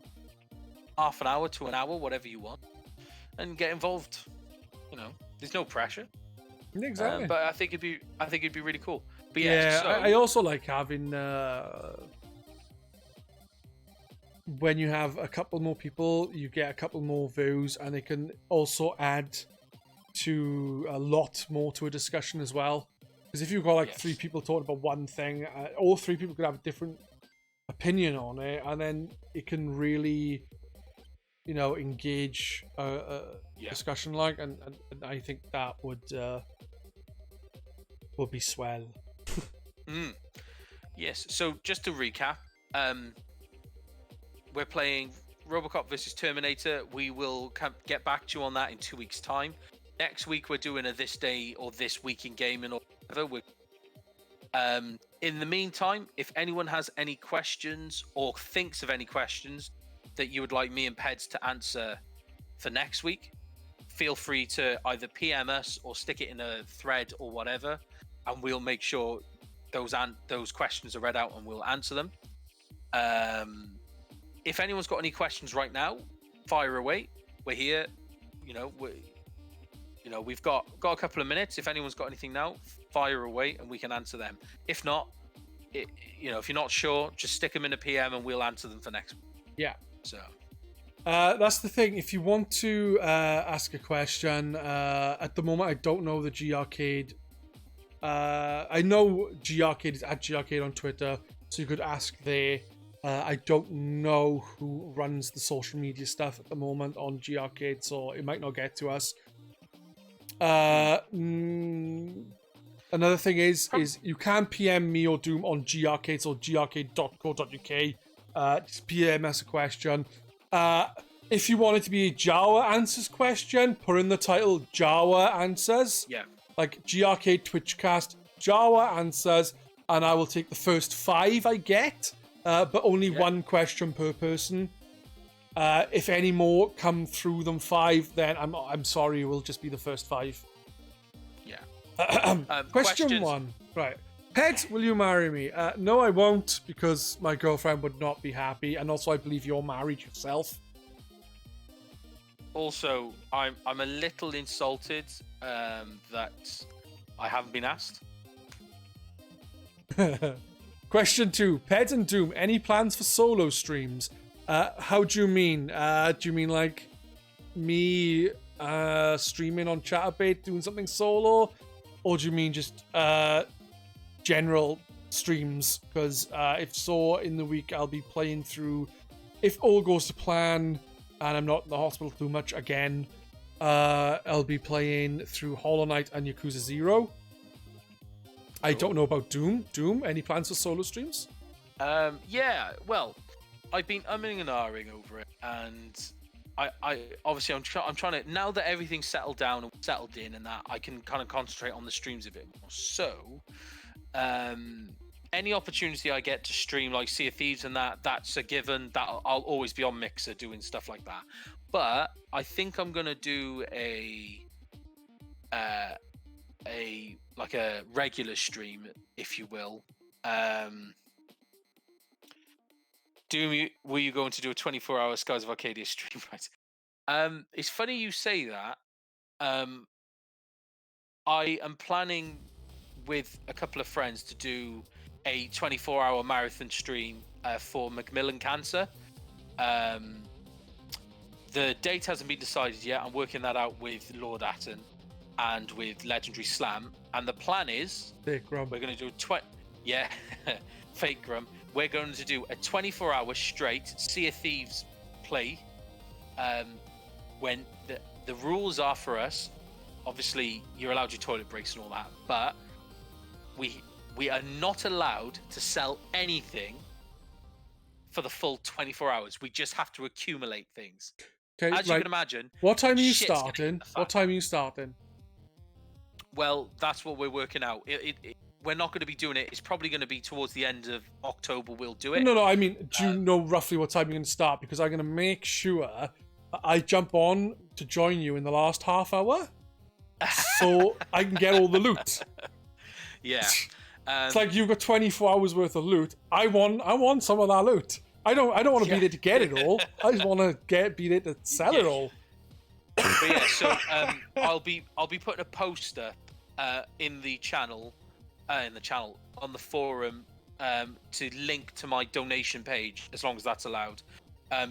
half an hour to an hour, whatever you want, and get involved. You know, there's no pressure. Exactly. But I think it'd be really cool. But I also like having when you have a couple more people, you get a couple more views, and it can also add to a lot more to a discussion as well. Because if you've got 3 people talking about one thing, all 3 people could have a different opinion on it, and then it can really, engage a discussion and I think that would be swell. Yes. So just to recap, we're playing Robocop versus Terminator, we will get back to you on that in 2 weeks' time. Next week, we're doing a this day or this week in gaming or whatever. In the meantime, if anyone has any questions or thinks of any questions that you would like me and Pedz to answer for next week, feel free to either PM us or stick it in a thread or whatever, and we'll make sure those questions are read out and we'll answer them. If anyone's got any questions right now, fire away. We're here. We've got a couple of minutes. If anyone's got anything now, fire away and we can answer them. If not, if you're not sure, just stick them in a PM and we'll answer them for next week. Yeah. So that's the thing. If you want to ask a question, at the moment I don't know the GRcade. I know GRcade is at GRcade on Twitter, so you could ask there. I don't know who runs the social media stuff at the moment on GRcade, so it might not get to us. Another thing is you can PM me or Doom on GRcade, so grcade.co.uk. Just PM us a question. If you want it to be a Jawa answers question, put in the title Jawa answers. Yeah. Like GRcade Twitchcast Jawa answers, and I will take the first 5 I get, but only one question per person. If any more come through them 5, then I'm sorry, it will just be the first 5. Yeah. Question 1. Right. Pedz, will you marry me? No, I won't, because my girlfriend would not be happy, and also I believe you're married yourself. Also, I'm a little insulted that I haven't been asked. Question 2. Pedz and Doom, any plans for solo streams? How do you mean? Do you mean like me streaming on Chatterbait doing something solo? Or do you mean just general streams? Because if so, in the week I'll be playing through, if all goes to plan and I'm not in the hospital too much again, I'll be playing through Hollow Knight and Yakuza 0. I don't know about Doom. Doom, any plans for solo streams? Yeah, well, I've been umming and ahhing over it, and I obviously I'm trying to, now that everything's settled down and settled in and that, I can kind of concentrate on the streams a bit more. So any opportunity I get to stream like Sea of Thieves and that's a given. That I'll always be on Mixer doing stuff like that. But I think I'm gonna do a regular stream, if you will. Were you going to do a 24-hour Skies of Arcadia stream? Right. It's funny you say that. I am planning with a couple of friends to do a 24-hour marathon stream for Macmillan Cancer. The date hasn't been decided yet. I'm working that out with Lord Atten and with Legendary Slam. And the plan is Fake Grum. We're going to do Fake Grum. We're going to do a 24-hour straight Sea of Thieves play. When the rules are for us, obviously you're allowed your toilet breaks and all that, but we are not allowed to sell anything for the full 24 hours. We just have to accumulate things. Okay, as you can imagine. What time are you starting? What time are you starting? Well, that's what we're working out. We're not going to be doing it. It's probably going to be towards the end of October we'll do it. No, I mean, do you know roughly what time you're going to start? Because I'm going to make sure I jump on to join you in the last half hour so I can get all the loot. Yeah. It's like you've got 24 hours worth of loot. I want some of that loot. I don't want to be there to get it all. I just want to be there to sell it all. But yeah, so I'll be putting a poster in the channel on the forum to link to my donation page, as long as that's allowed,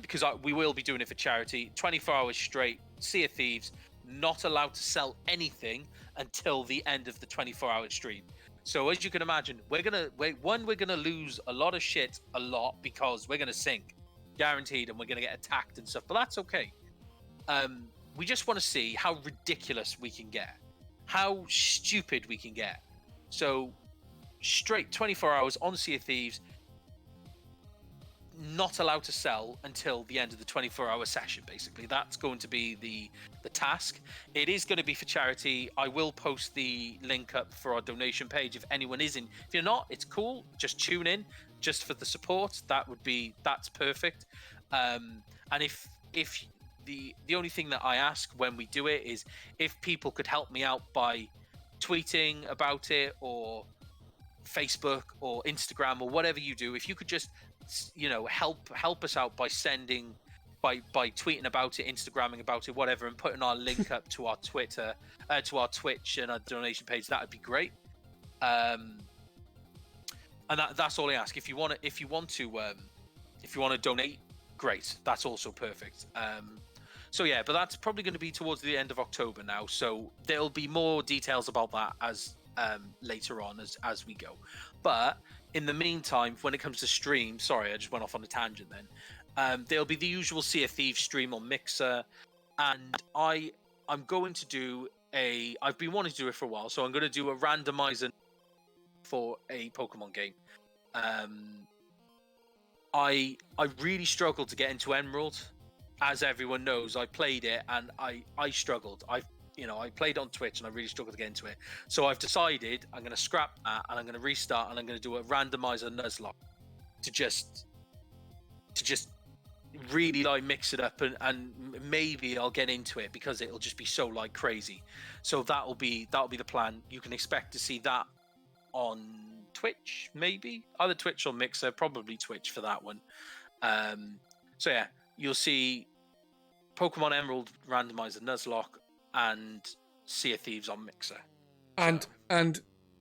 because we will be doing it for charity. 24 hours straight, Sea of Thieves, not allowed to sell anything until the end of the 24-hour stream. So as you can imagine, we're gonna lose a lot of shit because we're gonna sink, guaranteed, and we're gonna get attacked and stuff. But that's okay. We just want to see how ridiculous we can get, how stupid we can get. So straight 24 hours on Sea of Thieves, not allowed to sell until the end of the 24-hour session. Basically, that's going to be the task. It is going to be for charity. I will post the link up for our donation page if anyone is in. If you're not, it's cool. Just tune in just for the support. That's perfect. And if the only thing that I ask when we do it is if people could help me out by tweeting about it or Facebook or Instagram or whatever you do, if you could just help us out by by tweeting about it, Instagramming about it, whatever, and putting our link up to our Twitter, to our Twitch and our donation page, that would be great. And that's all I ask. If you want to donate, great. That's also perfect. So yeah, but that's probably going to be towards the end of October now. So there'll be more details about that as later on as we go. But in the meantime, when it comes to stream, sorry, I just went off on a tangent then. There'll be the usual Sea of Thieves stream on Mixer, and I'm going to do I've been wanting to do it for a while, so I'm going to do a randomizer for a Pokemon game. I really struggled to get into Emerald. As everyone knows, I played it and I struggled. I played on Twitch and I really struggled to get into it. So I've decided I'm going to scrap that and I'm going to restart and I'm going to do a randomizer Nuzlocke to just really like mix it up and maybe I'll get into it because it'll just be so like crazy. So that'll be the plan. You can expect to see that on Twitch, maybe either Twitch or Mixer, probably Twitch for that one. So yeah, you'll see Pokemon Emerald randomizer Nuzlocke and Sea of Thieves on Mixer. And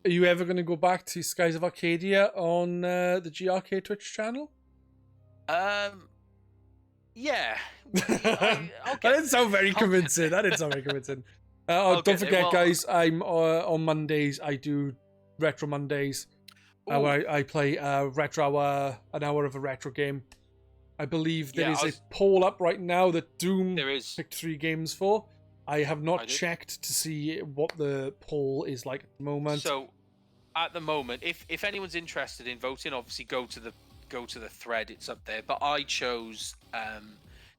are you ever going to go back to Skies of Arcadia on the GRcade Twitch channel? Yeah. That didn't sound very convincing. Don't forget, guys, I'm on Mondays. I do Retro Mondays, where I play retro hour, an hour of a retro game. I believe there is a poll up right now that Doom picked 3 games for. I have not checked to see what the poll is like at the moment. So, at the moment, if anyone's interested in voting, obviously go to the thread. It's up there. But I chose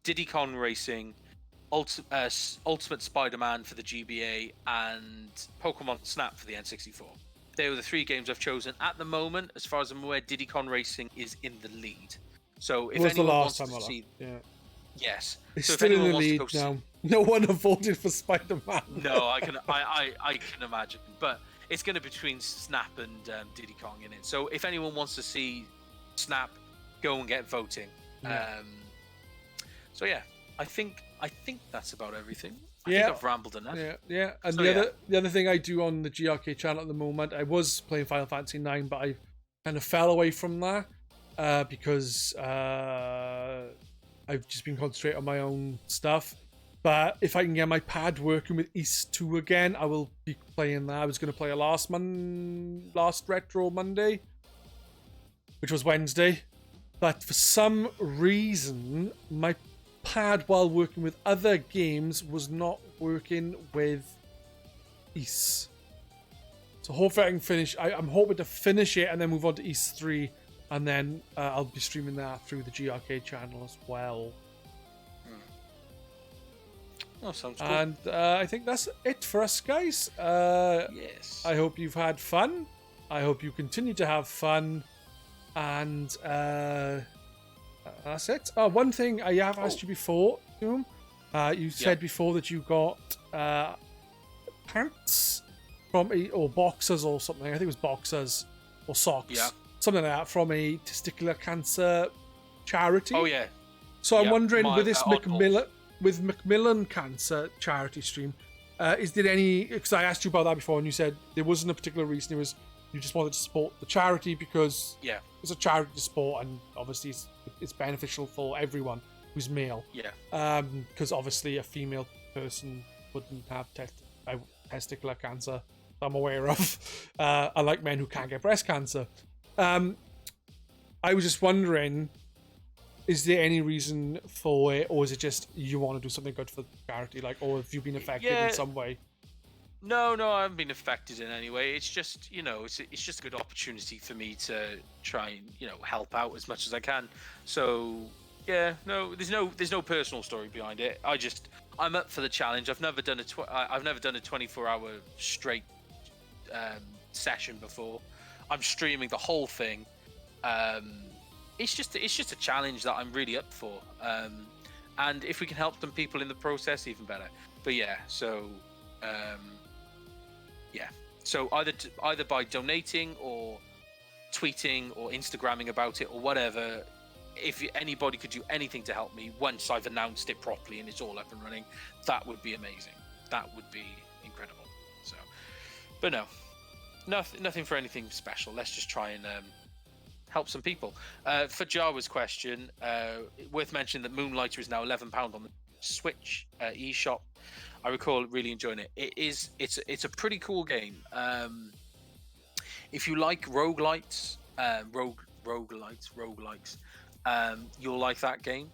Diddy Kong Racing, Ultimate Spider-Man for the GBA, and Pokemon Snap for the N64. They were the 3 games I've chosen at the moment. As far as I'm aware, Diddy Kong Racing is in the lead. So if anyone wants to see, yes, it's still in the lead now. No one have voted for Spider-Man. No, I can imagine, but it's going to be between Snap and Diddy Kong in it. So if anyone wants to see Snap, go and get voting. Yeah. So yeah, I think that's about everything. I think I've rambled enough. Yeah. And the other thing I do on the GRcade channel at the moment, I was playing Final Fantasy 9, but I kind of fell away from that because I've just been concentrating on my own stuff. But if I can get my pad working with East 2 again, I will be playing that. I was going to play a last Retro Monday, which was Wednesday. But for some reason, my pad, while working with other games, was not working with East. So hopefully I can finish. I'm hoping to finish it and then move on to East 3. And then I'll be streaming that through the GRcade channel as well. Oh, sounds cool. And I think that's it for us, guys. Yes. I hope you've had fun. I hope you continue to have fun. And that's it. One thing I have asked you before, Doom. You said before that you got pants from or boxers or something. I think it was boxers or socks. Yeah. Something like that from a testicular cancer charity. Oh, yeah. So I'm wondering, with this Macmillan Cancer charity stream, is there any... Because I asked you about that before and you said there wasn't a particular reason. It was you just wanted to support the charity because it's a charity sport and obviously it's beneficial for everyone who's male. Yeah. Because obviously a female person wouldn't have testicular cancer that I'm aware of. Unlike men who can't get breast cancer. I was just wondering, is there any reason for it, or is it just you want to do something good for charity, or have you been affected in some way? No, I haven't been affected in any way. It's just, it's just a good opportunity for me to try and, help out as much as I can. So, yeah, no, there's no personal story behind it. I'm up for the challenge. I've never done a 24-hour straight session before. I'm streaming the whole thing. It's just a challenge that I'm really up for. And if we can help some people in the process, even better. But yeah, so. Yeah, so either by donating or tweeting or Instagramming about it or whatever, if anybody could do anything to help me once I've announced it properly and it's all up and running, that would be amazing. That would be incredible. So, but no, nothing for anything special. Let's just try and help some people. For Jawa's question, worth mentioning that Moonlighter is now £11 on the Switch eShop. I recall really enjoying it. It's a pretty cool game. If you like roguelites, roguelikes, you'll like that game.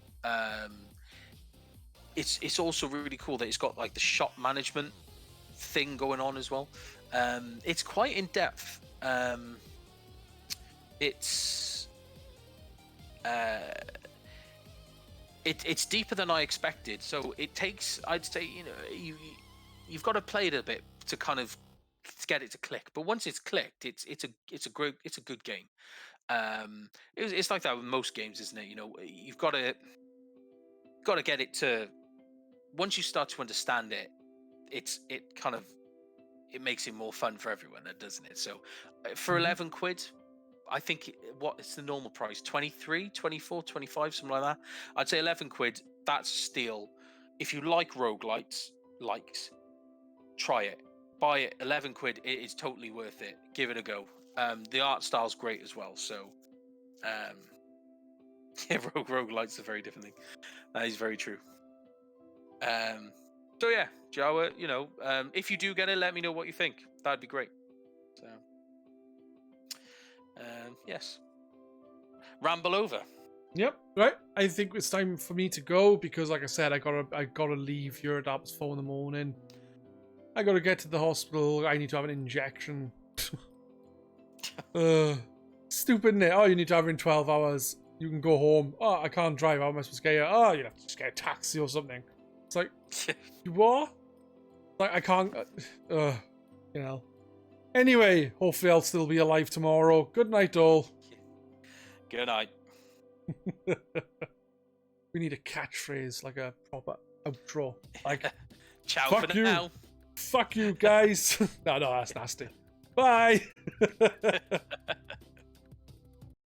It's also really cool that it's got like the shop management thing going on as well. It's quite in depth. It's deeper than I expected. So it takes, I'd say, you've got to play it a bit to kind of get it to click. But once it's clicked, it's a good game. It's like that with most games, isn't it? You've got to get it to. Once you start to understand it, it makes it more fun for everyone, doesn't it? So for £11. I think it's the normal price, 23, 24, 25, something like that. I'd say £11. That's a steal. If you like roguelites, try it. Buy it, £11. It is totally worth it. Give it a go. The art style's great as well. So, yeah, roguelites are a very different thing. That is very true. So yeah, Jawa, if you do get it, let me know what you think. That'd be great. So. Yes. Ramble over. Yep. Right. I think it's time for me to go because, like I said, I gotta leave here at 4 in the morning. I gotta get to the hospital. I need to have an injection. Stupid, isn't it? Oh, you need to have it in 12 hours. You can go home. Oh, I can't drive. How am I supposed to get here? Oh, you have to just get a taxi or something. It's like, what? Like, I can't. Anyway, hopefully I'll still be alive tomorrow. Good night, all. Good night. We need a catchphrase, like a proper outro. Like, ciao fuck for you. now. Fuck you, guys. No, that's nasty. Bye.